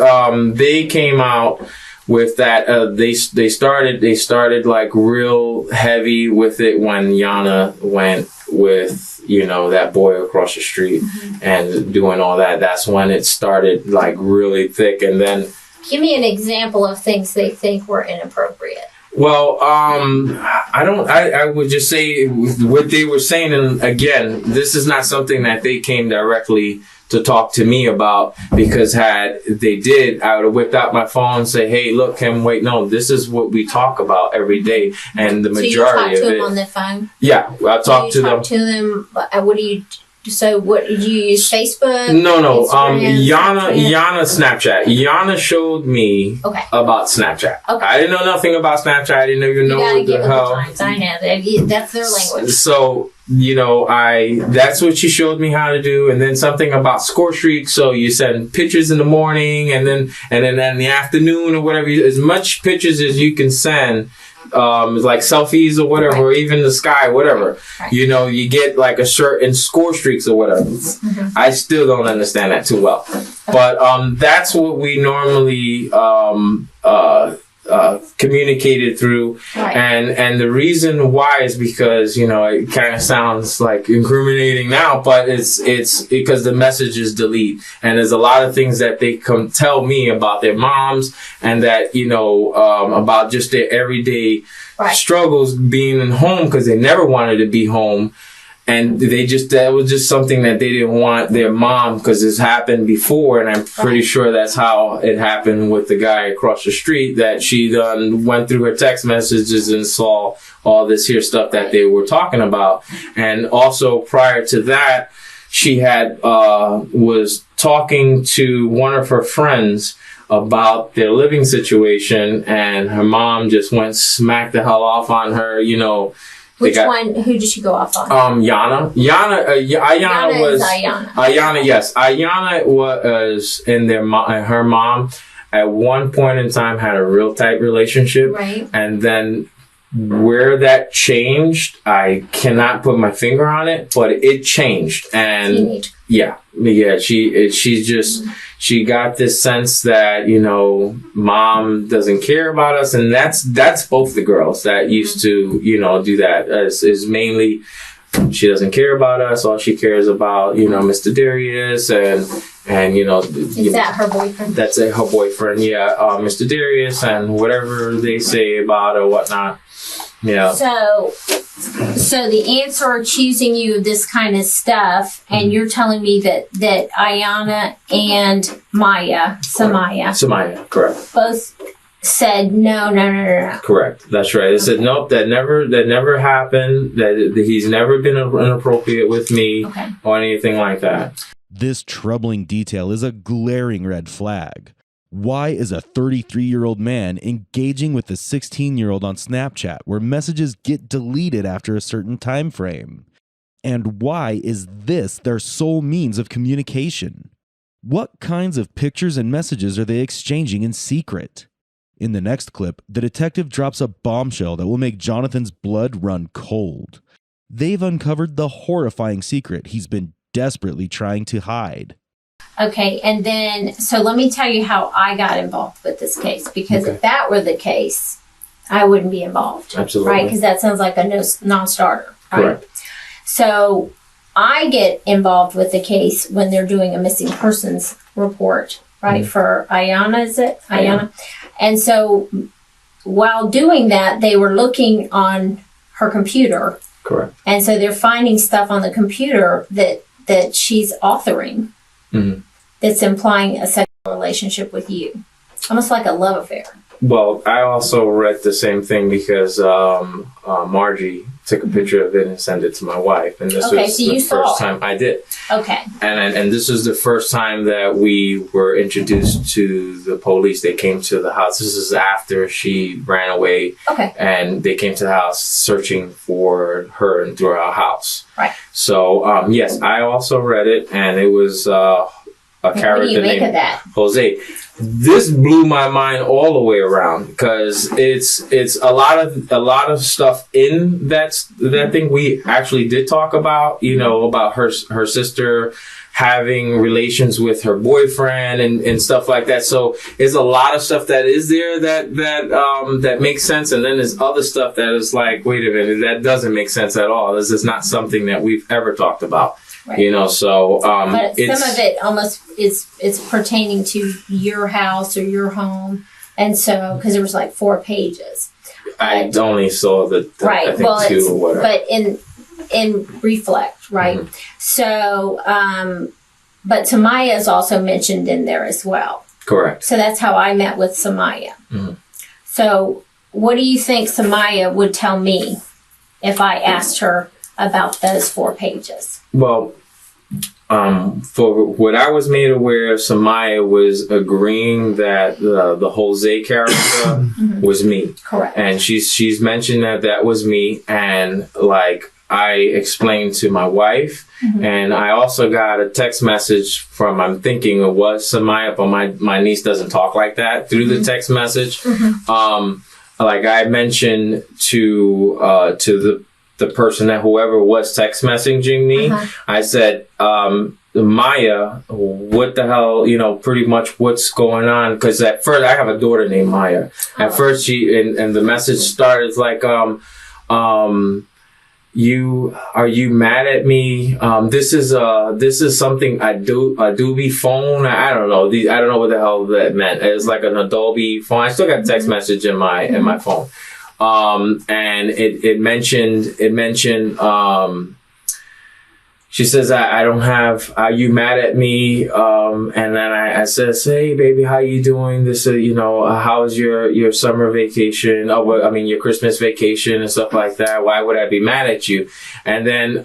they came out with that. They started like real heavy with it when Yana went with that boy across the street and doing all that. That's when it started like really thick. And then give me an example of things they think were inappropriate. Well, I would just say what they were saying, and again, this is not something that they came directly to talk to me about, because had they did, I would have whipped out my phone and say, hey, look, Kim, wait, no, this is what we talk about every day. And the majority of it. So you talk to them on the phone? Yeah, I talk to them. You talk to them, what do you... So what, did you use Facebook? No. Instagram, Yana Snapchat. Yana showed me about Snapchat. Okay. I didn't know nothing about Snapchat. I didn't even know what the hell. I know. That's their language. So, that's what she showed me how to do. And then something about score streaks. So you send pictures in the morning and then in the afternoon or whatever, as much pictures as you can send. Like selfies or whatever, or even the sky, whatever. Right. You get like a certain score streaks or whatever. I still don't understand that too well. But that's what we normally communicated through. Right. And the reason why is because, it kind of sounds like incriminating now, but it's because the messages delete. And there's a lot of things that they come tell me about their moms and that, about just their everyday struggles being in home, because they never wanted to be home. And that was just something that they didn't want their mom, because it's happened before. And I'm pretty sure that's how it happened with the guy across the street, that she then went through her text messages and saw all this here stuff that they were talking about. And also prior to that, she had, was talking to one of her friends about their living situation, and her mom just went smack the hell off on her, Which one? Who did she go off on? Yana. Ayana was Ayana. Ayana, yes. Ayana was in her mom at one point in time had a real tight relationship. Right. And then where that changed, I cannot put my finger on it, but it changed. And she got this sense that, mom doesn't care about us. And that's both the girls that used to, do that. Is mainly she doesn't care about us. All she cares about, Mr. Darius and is that her boyfriend? That's her boyfriend. Yeah. Mr. Darius and whatever they say about or whatnot. Yeah. So the ants are accusing you of this kind of stuff, and you're telling me that Ayana and Samaya, correct. Both said no. Correct. That's right. They said nope. That never happened. That he's never been inappropriate with me or anything like that. This troubling detail is a glaring red flag. Why is a 33-year-old man engaging with a 16-year-old on Snapchat where messages get deleted after a certain time frame? And why is this their sole means of communication? What kinds of pictures and messages are they exchanging in secret? In the next clip, the detective drops a bombshell that will make Jonathan's blood run cold. They've uncovered the horrifying secret he's been desperately trying to hide. Okay, and then, so let me tell you how I got involved with this case, because if that were the case, I wouldn't be involved. Absolutely. Right, because that sounds like a non-starter. Right? Correct. So I get involved with the case when they're doing a missing persons report, right, for Ayana, is it? Ayana. And so while doing that, they were looking on her computer. Correct. And so they're finding stuff on the computer that she's authoring. That's implying a sexual relationship with you. Almost like a love affair. Well, I also read the same thing because Margie took a picture of it and sent it to my wife. And this was the first time I did. Okay. And this was the first time that we were introduced to the police. They came to the house. This is after she ran away. Okay. And they came to the house searching for her and through our house. Right. So, yes, I also read it, and it was a character what do you make named of that? Jose. This blew my mind all the way around because it's a lot of stuff in that thing we actually did talk about, about her sister having relations with her boyfriend and stuff like that. So there's a lot of stuff that is there that makes sense, and then there's other stuff that is like, wait a minute, that doesn't make sense at all. This is not something that we've ever talked about. Right. But some of it almost it's pertaining to your house or your home, and so because there was like 4 pages. I only saw the right. I think 2 or whatever. But in reflect, right? So, but Samaya is also mentioned in there as well. Correct. So that's how I met with Samaya. So, what do you think Samaya would tell me if I asked her about those 4 pages? Well, for what I was made aware of, Samaya was agreeing that the Jose character was me. Correct. And she's mentioned that was me, and like I explained to my wife, and I also got a text message from, I'm thinking it was Samaya, but my niece doesn't talk like that through the text message. Like I mentioned to the person that whoever was text messaging me, I said, Maya, what the hell, pretty much what's going on? Because at first, I have a daughter named Maya. At first, she, and the message started like, are you mad at me? This is something Adobe phone. I don't know. I don't know what the hell that meant. It's like an Adobe phone. I still got a text message in my phone. And it mentioned, she says, I don't have, are you mad at me? And then I says, hey baby, how you doing? This, how's your summer vacation? Your Christmas vacation and stuff like that. Why would I be mad at you? And then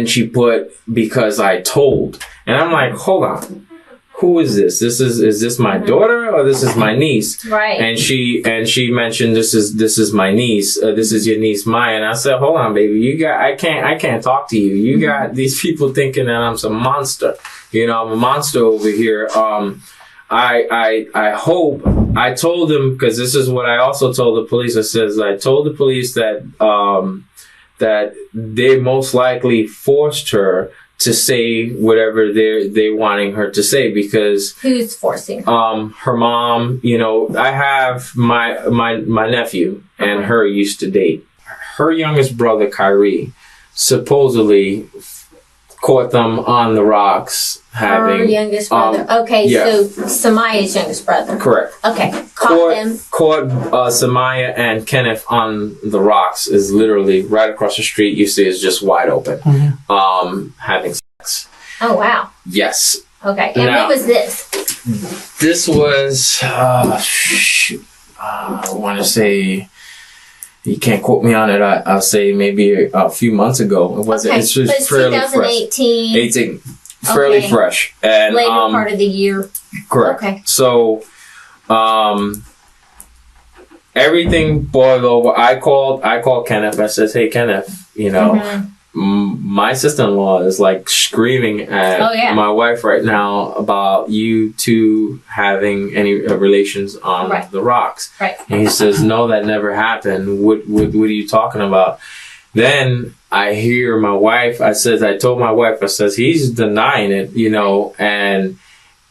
she put, because I told, and I'm like, hold on. Who is this? Is this my daughter or this is my niece? Right. And she mentioned this is my niece. This is your niece Maya. And I said, hold on, baby. I can't talk to you. You got these people thinking that I'm some monster. I'm a monster over here. I hope I told them, because this is what I also told the police. I told the police that they most likely forced her to say whatever they're wanting her to say, because who's forcing her? Her mom. I have my nephew and her used to date. Her youngest brother Kyrie supposedly caught them on the rocks having her youngest brother. So Samaya's youngest brother. Correct. Okay, caught Samaya and Kenneth on the rocks is literally right across the street. You see, it's just wide open, having sex. Oh wow. Yes. Okay, and when was this? This was, I want to say, you can't quote me on it. I'll say maybe a few months ago. It wasn't. Okay. It's just But it's fairly 2018. fresh. 18, fairly Okay. fresh, and Later part of the year. correct. Okay. So, everything boiled over. I called Kenneth. I says, "Hey, Kenneth, you know." Mhm. My sister-in-law is like screaming at Oh, yeah. my wife right now about you two having any relations on Right. the rocks. Right. And he says, no, that never happened. What are you talking about? Then I hear my wife, I told my wife, I says, he's denying it, you know, and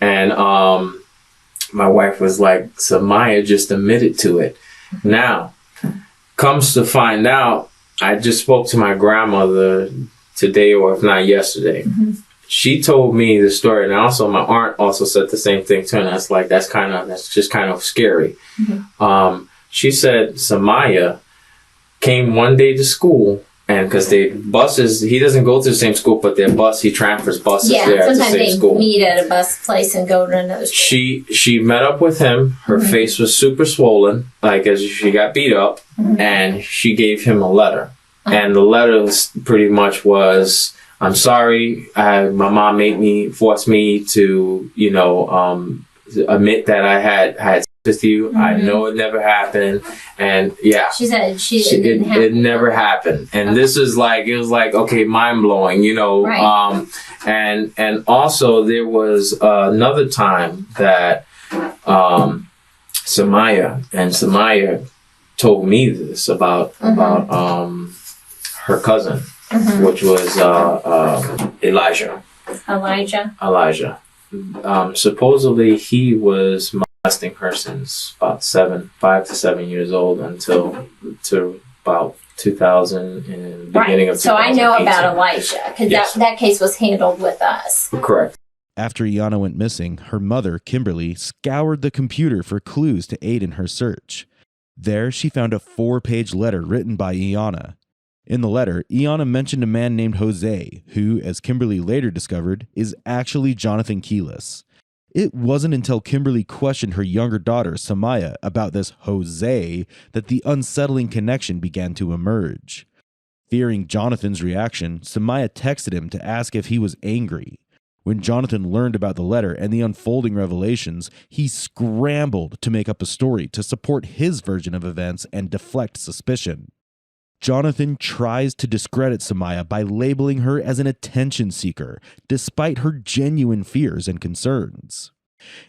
my wife was like, Samaya just admitted to it. Now, comes to find out, I just spoke to my grandmother today, or if not yesterday. Mm-hmm. She told me the story, and also my aunt also said the same thing too. And that's just kind of scary. Mm-hmm. She said Samaya came one day to school, and because he doesn't go to the same school, but he transfers buses Yeah, there at the sometimes same they school. meet at a bus place and go to another school. She met up with him. Her Mhm. face was super swollen, like as she got beat up, Mhm. and she gave him a letter. And the letter pretty much was, "I'm sorry, my mom forced me to, you know, admit that I had sex with you. I Mhm. know it never happened, and yeah." She said it didn't happen. It never happened, and this is like, it was like, okay, mind blowing, you know. Right. And also there was another time that Samaya told me this about her cousin, Mhm. which was Elijah. Elijah. Supposedly he was molesting her since about 5 to 7 years old to about 2000 and beginning Right. of So I know 2018. about Elijah because Yes. that case was handled with us. Correct. After Iana went missing, her mother, Kimberly, scoured the computer for clues to aid in her search. There, she found a 4-page letter written by Iana. In the letter, Iana mentioned a man named Jose, who, as Kimberly later discovered, is actually Jonathan Keyless. It wasn't until Kimberly questioned her younger daughter, Samaya, about this Jose that the unsettling connection began to emerge. Fearing Jonathan's reaction, Samaya texted him to ask if he was angry. When Jonathan learned about the letter and the unfolding revelations, he scrambled to make up a story to support his version of events and deflect suspicion. Jonathan tries to discredit Samaya by labeling her as an attention seeker, despite her genuine fears and concerns.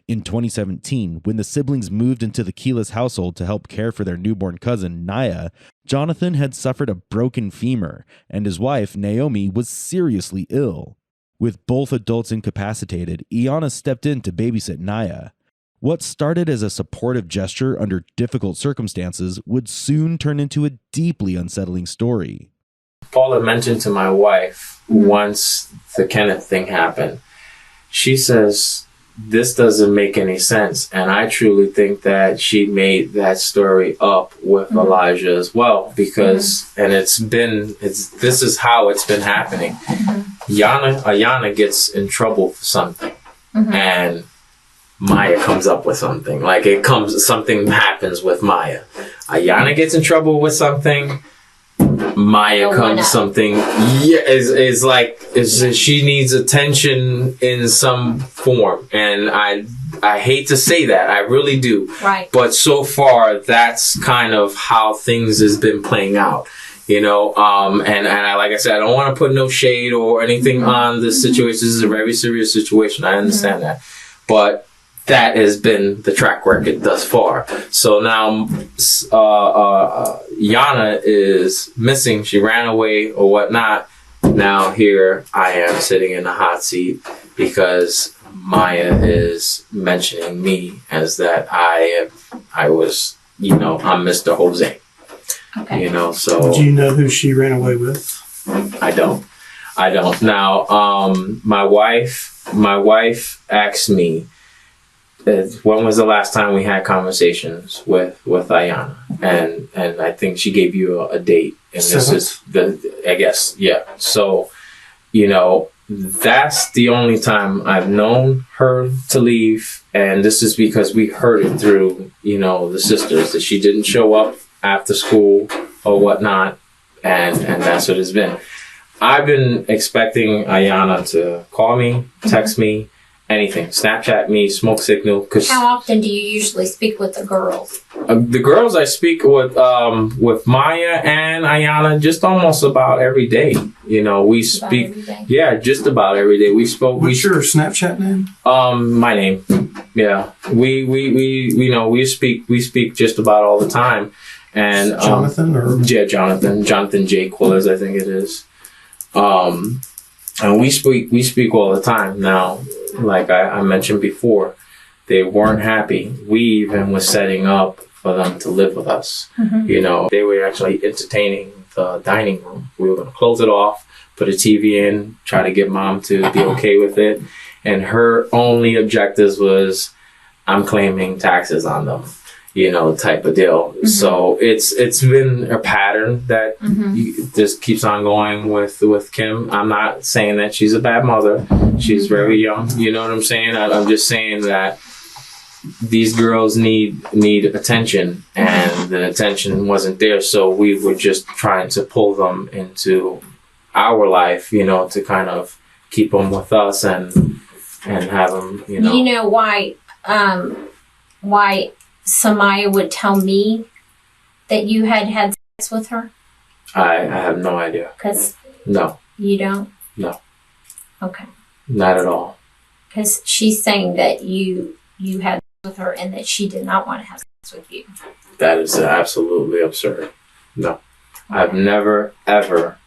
In 2017, when the siblings moved into the Keyless household to help care for their newborn cousin, Naya, Jonathan had suffered a broken femur, and his wife, Naomi, was seriously ill. With both adults incapacitated, Iana stepped in to babysit Naya. What started as a supportive gesture under difficult circumstances would soon turn into a deeply unsettling story. Paula mentioned to my wife once the Kenneth thing happened, she says, this doesn't make any sense. And I truly think that she made that story up with Elijah as well, because, and this is how it's been happening. Ayana gets in trouble for something, and Maya comes up with something. Something happens with Maya. Ayana gets in trouble with something. Maya comes something. Yeah, is like she needs attention in some form, and I hate to say that, I really do. Right. But so far, that's kind of how things has been playing out. You know, and I, like I said, I don't want to put no shade or anything on this situation. This is a very serious situation. I understand that, but that has been the track record thus far. So now, Yana is missing. She ran away or whatnot. Now here I am sitting in the hot seat because Maya is mentioning me as that I was, I'm Mr. Jose. Okay. So. Do you know who she ran away with? I don't. Now, my wife asked me, when was the last time we had conversations with Ayana? And I think she gave you a date. And this is I guess, yeah. So, that's the only time I've known her to leave And this is because we heard it through, the sisters, that she didn't show up after school or whatnot. And that's what it's been. I've been expecting Ayana to call me, text me, anything, Snapchat me, smoke signal. How often do you usually speak with the girls? The girls I speak with Maya and Ayana just almost about every day. We speak. Yeah, just about every day. We spoke. What's your Snapchat name? My name. Yeah, we speak just about all the time. And Jonathan Jonathan J. Quillers, I think it is. And we speak all the time. Now, like I mentioned before, they weren't happy. We even was setting up for them to live with us. Mm-hmm. They were actually entertaining the dining room. We were going to close it off, put a TV in, try to get mom to be okay with it. And her only objectives was, I'm claiming taxes on them, type of deal. Mm-hmm. So it's been a pattern that just keeps on going with Kim. I'm not saying that she's a bad mother. She's very young. You know what I'm saying? I'm just saying that these girls need attention, and the attention wasn't there. So we were just trying to pull them into our life, to kind of keep them with us and have them, You know why Samaya would tell me that you had sex with her? I have no idea. No. You don't? No. Okay. Not at all. Because she's saying that you had sex with her and that she did not want to have sex with you. That is absolutely absurd. No. I've never, ever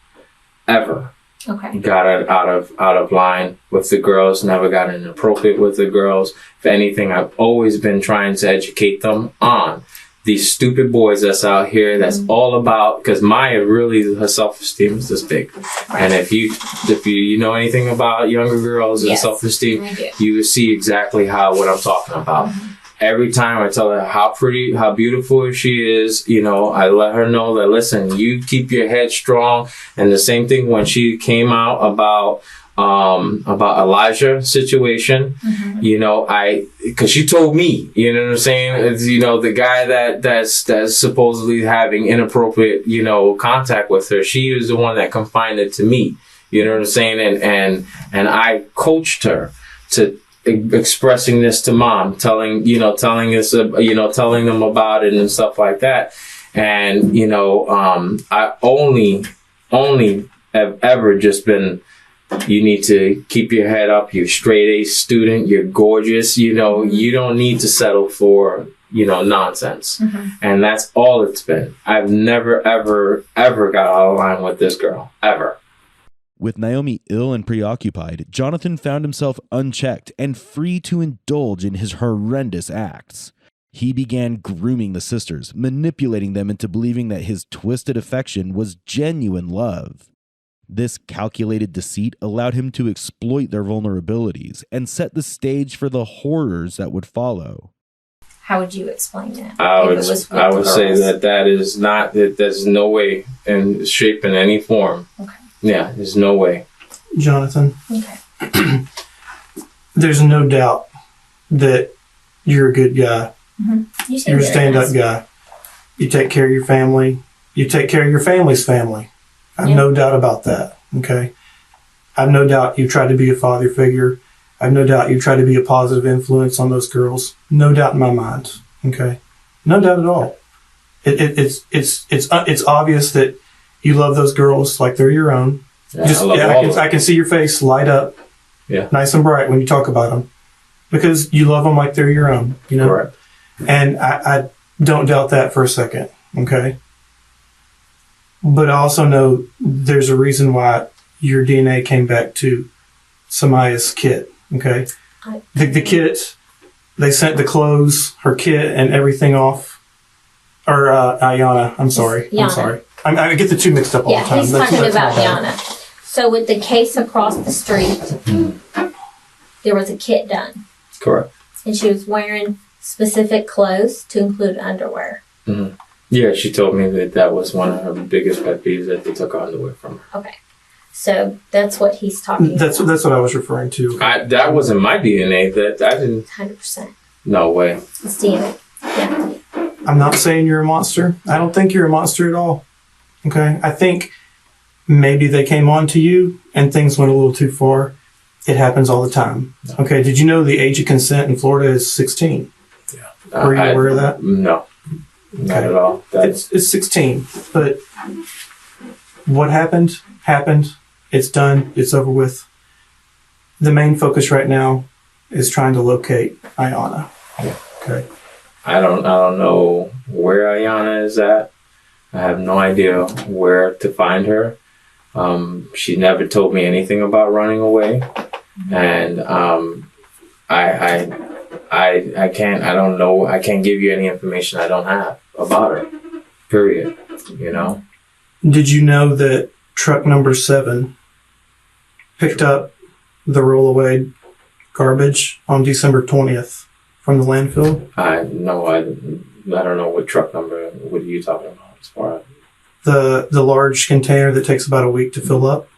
got it out of line with the girls, never got inappropriate with the girls. If anything, I've always been trying to educate them on these stupid boys that's out here that's all about, because Maya really, her self-esteem is this big. And if you know anything about younger girls and self-esteem, you will see exactly what I'm talking about. Every time I tell her how pretty, how beautiful she is, I let her know that, listen, you keep your head strong. And the same thing when she came out about Elijah situation, because she told me, you know what I'm saying? It's, the guy that's supposedly having inappropriate, contact with her, she was the one that confided to me, you know what I'm saying? And I coached her to expressing this to mom, telling them about it and stuff like that. And, I only have ever just been, you need to keep your head up. You're straight A student. You're gorgeous. You don't need to settle for, nonsense. Mm-hmm. And that's all it's been. I've never, ever, ever got out of line with this girl. Ever. With Naomi ill and preoccupied, Jonathan found himself unchecked and free to indulge in his horrendous acts. He began grooming the sisters, manipulating them into believing that his twisted affection was genuine love. This calculated deceit allowed him to exploit their vulnerabilities and set the stage for the horrors that would follow. How would you explain that? I would say that is not, that there's no way in shape in any form. Okay. Yeah, there's no way. Jonathan. Okay. There's no doubt that you're a good guy. Mm-hmm. You're a stand-up guy. You take care of your family. You take care of your family's family. I have no doubt about that. Okay. I have no doubt you try to be a father figure. I have no doubt you try to be a positive influence on those girls. No doubt in my mind. Okay. No doubt at all. It's obvious that you love those girls like they're your own. Yeah, I can see your face light up, nice and bright when you talk about them, because you love them like they're your own. Correct. And I don't doubt that for a second. Okay. But I also know there's a reason why your DNA came back to Samaya's kit. Okay. The kit, they sent the clothes, her kit, and everything off. Or Ayana. I'm sorry. Yana. I'm sorry. I get the two mixed up all the time. Yeah, he's talking about Yana. So with the case across the street, there was a kit done. Correct. And she was wearing specific clothes to include underwear. Mm-hmm. Yeah, she told me that was one of her biggest pet peeves, that they took her underwear from her. Okay. So that's what he's talking That's what I was referring to. That wasn't my DNA. That I didn't. 100%. No way. It's DNA. Yeah. I'm not saying you're a monster. I don't think you're a monster at all. Okay? I think maybe they came on to you and things went a little too far. It happens all the time. Okay, did you know the age of consent in Florida is 16? Yeah. Were you aware of that? No. Not at all. It's 16. But what happened, happened. It's done. It's over with. The main focus right now is trying to locate Ayanna. Yeah. Okay. I don't know where Ayanna is at. I have no idea where to find her. She never told me anything about running away, and I can't. I don't know. I can't give you any information I don't have about her. Period. You know. Did you know that truck number 7 picked up the rollaway garbage on December 20th from the landfill? No, I don't know what truck number. What are you talking about? As far as the large container that takes about a week to fill up.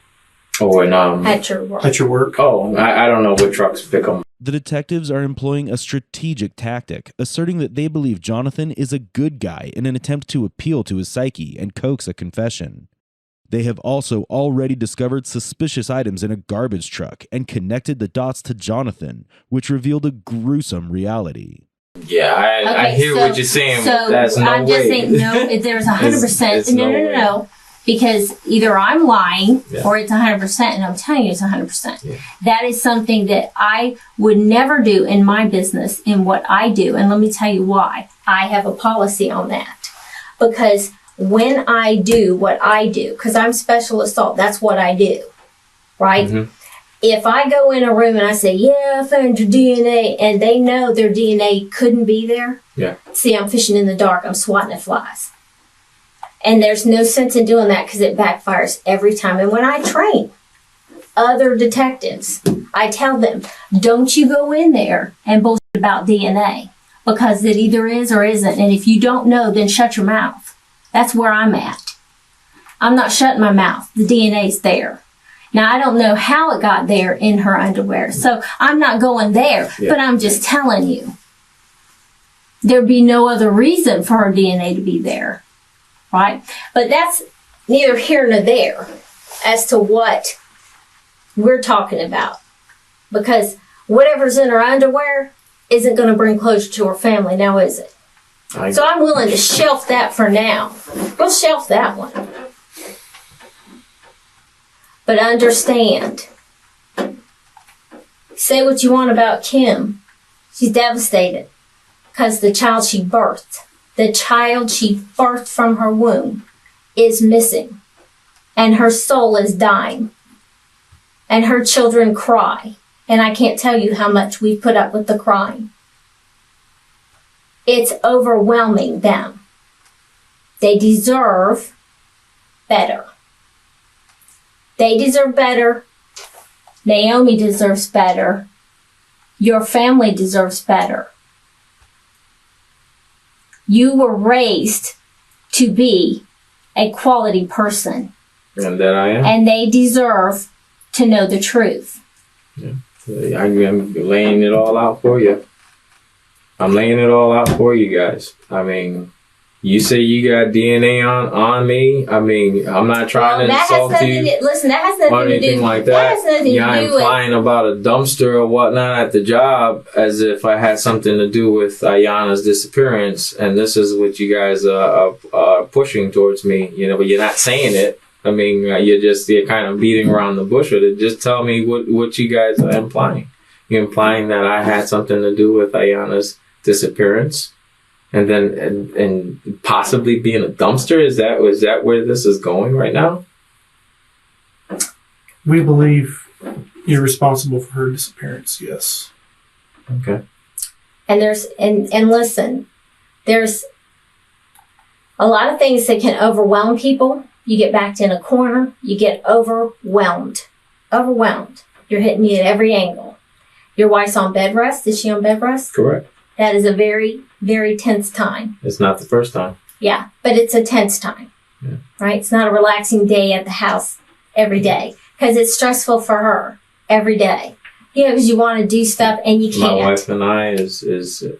Oh, and At your work. At your work. Oh, I don't know what trucks pick them. The detectives are employing a strategic tactic, asserting that they believe Jonathan is a good guy in an attempt to appeal to his psyche and coax a confession. They have also already discovered suspicious items in a garbage truck and connected the dots to Jonathan, which revealed a gruesome reality. Yeah, I hear what you're saying. So That's no I'm just saying, no, there's 100%. No. Because either I'm lying or it's 100%, and I'm telling you it's 100%. Yeah. That is something that I would never do in my business, in what I do. And let me tell you why. I have a policy on that. Because when I do what I do, because I'm special assault, that's what I do, right? Mm-hmm. If I go in a room and I say, yeah, I found your DNA, and they know their DNA couldn't be there, see, I'm fishing in the dark, I'm swatting at flies. And there's no sense in doing that because it backfires every time. And when I train other detectives, I tell them, don't you go in there and bullshit about DNA, because it either is or isn't. And if you don't know, then shut your mouth. That's where I'm at. I'm not shutting my mouth. The DNA's there. Now, I don't know how it got there in her underwear, so I'm not going there, but I'm just telling you. There'd be no other reason for her DNA to be there. Right? But that's neither here nor there as to what we're talking about. Because whatever's in her underwear isn't going to bring closure to her family, now is it? So I'm willing to shelf that for now. We'll shelf that one. But understand, say what you want about Kim. She's devastated because the child she birthed from her womb is missing, and her soul is dying, and her children cry, and I can't tell you how much we've put up with the crying. It's overwhelming them. They deserve better. They deserve better. Naomi deserves better. Your family deserves better. You were raised to be a quality person. And that I am. And they deserve to know the truth. Yeah. I'm laying it all out for you. I'm laying it all out for you guys. I mean, you say you got DNA on me. I mean, I'm not trying to insult you. Listen, that has nothing or anything to do. like that. That has nothing to do with. You're implying about a dumpster or whatnot at the job as if I had something to do with Ayanna's disappearance, and this is what you guys are pushing towards me. You know, but you're not saying it. I mean, you're kind of beating around the bush with it. Just tell me what you guys are implying. You're implying that I had something to do with Ayanna's disappearance. And then, and possibly being a dumpster? Is that where this is going right now? We believe you're responsible for her disappearance, yes. Okay. And and listen, there's a lot of things that can overwhelm people. You get backed in a corner, you get overwhelmed. Overwhelmed. You're hitting me at every angle. Your wife's on bed rest. Is she on bed rest? Correct. That is a very, very tense time. It's not the first time. Yeah, but it's a tense time, right? It's not a relaxing day at the house every day. because it's stressful for her every day. Because you want to do stuff and you can't. My wife and I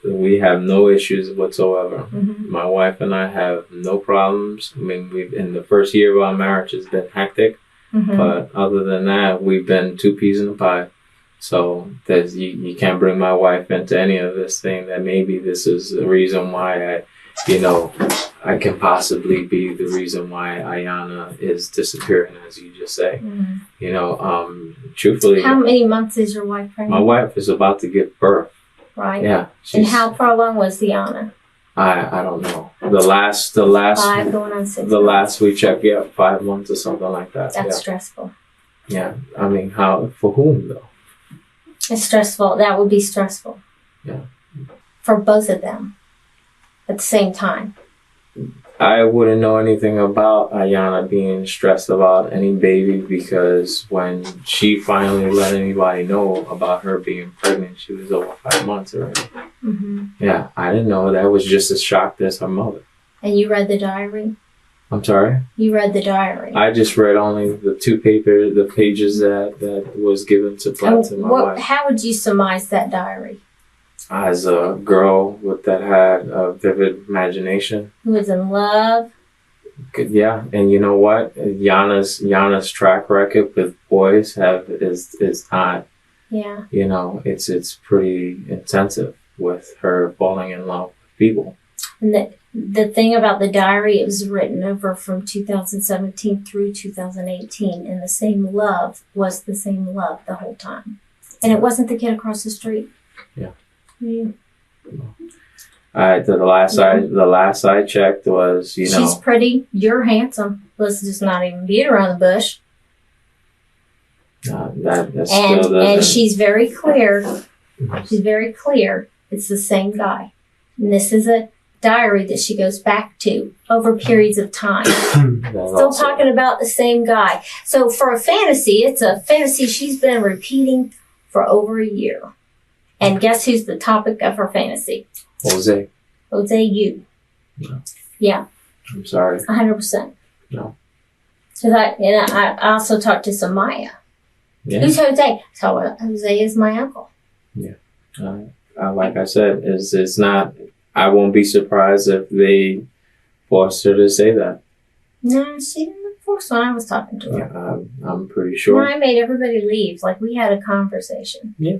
we have no issues whatsoever. Mhm. My wife and I have no problems. I mean, in the first year of our marriage has been hectic, Mhm. but other than that, we've been two peas in a pie. So you can't bring my wife into any of this thing. That maybe this is the reason why I can possibly be the reason why Ayana is disappearing, as you just say. Mhm. Truthfully, How many months is your wife pregnant? my wife is about to give birth. Right. Yeah. And how far along was Deanna? I don't know. The last 5 going on 6 the months. last we checked, 5 months or something like that. That's stressful. Yeah. I mean, how for whom though? It's stressful. That would be stressful. Yeah. For both of them at the same time. I wouldn't know anything about Ayana being stressed about any baby because when she finally let anybody know about her being pregnant, she was over 5 months already. Mm-hmm. Yeah, I didn't know. That was just as shocked as her mother. And you read the diary? I'm sorry? You read the diary. I just read only the the pages that was given to my wife. How would you surmise that diary? As a girl that had a vivid imagination. Who was in love? Yeah, and you know what? Yana's track record with boys is not. Yeah. It's pretty intensive with her falling in love with people. And the thing about the diary, it was written over from 2017 through 2018, and the same love was the same love the whole time, and it wasn't the kid across the street. Yeah. Yeah. The last I checked was, She's pretty. You're handsome. Let's just not even beat around the bush. And she's very clear. She's very clear. It's the same guy. And this is a diary that she goes back to over periods of time. Still talking about the same guy. So for a fantasy, it's a fantasy she's been repeating for over a year. And guess who's the topic of her fantasy? Jose. Jose, you. No. Yeah. I'm sorry. 100%. No. Because I also talked to Samaya. Yeah. Who's Jose? So Jose is my uncle. Yeah. Like I said, it's not. I won't be surprised if they forced her to say that. No, she didn't force when I was talking to her. Yeah, I'm pretty sure. No, I made everybody leave. Like we had a conversation. Yeah.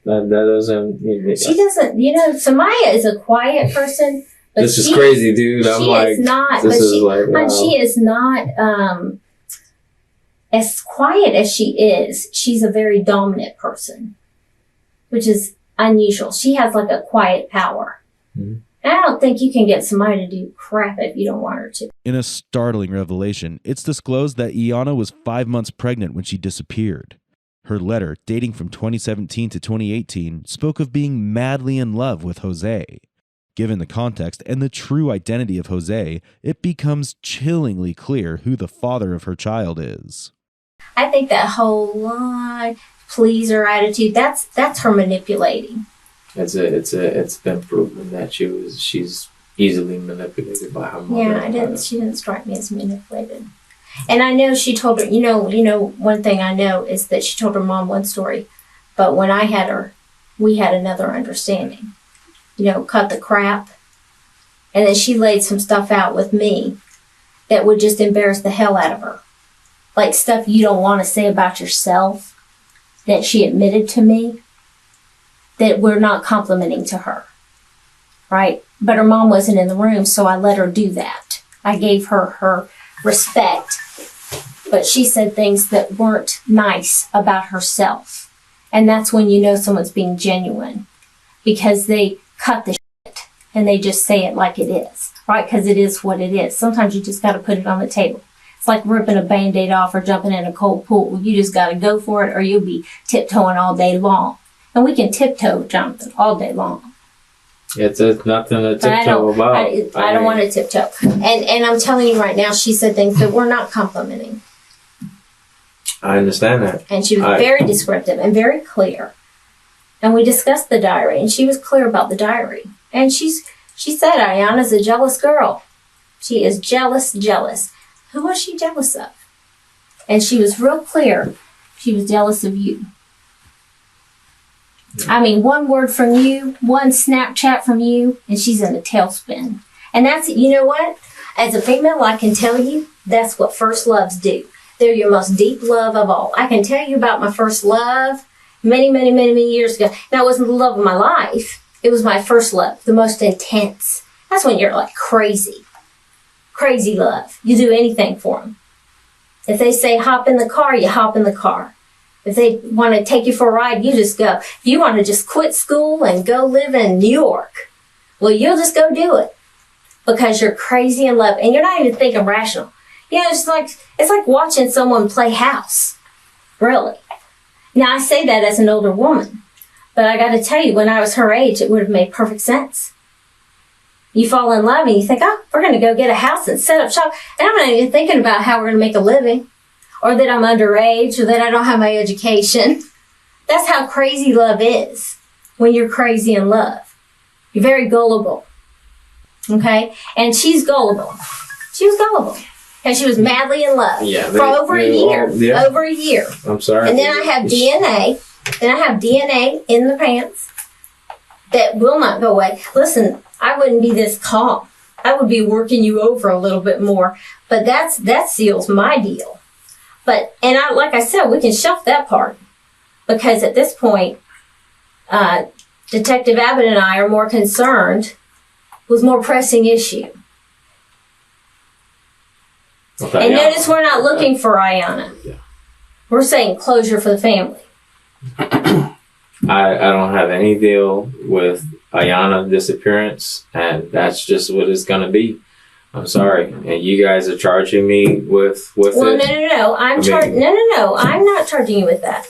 That doesn't. She doesn't. Samaya is a quiet person. But this is crazy, dude. I'm like, is not. This is like, wow. And she is not as quiet as she is. She's a very dominant person, which is unusual. She has like a quiet power. Mm-hmm. And I don't think you can get somebody to do crap if you don't want her to. In a startling revelation, it's disclosed that Iana was 5 months pregnant when she disappeared. Her letter, dating from 2017 to 2018, spoke of being madly in love with Jose. Given the context and the true identity of Jose, it becomes chillingly clear who the father of her child is. I think that whole pleaser attitude, that's her manipulating. It's been proven that she's easily manipulated by her mother. Yeah, she didn't strike me as manipulated. And I know she told her, one thing I know is that she told her mom one story, but when I had her, we had another understanding. Cut the crap. And then she laid some stuff out with me that would just embarrass the hell out of her. Like stuff you don't want to say about yourself that she admitted to me that we're not complimenting to her. Right? But her mom wasn't in the room, so I let her do that. I gave her her respect. But she said things that weren't nice about herself. And that's when you know someone's being genuine. Because they cut the shit and they just say it like it is, right? Because it is what it is. Sometimes you just got to put it on the table. It's like ripping a Band-Aid off or jumping in a cold pool. You just got to go for it or you'll be tiptoeing all day long. And we can tiptoe, Jonathan, all day long. It's nothing to tiptoe about. I don't want to tiptoe. And I'm telling you right now, she said things that we're not complimenting. I understand that. And she was very descriptive and very clear. And we discussed the diary, and she was clear about the diary. And she said, Ayana's a jealous girl. She is jealous. Who was she jealous of? And she was real clear. She was jealous of you. I mean, one word from you, one Snapchat from you, and she's in a tailspin. And that's, you know what? As a female, I can tell you, that's what first loves do. They're your most deep love of all. I can tell you about my first love many, many, many, many years ago. That wasn't the love of my life. It was my first love, the most intense. That's when you're like crazy. Crazy love. You do anything for them. If they say hop in the car, you hop in the car. If they want to take you for a ride, you just go. If you want to just quit school and go live in New York, well, you'll just go do it because you're crazy in love and you're not even thinking rational. You know, it's like watching someone play house, really. Now, I say that as an older woman, but I got to tell you, when I was her age, it would have made perfect sense. You fall in love and you think, oh, we're going to go get a house and set up shop. And I'm not even thinking about how we're going to make a living, or that I'm underage, or that I don't have my education. That's how crazy love is when you're crazy in love. You're very gullible. Okay? And she's gullible. She was gullible. And she was madly in love for over a year. Over a year. I'm sorry. And then I have DNA. Then I have DNA in the pants that will not go away. Listen, I wouldn't be this calm. I would be working you over a little bit more. But that seals my deal. But, and like I said, we can shelf that part. Because at this point, Detective Abbott and I are more concerned with more pressing issue. Okay, and notice we're not looking for Ayanna. Yeah. We're saying closure for the family. I don't have any deal with Ayanna's disappearance, and that's just what it's gonna be. I'm sorry, and you guys are charging me with well, it. No. I'm not charging you with that.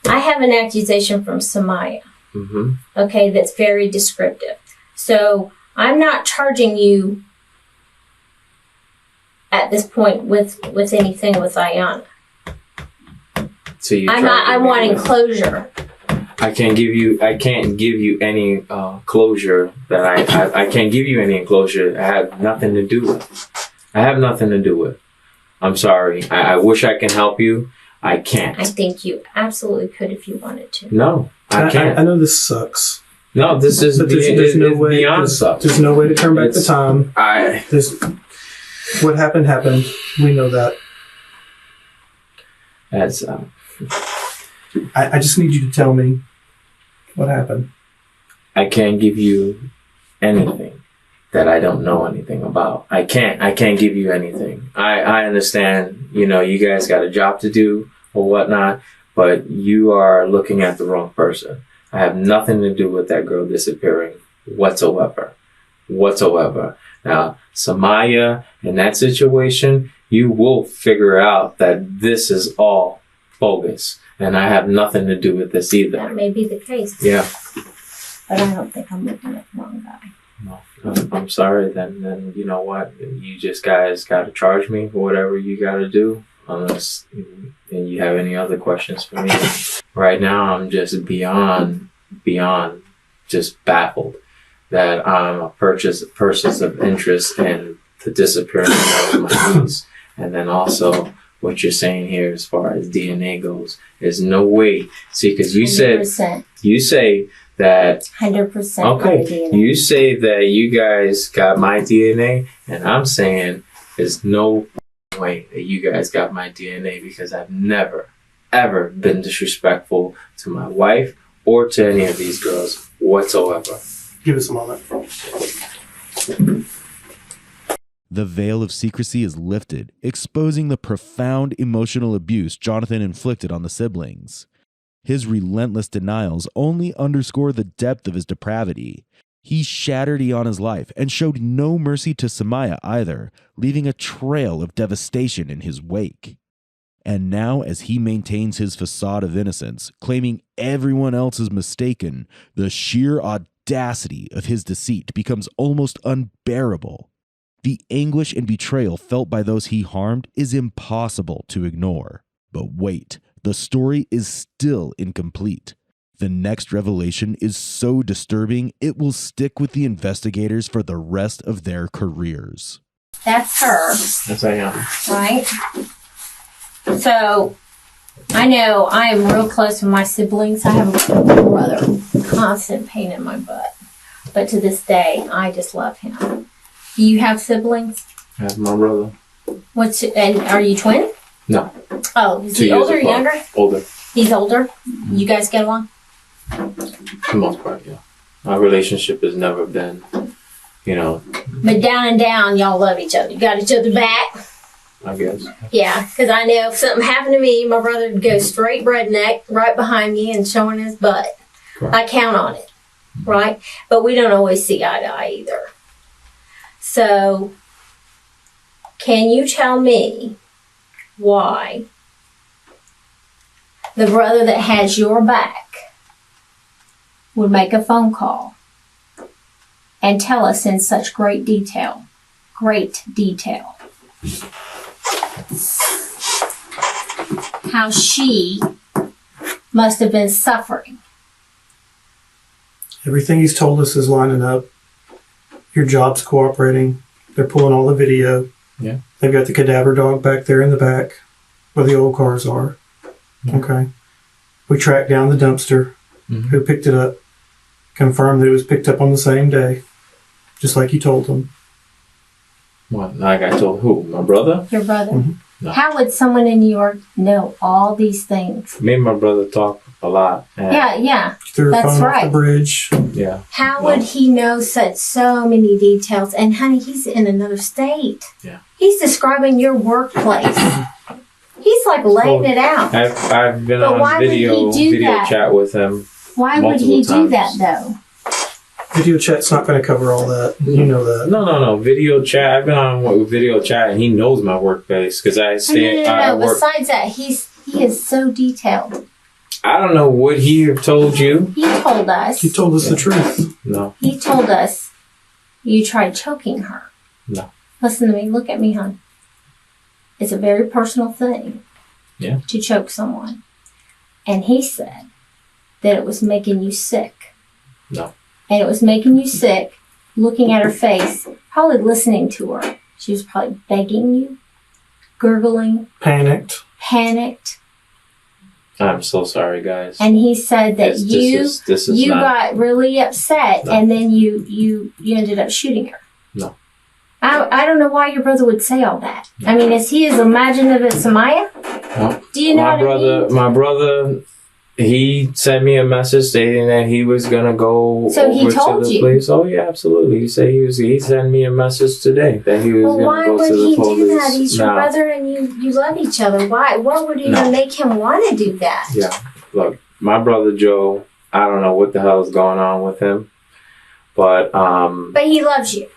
I have an accusation from Samaya. Mm-hmm. Okay, that's very descriptive. So I'm not charging you at this point with anything with Ayanna. So I'm wanting closure. I can't give you any closure that I can't give you any enclosure. I have nothing to do with. I'm sorry. I wish I can help you. I can't. I think you absolutely could if you wanted to. No, I can't. I know this sucks. No, this is there's no way, beyond sucks. There's no way to turn back the time. What happened. We know that. That's. I just need you to tell me what happened. I can't give you anything that I don't know anything about. I can't give you anything. I understand, you guys got a job to do or whatnot, but you are looking at the wrong person. I have nothing to do with that girl disappearing whatsoever. Now, Samaya, in that situation, you will figure out that this is all bogus. And I have nothing to do with this either. That may be the case. Yeah. But I don't think I'm looking at the wrong guy. No, I'm sorry. Then you know what? You just guys got to charge me for whatever you got to do. Unless you have any other questions for me. Right now, I'm just beyond just baffled that I'm a person of interest in the disappearance of my niece. And then also what you're saying here as far as DNA goes. There's no way. See, because you 100%. you say that 100%. Okay, you say that you guys got my DNA, and I'm saying there's no way that you guys got my DNA because I've never, ever been disrespectful to my wife or to any of these girls whatsoever. Give us a moment. The veil of secrecy is lifted, exposing the profound emotional abuse Jonathan inflicted on the siblings. His relentless denials only underscore the depth of his depravity. He shattered Iana's life and showed no mercy to Samaya either, leaving a trail of devastation in his wake. And now, as he maintains his facade of innocence, claiming everyone else is mistaken, the sheer audacity of his deceit becomes almost unbearable. The anguish and betrayal felt by those he harmed is impossible to ignore. But wait, the story is still incomplete. The next revelation is so disturbing, it will stick with the investigators for the rest of their careers. That's her. That's Ayanna. Right? So I know I am real close with my siblings. I have a brother, constant pain in my butt. But to this day, I just love him. Do you have siblings? I have my brother. And are you twin? No. Oh, is 2 he years older or apart. younger? Older. He's older? You guys get along? For the most part, yeah. Our relationship has never been, you know, But down and down, y'all love each other. You got each other back? I guess. Yeah, because I know if something happened to me, my brother would go straight redneck right behind me and showing his butt. Right. I count on it, right? But we don't always see eye to eye either. So, can you tell me why the brother that has your back would make a phone call and tell us in such great detail, how she must have been suffering? Everything he's told us is lining up. Your job's cooperating. They're pulling all the video. Yeah. They've got the cadaver dog back there in the back where the old cars are. Yeah. Okay. We tracked down the dumpster who picked it up, confirmed that it was picked up on the same day, just like you told them. What? Like I told who? My brother? Your brother? Mm-hmm. No. How would someone in New York know all these things? Me and my brother talk a lot. And Yeah, Threw a that's phone off right. the bridge. Yeah. How would he know so many details? And honey, he's in another state. Yeah. He's describing your workplace. He's like laying it out. I've been But why on would video he do that? chat with him. Why would he do that though? Video chat's not going to cover all that. You know that. No. Video chat. I've been on with video chat, and he knows my workplace because I stay. I No. work. Besides that, he is so detailed. I don't know what he told you. He told us. He told us the truth. No. He told us you tried choking her. No. Listen to me. Look at me, hon. It's a very personal thing. Yeah. To choke someone. And he said that it was making you sick. No. And it was making you sick looking at her face, probably listening to her. She was probably begging you, gurgling, Panicked. panicked. I'm so sorry, guys. And he said that This is you not- got really upset and then you ended up shooting her. No. I don't know why your brother would say all that. I mean, is he as imaginative as Samaya? No. Do you know my what brother? I mean? My brother. He sent me a message stating that he was gonna go So he over told to the you? police. Oh yeah, absolutely. He said he sent me a message today that he was Well, gonna why go would to the he police. do that? He's your Now, brother and you love each other. Why? What would even No. make him want to do that? Yeah, look, my brother Joe. I don't know what the hell is going on with him, but But he loves you.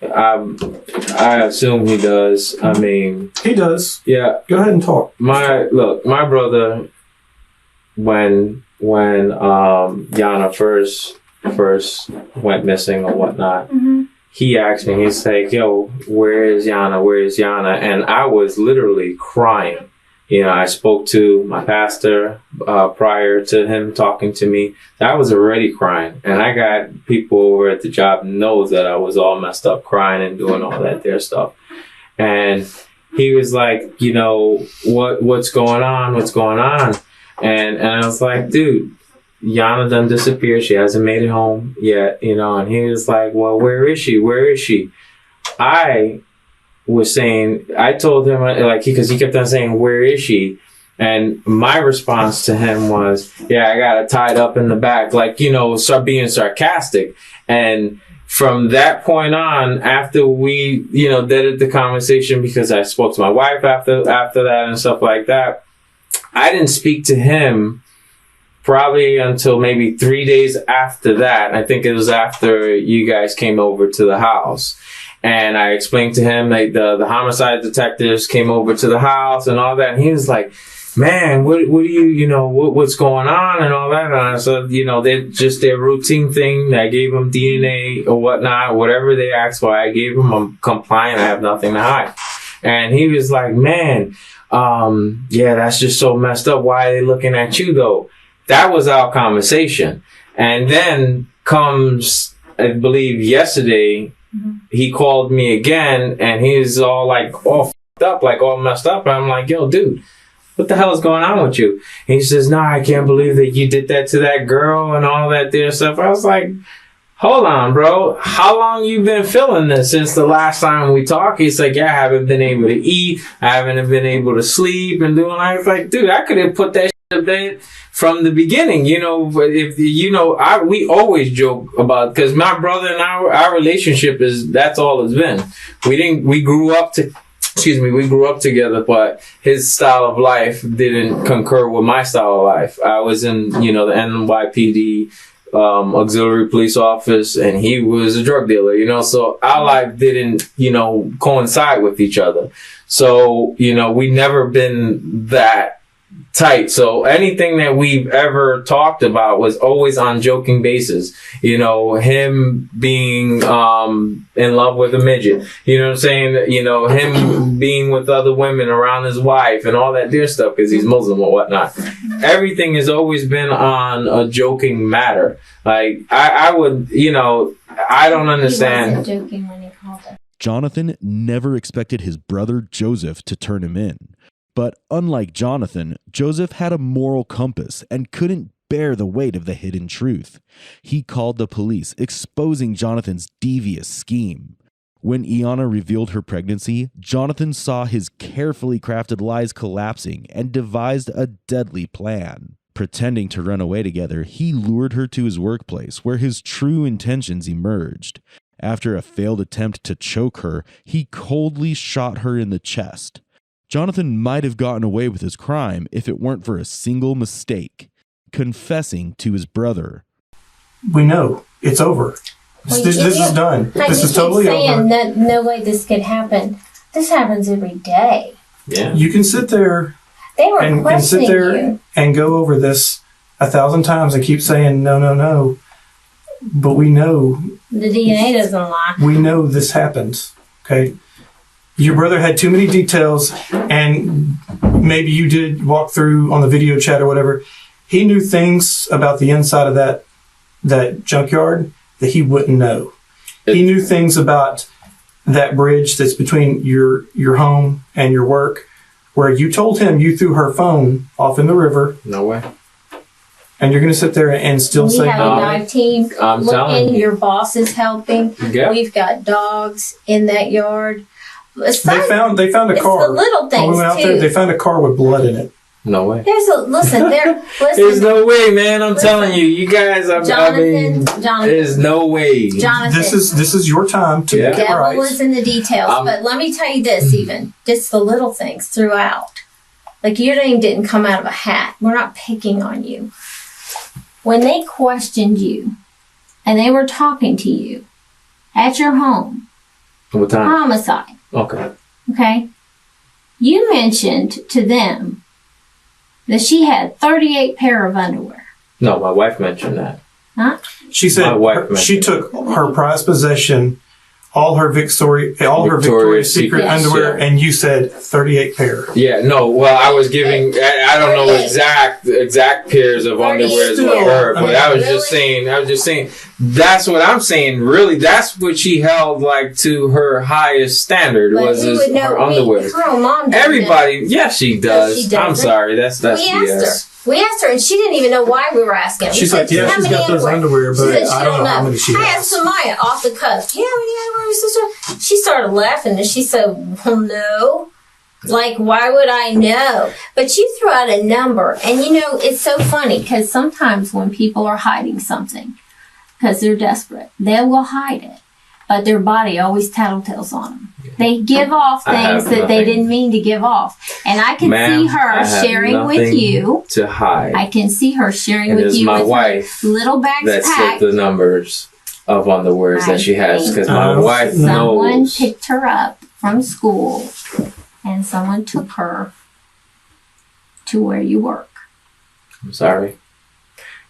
I assume he does. I mean, He does. yeah. Go ahead and talk. My brother, when Yana first went missing or whatnot, he asked me. He's like, "Yo, where is Yana? Where is Yana?" And I was literally crying. You know, I spoke to my pastor prior to him talking to me. I was already crying, and I got people over at the job knows that I was all messed up, crying and doing all that there stuff. And he was like, you know, what's going on? What's going on? And I was like, dude, Yana done disappeared. She hasn't made it home yet, you know. And he was like, well, where is she? Where is she? I was saying, I told him, like, because he kept on saying, where is she? And my response to him was, yeah, I got her tied up in the back, like, you know, start being sarcastic. And from that point on, after we, you know, deaded the conversation, because I spoke to my wife after that and stuff like that, I didn't speak to him probably until maybe 3 days after that. I think it was after you guys came over to the house. And I explained to him that the homicide detectives came over to the house and all that. And he was like, man, what do you know, what's going on and all that? And I said, you know, they're just their routine thing. I gave them DNA or whatnot, whatever they asked for, I gave them. I'm compliant. I have nothing to hide. And he was like, man, yeah, that's just so messed up. Why are they looking at you though? That was our conversation. And then comes, I believe yesterday, he called me again and he's all like all f***ed up, like all messed up. And I'm like, yo, dude, what the hell is going on with you? And he says, nah, I can't believe that you did that to that girl and all that there stuff. I was like, hold on, bro. How long you been feeling this since the last time we talked? He's like, yeah, I haven't been able to eat. I haven't been able to sleep and doing. I was like, dude, I could have put that shit to bed from the beginning, you know. But if you know, we always joke about, because my brother and our relationship that's all it's been. We grew up together, but his style of life didn't concur with my style of life. I was in, you know, the NYPD auxiliary police office, and he was a drug dealer, you know, so our life didn't, you know, coincide with each other. So, you know, we never been that tight. So anything that we've ever talked about was always on joking basis. You know, him being in love with a midget, you know what I'm saying? You know, him being with other women around his wife and all that dear stuff because he's Muslim or whatnot. Everything has always been on a joking matter. Like, I would, you know, I don't understand. He wasn't joking when he called her. Jonathan never expected his brother Joseph to turn him in. But unlike Jonathan, Joseph had a moral compass and couldn't bear the weight of the hidden truth. He called the police, exposing Jonathan's devious scheme. When Iana revealed her pregnancy, Jonathan saw his carefully crafted lies collapsing and devised a deadly plan. Pretending to run away together, he lured her to his workplace, where his true intentions emerged. After a failed attempt to choke her, he coldly shot her in the chest. Jonathan might have gotten away with his crime if it weren't for a single mistake: confessing to his brother. We know it's over. This is done. This is totally over. That no way this could happen. This happens every day. Yeah. You can sit there and sit there and go over this 1,000 times and keep saying no, no, no. But we know the DNA doesn't lie. We know this happens. Okay. Your brother had too many details, and maybe you did walk through on the video chat or whatever. He knew things about the inside of that junkyard that he wouldn't know. He knew things about that bridge that's between your home and your work, where you told him you threw her phone off in the river. No way. And you're going to sit there and still say we have a dive team I'm telling you. Your boss is helping. Yeah. We've got dogs in that yard. They found a car. It's the little things, when we went out too. there, they found a car with blood in it. No way. Listen. There's no way, man. I'm telling you. You guys, Jonathan, there's no way. Jonathan. This is your time to The get it devil right. is in the details. But let me tell you this, even. Just the little things throughout. Like, your name didn't come out of a hat. We're not picking on you. When they questioned you, and they were talking to you at your home. What time? Homicide. Okay. You mentioned to them that she had 38 pair of underwear. No, my wife mentioned that. Huh? She said she took her prized possession, all her Victoria's Secret underwear, and you said 38 pair. Yeah, no. Well, I was giving. I don't know exact pairs of underwear with her, but I was just saying. That's what I'm saying. Really, that's what she held like to her highest standard was her underwear. Everybody, yes, she does. I'm sorry, that's BS. We asked her, and she didn't even know why we were asking. She's like, yeah, she's got those underwear, but I don't know how many she has. I asked Samaya off the cuff, yeah, how many underwear your sister? She started laughing, and she said, well, no. Like, why would I know? But you threw out a number, and you know, it's so funny, because sometimes when people are hiding something, because they're desperate, they will hide it. But their body always tattletales on them. They give off things that they didn't mean to give off. And I can see her sharing with you. To hide. I can see her sharing with you. My wife little bags that packed. set the numbers of underwears that she has. Because my wife someone knows. Picked her up from school and someone took her to where you work. I'm sorry.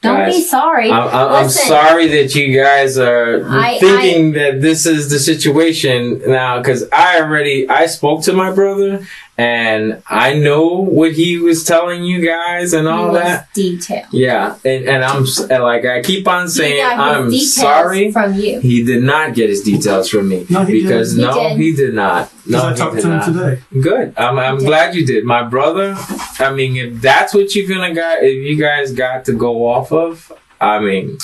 Don't be sorry. I'm sorry that you guys are thinking that this is the situation now, because I spoke to my brother, And I know what he was telling you guys and all that. Detail. Yeah, and I'm like, I keep on saying, I'm sorry. From you. He did not get his details from me. No, he because did. he did not. No, I talked to him today. Good. I'm glad you did. My brother, I mean, if that's what you're gonna got, if you guys got to go off of, I mean,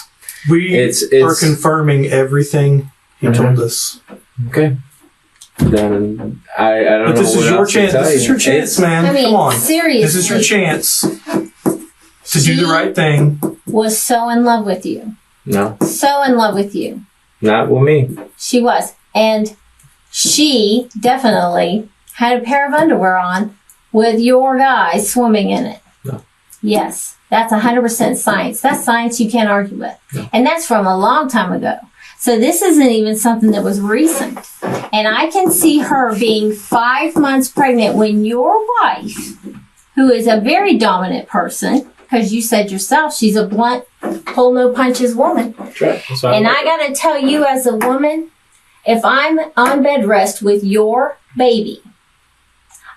it's are confirming everything he told us. Okay. Then I don't know. But this is your chance. This is your chance, man. I mean, Come on. seriously. This is your chance to do the right thing. Was so in love with you. No. So in love with you. Not with me. She was. And she definitely had a pair of underwear on with your guy swimming in it. No. Yes. That's 100% science. That's science you can't argue with. No. And that's from a long time ago. So this isn't even something that was recent. And I can see her being 5 months pregnant when your wife, who is a very dominant person, because you said yourself she's a blunt, pull no punches woman. That's right. And I got to tell you as a woman, if I'm on bed rest with your baby,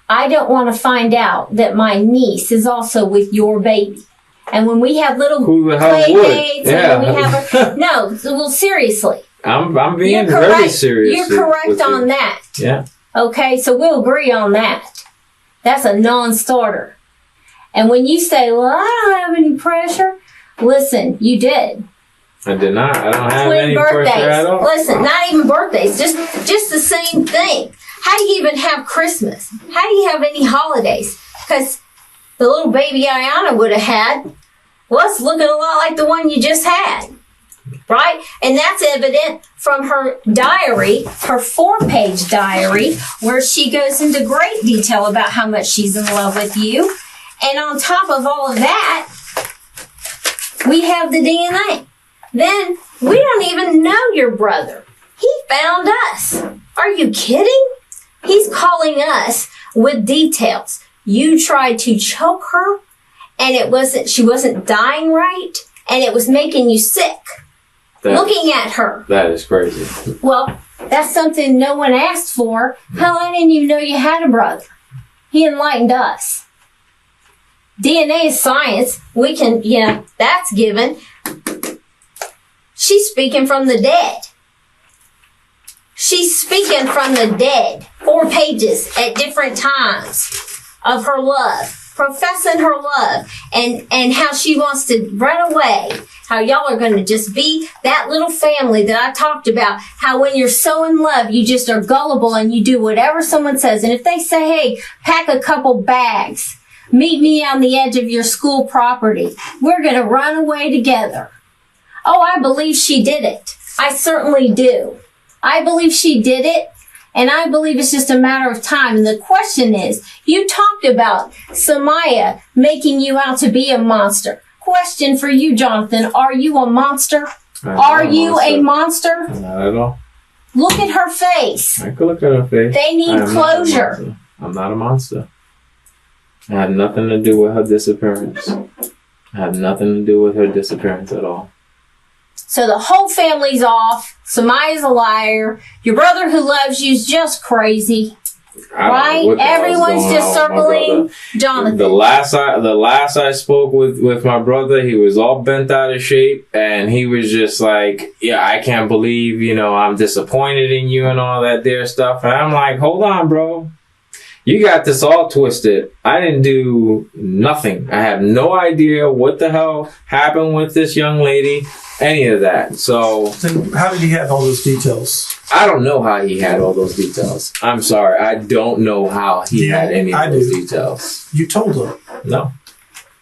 I don't want to find out that my niece is also with your baby. And when we have little play dates, and we have no, well, seriously. I'm being very serious. You're correct on that. Yeah. Okay, so we'll agree on that. That's a non-starter. And when you say, well, I don't have any pressure, listen, you did. I did not. I don't have Twin any birthdays. pressure at all. Listen, not even birthdays, just the same thing. How do you even have Christmas? How do you have any holidays? Because the little baby Ayana would have had was looking a lot like the one you just had. Right? And that's evident from her diary, her 4-page diary, where she goes into great detail about how much she's in love with you. And on top of all of that, we have the DNA. Then we don't even know your brother. He found us. Are you kidding? He's calling us with details. You tried to choke her, and she wasn't dying right, and it was making you sick. Looking at her. That is crazy. Well, that's something no one asked for. How didn't you know you had a brother? He enlightened us. DNA is science. We can, that's given. She's speaking from the dead. She's speaking from the dead. 4 pages at different times of her love, professing her love, and how she wants to run away. How y'all are going to just be that little family that I talked about. How when you're so in love, you just are gullible and you do whatever someone says. And if they say, hey, pack a couple bags, meet me on the edge of your school property, we're going to run away together. Oh, I believe she did it. I certainly do. I believe she did it. And I believe it's just a matter of time. And the question is, you talked about Samaya making you out to be a monster. Question for you, Jonathan. Are you a monster? Are you a monster? Not at all. Look at her face. I could look at her face. They need closure. I'm not a monster. I had nothing to do with her disappearance. I had nothing to do with her disappearance at all. So the whole family's off. Samaya's a liar. Your brother who loves you is just crazy. Right? Everyone's just circling Jonathan. The last I spoke with my brother, he was all bent out of shape, and he was just like, yeah, I can't believe, I'm disappointed in you and all that there stuff. And I'm like, hold on, bro. You got this all twisted. I didn't do nothing. I have no idea what the hell happened with this young lady, any of that. So then how did he have all those details? I don't know how he had all those details. I'm sorry. I don't know how he had any of those details. You told him. No.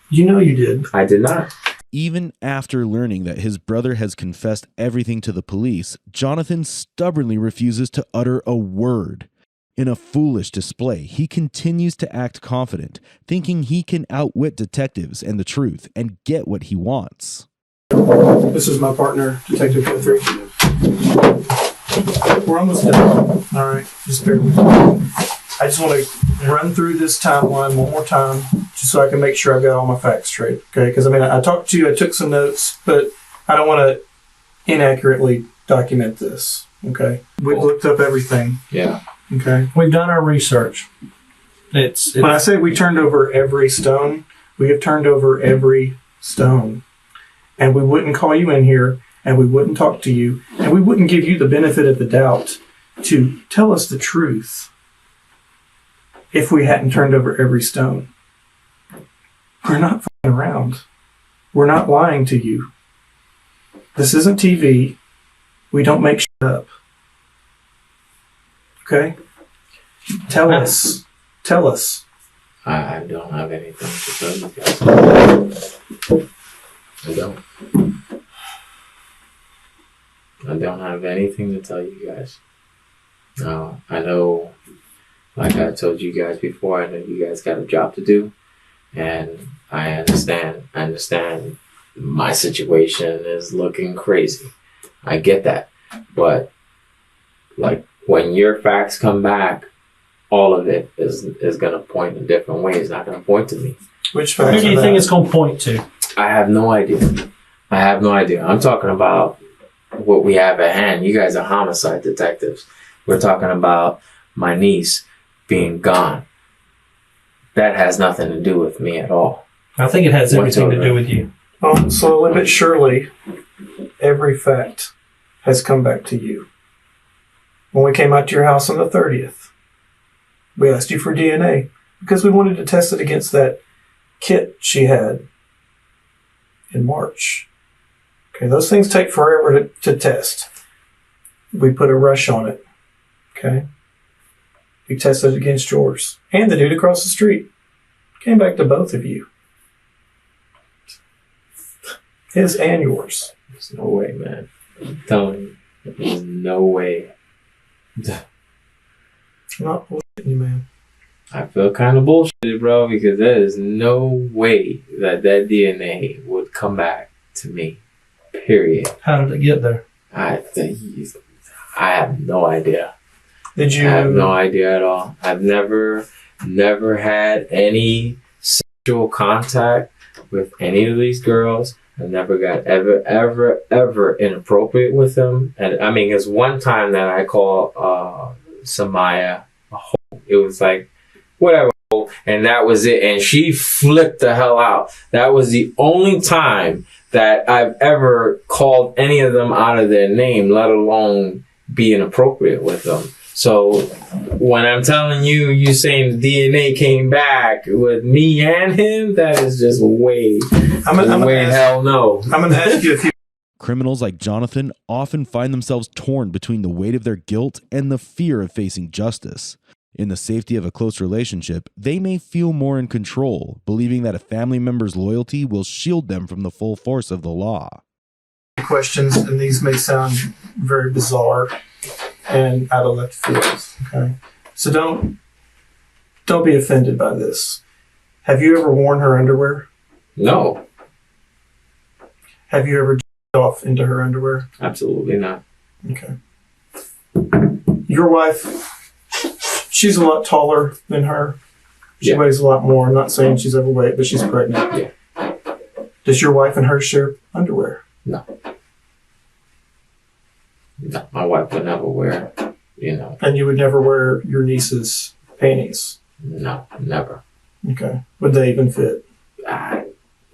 You know you did. I did not. Even after learning that his brother has confessed everything to the police, Jonathan stubbornly refuses to utter a word. In a foolish display, he continues to act confident, thinking he can outwit detectives and the truth and get what he wants. This is my partner, Detective Guthrie. We're almost done. All right, just bear with me. I just want to run through this timeline one more time, just so I can make sure I've got all my facts straight. Okay, because I talked to you, I took some notes, but I don't want to inaccurately document this. Okay, we've looked up everything. Yeah. Okay. We've done our research. When I say we turned over every stone, we have turned over every stone. And we wouldn't call you in here, and we wouldn't talk to you, and we wouldn't give you the benefit of the doubt to tell us the truth if we hadn't turned over every stone. We're not f***ing around. We're not lying to you. This isn't TV. We don't make shit up. Okay? Tell us. Tell us. I don't have anything to tell you guys. I don't. I don't have anything to tell you guys. I know, like I told you guys before, I know you guys got a job to do. And I understand. I understand my situation is looking crazy. I get that. But, like, when your facts come back, all of it is going to point in different ways. It's not going to point to me. Which facts? Who do you think it's going to point to? I have no idea. I have no idea. I'm talking about what we have at hand. You guys are homicide detectives. We're talking about my niece being gone. That has nothing to do with me at all. I think it has everything to do with you. Slowly but surely, every fact has come back to you. When we came out to your house on the 30th, we asked you for DNA because we wanted to test it against that kit she had in March. Okay, those things take forever to test. We put a rush on it. Okay? We tested it against yours. And the dude across the street. Came back to both of you. His and yours. There's no way, man. I'm telling you. There's no way. I'm not bullshitting you, man. I feel kind of bullshitted, bro, because there is no way that DNA would come back to me. Period. How did it get there? I have no idea. Did you? I have no idea at all. I've never had any sexual contact with any of these girls. I never got ever inappropriate with them. And I mean, it's one time that I called Samaya a hoe. It was like, whatever, and that was it. And she flipped the hell out. That was the only time that I've ever called any of them out of their name, let alone be inappropriate with them. So when I'm telling you, you saying the DNA came back with me and him, that is just way hell no. I'm going to ask you a few. Criminals like Jonathan often find themselves torn between the weight of their guilt and the fear of facing justice. In the safety of a close relationship, they may feel more in control, believing that a family member's loyalty will shield them from the full force of the law. Questions, and these may sound very bizarre and out of left field. Okay, so don't be offended by this. Have you ever worn her underwear? No. Have you ever jerked off into her underwear? Absolutely not. Okay. Your wife, she's a lot taller than her. She weighs a lot more. I'm not saying she's overweight, but she's pregnant. Yeah. Does your wife and her share underwear? No. No, my wife would never wear, And you would never wear your niece's panties? No, never. Okay. Would they even fit? I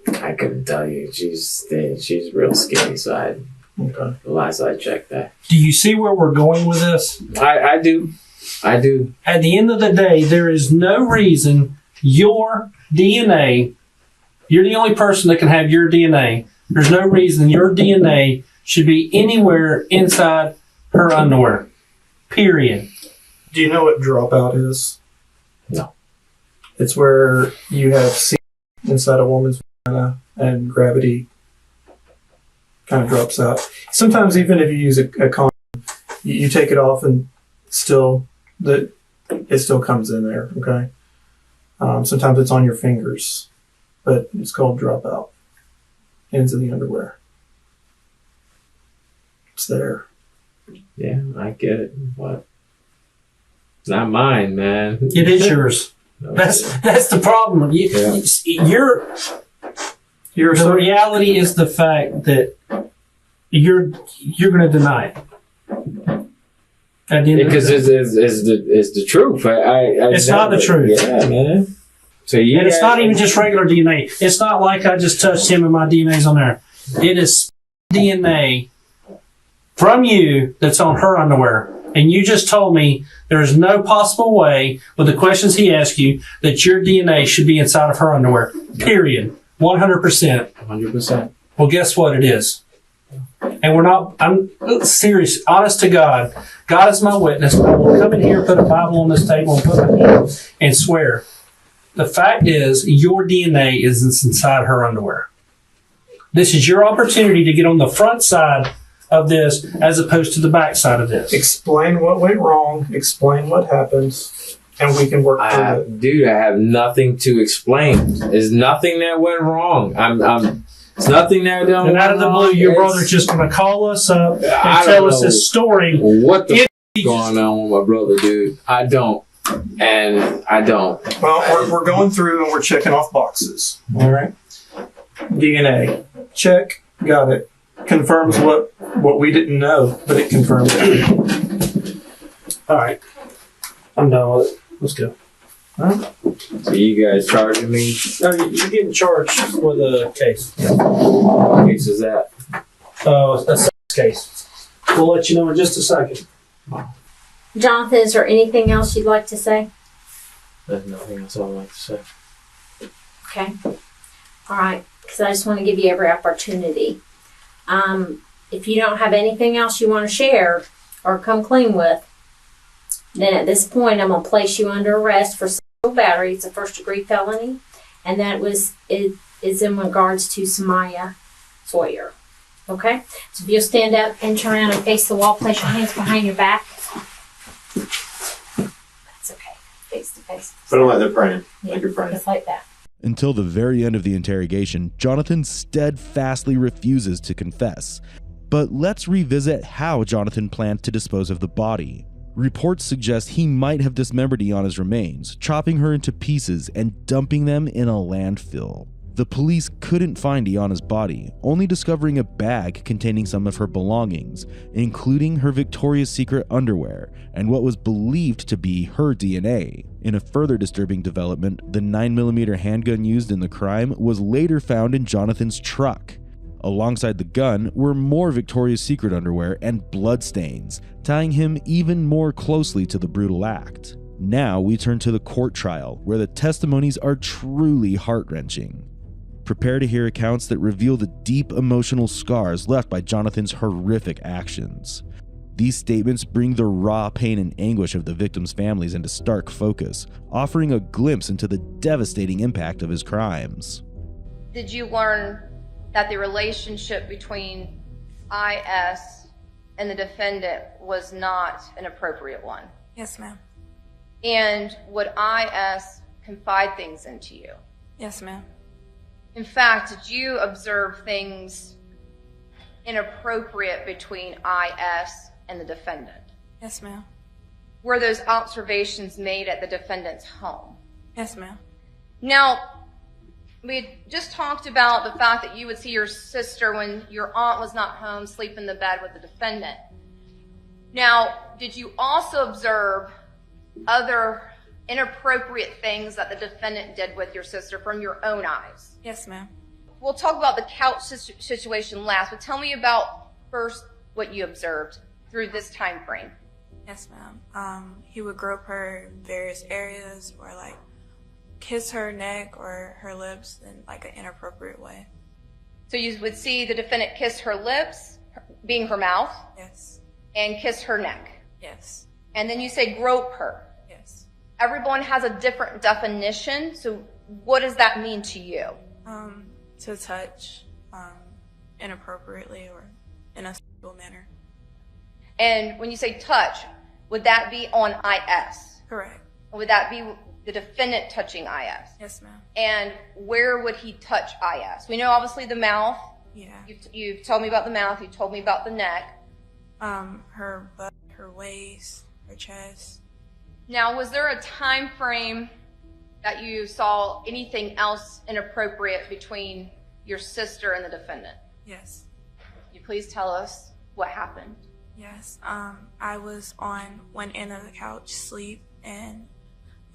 couldn't tell you. She's real skinny, so the last I checked that. Do you see where we're going with this? I do. I do. At the end of the day, there is no reason your DNA, you're the only person that can have your DNA. There's no reason your DNA should be anywhere inside her underwear. Period. Do you know what dropout is? No. It's where you have semen inside a woman's vagina and gravity kind of drops out. Sometimes even if you use a condom, you take it off and it still comes in there, okay? Sometimes it's on your fingers, but it's called dropout. Ends of the underwear. It's there. Yeah, I get it, but it's not mine, man. It is yours. That's the problem. The reality is the fact that you're going to deny it. At the end of the Because day. it's the truth. It's not the truth. Yeah, man. So you and it's not even just regular DNA. It's not like I just touched him and my DNA's on there. It is DNA from you that's on her underwear. And you just told me there is no possible way, with the questions he asked you, that your DNA should be inside of her underwear. Period. 100%. 100%. Well, guess what it is? And I'm serious, honest to God. God is my witness. I will come in here, put a Bible on this table, and put my hand and swear. The fact is, your DNA is inside her underwear. This is your opportunity to get on the front side of this as opposed to the back side of this. Explain what went wrong, explain what happens, and we can work through it. Dude, I have nothing to explain. There's nothing that went wrong. It's nothing there done. And out of the blue, your brother's just going to call us up and tell us his story. What the going on with my brother, dude? I don't. And I don't. Well, we're going through and we're checking off boxes. All right. DNA. Check. Got it. Confirms what we didn't know, but it confirms it. All right. I'm done with it. Let's go. All right. So you guys charging me? No, you're getting charged with a case. What case is that? A sex case. We'll let you know in just a second. Jonathan, is there anything else you'd like to say? There's nothing else I'd like to say. Okay. All right. Because I just want to give you every opportunity. If you don't have anything else you want to share or come clean with, then at this point I'm going to place you under arrest for sexual battery. It's a first-degree felony, and that is in regards to Samaya Sawyer. Okay? So if you'll stand up and turn around and face the wall, place your hands behind your back. That's okay. Face to face. Put them like they're praying. Yeah, like you're praying. just like that. Until the very end of the interrogation, Jonathan steadfastly refuses to confess. But let's revisit how Jonathan planned to dispose of the body. Reports suggest he might have dismembered Iana's remains, chopping her into pieces and dumping them in a landfill. The police couldn't find Iana's body, only discovering a bag containing some of her belongings, including her Victoria's Secret underwear and what was believed to be her DNA. In a further disturbing development, the 9mm handgun used in the crime was later found in Jonathan's truck. Alongside the gun were more Victoria's Secret underwear and bloodstains, tying him even more closely to the brutal act. Now we turn to the court trial, where the testimonies are truly heart-wrenching. Prepare to hear accounts that reveal the deep emotional scars left by Jonathan's horrific actions. These statements bring the raw pain and anguish of the victims' families into stark focus, offering a glimpse into the devastating impact of his crimes. Did you learn that the relationship between IS and the defendant was not an appropriate one? Yes, ma'am. And would IS confide things into you? Yes, ma'am. In fact, did you observe things inappropriate between IS and the defendant? Yes, ma'am. Were those observations made at the defendant's home? Yes, ma'am. Now, we had just talked about the fact that you would see your sister when your aunt was not home, sleep in the bed with the defendant. Now, did you also observe other inappropriate things that the defendant did with your sister from your own eyes? Yes, ma'am. We'll talk about the couch situation last, but tell me about first what you observed through this time frame. Yes, ma'am. He would grope her in various areas or like kiss her neck or her lips in like an inappropriate way. So you would see the defendant kiss her lips, being her mouth. Yes. And kiss her neck. Yes. And then you say grope her. Yes. Everyone has a different definition, so what does that mean to you? To touch inappropriately or in a sexual manner. And when you say touch, would that be on IS? Correct. Or would that be the defendant touching IS? Yes, ma'am. And where would he touch IS? We know obviously the mouth. Yeah. You've told me about the mouth. You told me about the neck. Her butt, her waist, her chest. Now, was there a time frame that you saw anything else inappropriate between your sister and the defendant? Yes. Can you please tell us what happened? Yes. I was on one end of the couch, sleep, and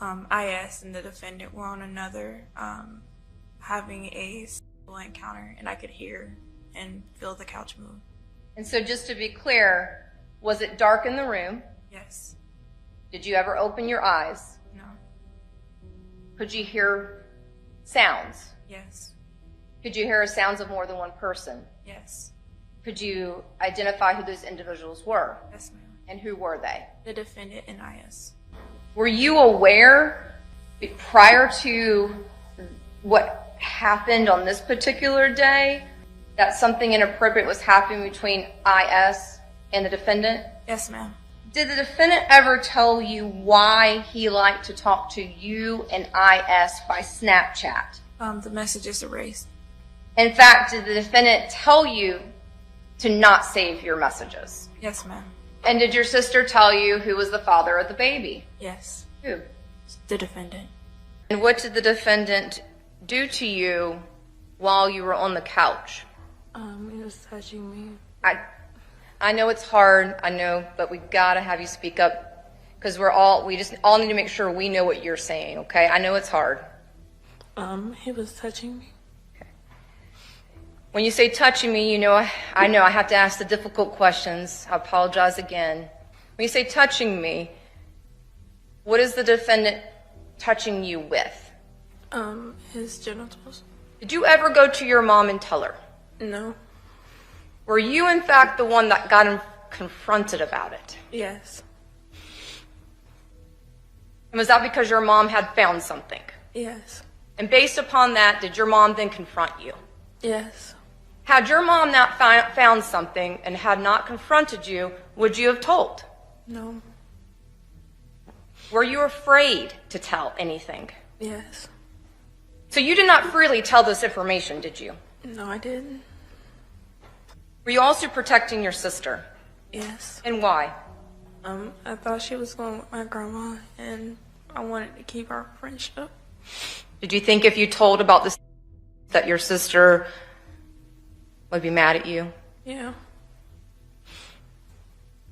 IS and the defendant were on another, having a sexual encounter, and I could hear and feel the couch move. And so just to be clear, was it dark in the room? Yes. Did you ever open your eyes? No. Could you hear sounds? Yes. Could you hear sounds of more than one person? Yes. Could you identify who those individuals were? Yes, ma'am. And who were they? The defendant and IS. Were you aware prior to what happened on this particular day that something inappropriate was happening between IS and the defendant? Yes, ma'am. Did the defendant ever tell you why he liked to talk to you and IS by Snapchat? The messages erased. In fact, did the defendant tell you to not save your messages? Yes, ma'am. And did your sister tell you who was the father of the baby? Yes. Who? The defendant. And what did the defendant do to you while you were on the couch? He was touching me. I know it's hard, I know, but we gotta have you speak up because we just all need to make sure we know what you're saying, okay? I know it's hard. He was touching me. When you say touching me, I know I have to ask the difficult questions. I apologize again. When you say touching me, what is the defendant touching you with? His genitals. Did you ever go to your mom and tell her? No. Were you, in fact, the one that got confronted about it? Yes. And was that because your mom had found something? Yes. And based upon that, did your mom then confront you? Yes. Had your mom not found something and had not confronted you, would you have told? No. Were you afraid to tell anything? Yes. So you did not freely tell this information, did you? No, I didn't. Were you also protecting your sister? Yes. And why? I thought she was going with my grandma, and I wanted to keep our friendship. Did you think if you told about this that your sister would be mad at you? Yeah.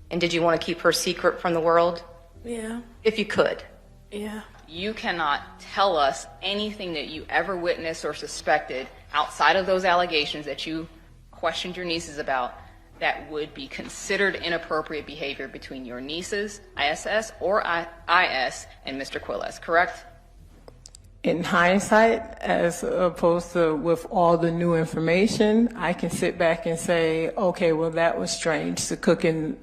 And did you want to keep her secret from the world? Yeah. If you could? Yeah. You cannot tell us anything that you ever witnessed or suspected outside of those allegations that you questioned your nieces about that would be considered inappropriate behavior between your nieces, ISS, or IS, and Mr. Quilles, correct? In hindsight, as opposed to with all the new information, I can sit back and say, okay, well, that was strange, to cooking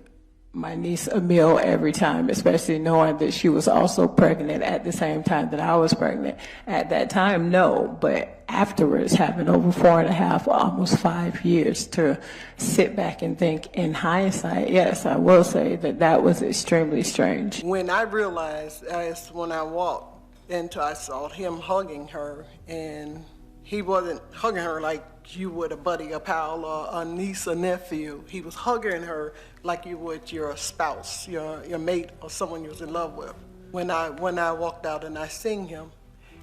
my niece a meal every time, especially knowing that she was also pregnant at the same time that I was pregnant. At that time, no, but afterwards, having over 4.5, almost 5 years to sit back and think in hindsight, yes, I will say that that was extremely strange. When I realized, as when I walked into, I saw him hugging her, and he wasn't hugging her like you would a buddy, a pal, or a niece or nephew. He was hugging her like you would your spouse, your mate, or someone you was in love with. When I walked out and I seen him,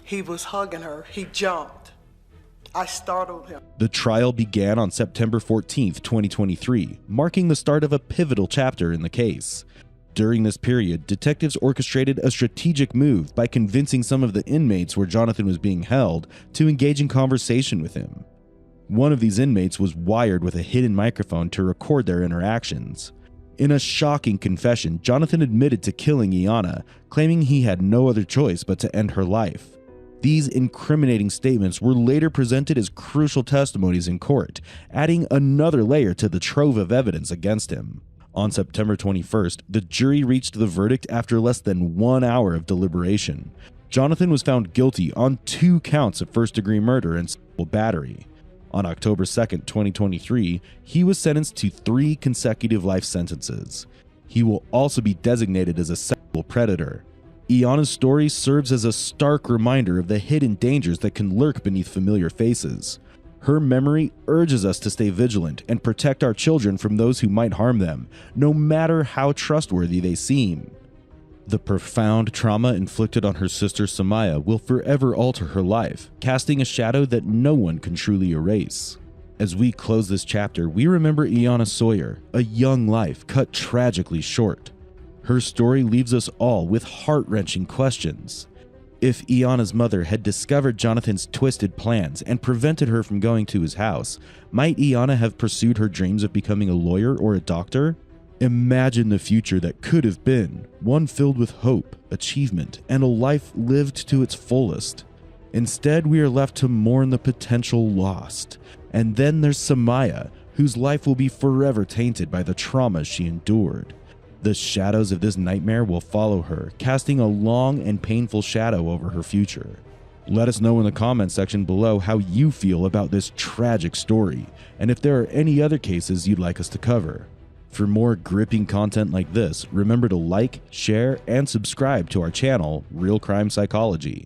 he was hugging her. He jumped. I startled him. The trial began on September 14th, 2023, marking the start of a pivotal chapter in the case. During this period, detectives orchestrated a strategic move by convincing some of the inmates where Jonathan was being held to engage in conversation with him. One of these inmates was wired with a hidden microphone to record their interactions. In a shocking confession, Jonathan admitted to killing Iana, claiming he had no other choice but to end her life. These incriminating statements were later presented as crucial testimonies in court, adding another layer to the trove of evidence against him. On September 21st, the jury reached the verdict after less than 1 hour of deliberation. Jonathan was found guilty on 2 counts of first-degree murder and sexual battery. On October 2nd, 2023, he was sentenced to 3 consecutive life sentences. He will also be designated as a sexual predator. Iana's story serves as a stark reminder of the hidden dangers that can lurk beneath familiar faces. Her memory urges us to stay vigilant and protect our children from those who might harm them, no matter how trustworthy they seem. The profound trauma inflicted on her sister Samaya will forever alter her life, casting a shadow that no one can truly erase. As we close this chapter, we remember Iana Sawyer, a young life cut tragically short. Her story leaves us all with heart-wrenching questions. If Iana's mother had discovered Jonathan's twisted plans and prevented her from going to his house, might Iana have pursued her dreams of becoming a lawyer or a doctor? Imagine the future that could have been, one filled with hope, achievement, and a life lived to its fullest. Instead, we are left to mourn the potential lost. And then there's Samaya, whose life will be forever tainted by the trauma she endured. The shadows of this nightmare will follow her, casting a long and painful shadow over her future. Let us know in the comments section below how you feel about this tragic story, and if there are any other cases you'd like us to cover. For more gripping content like this, remember to like, share, and subscribe to our channel, Real Crime Psychology.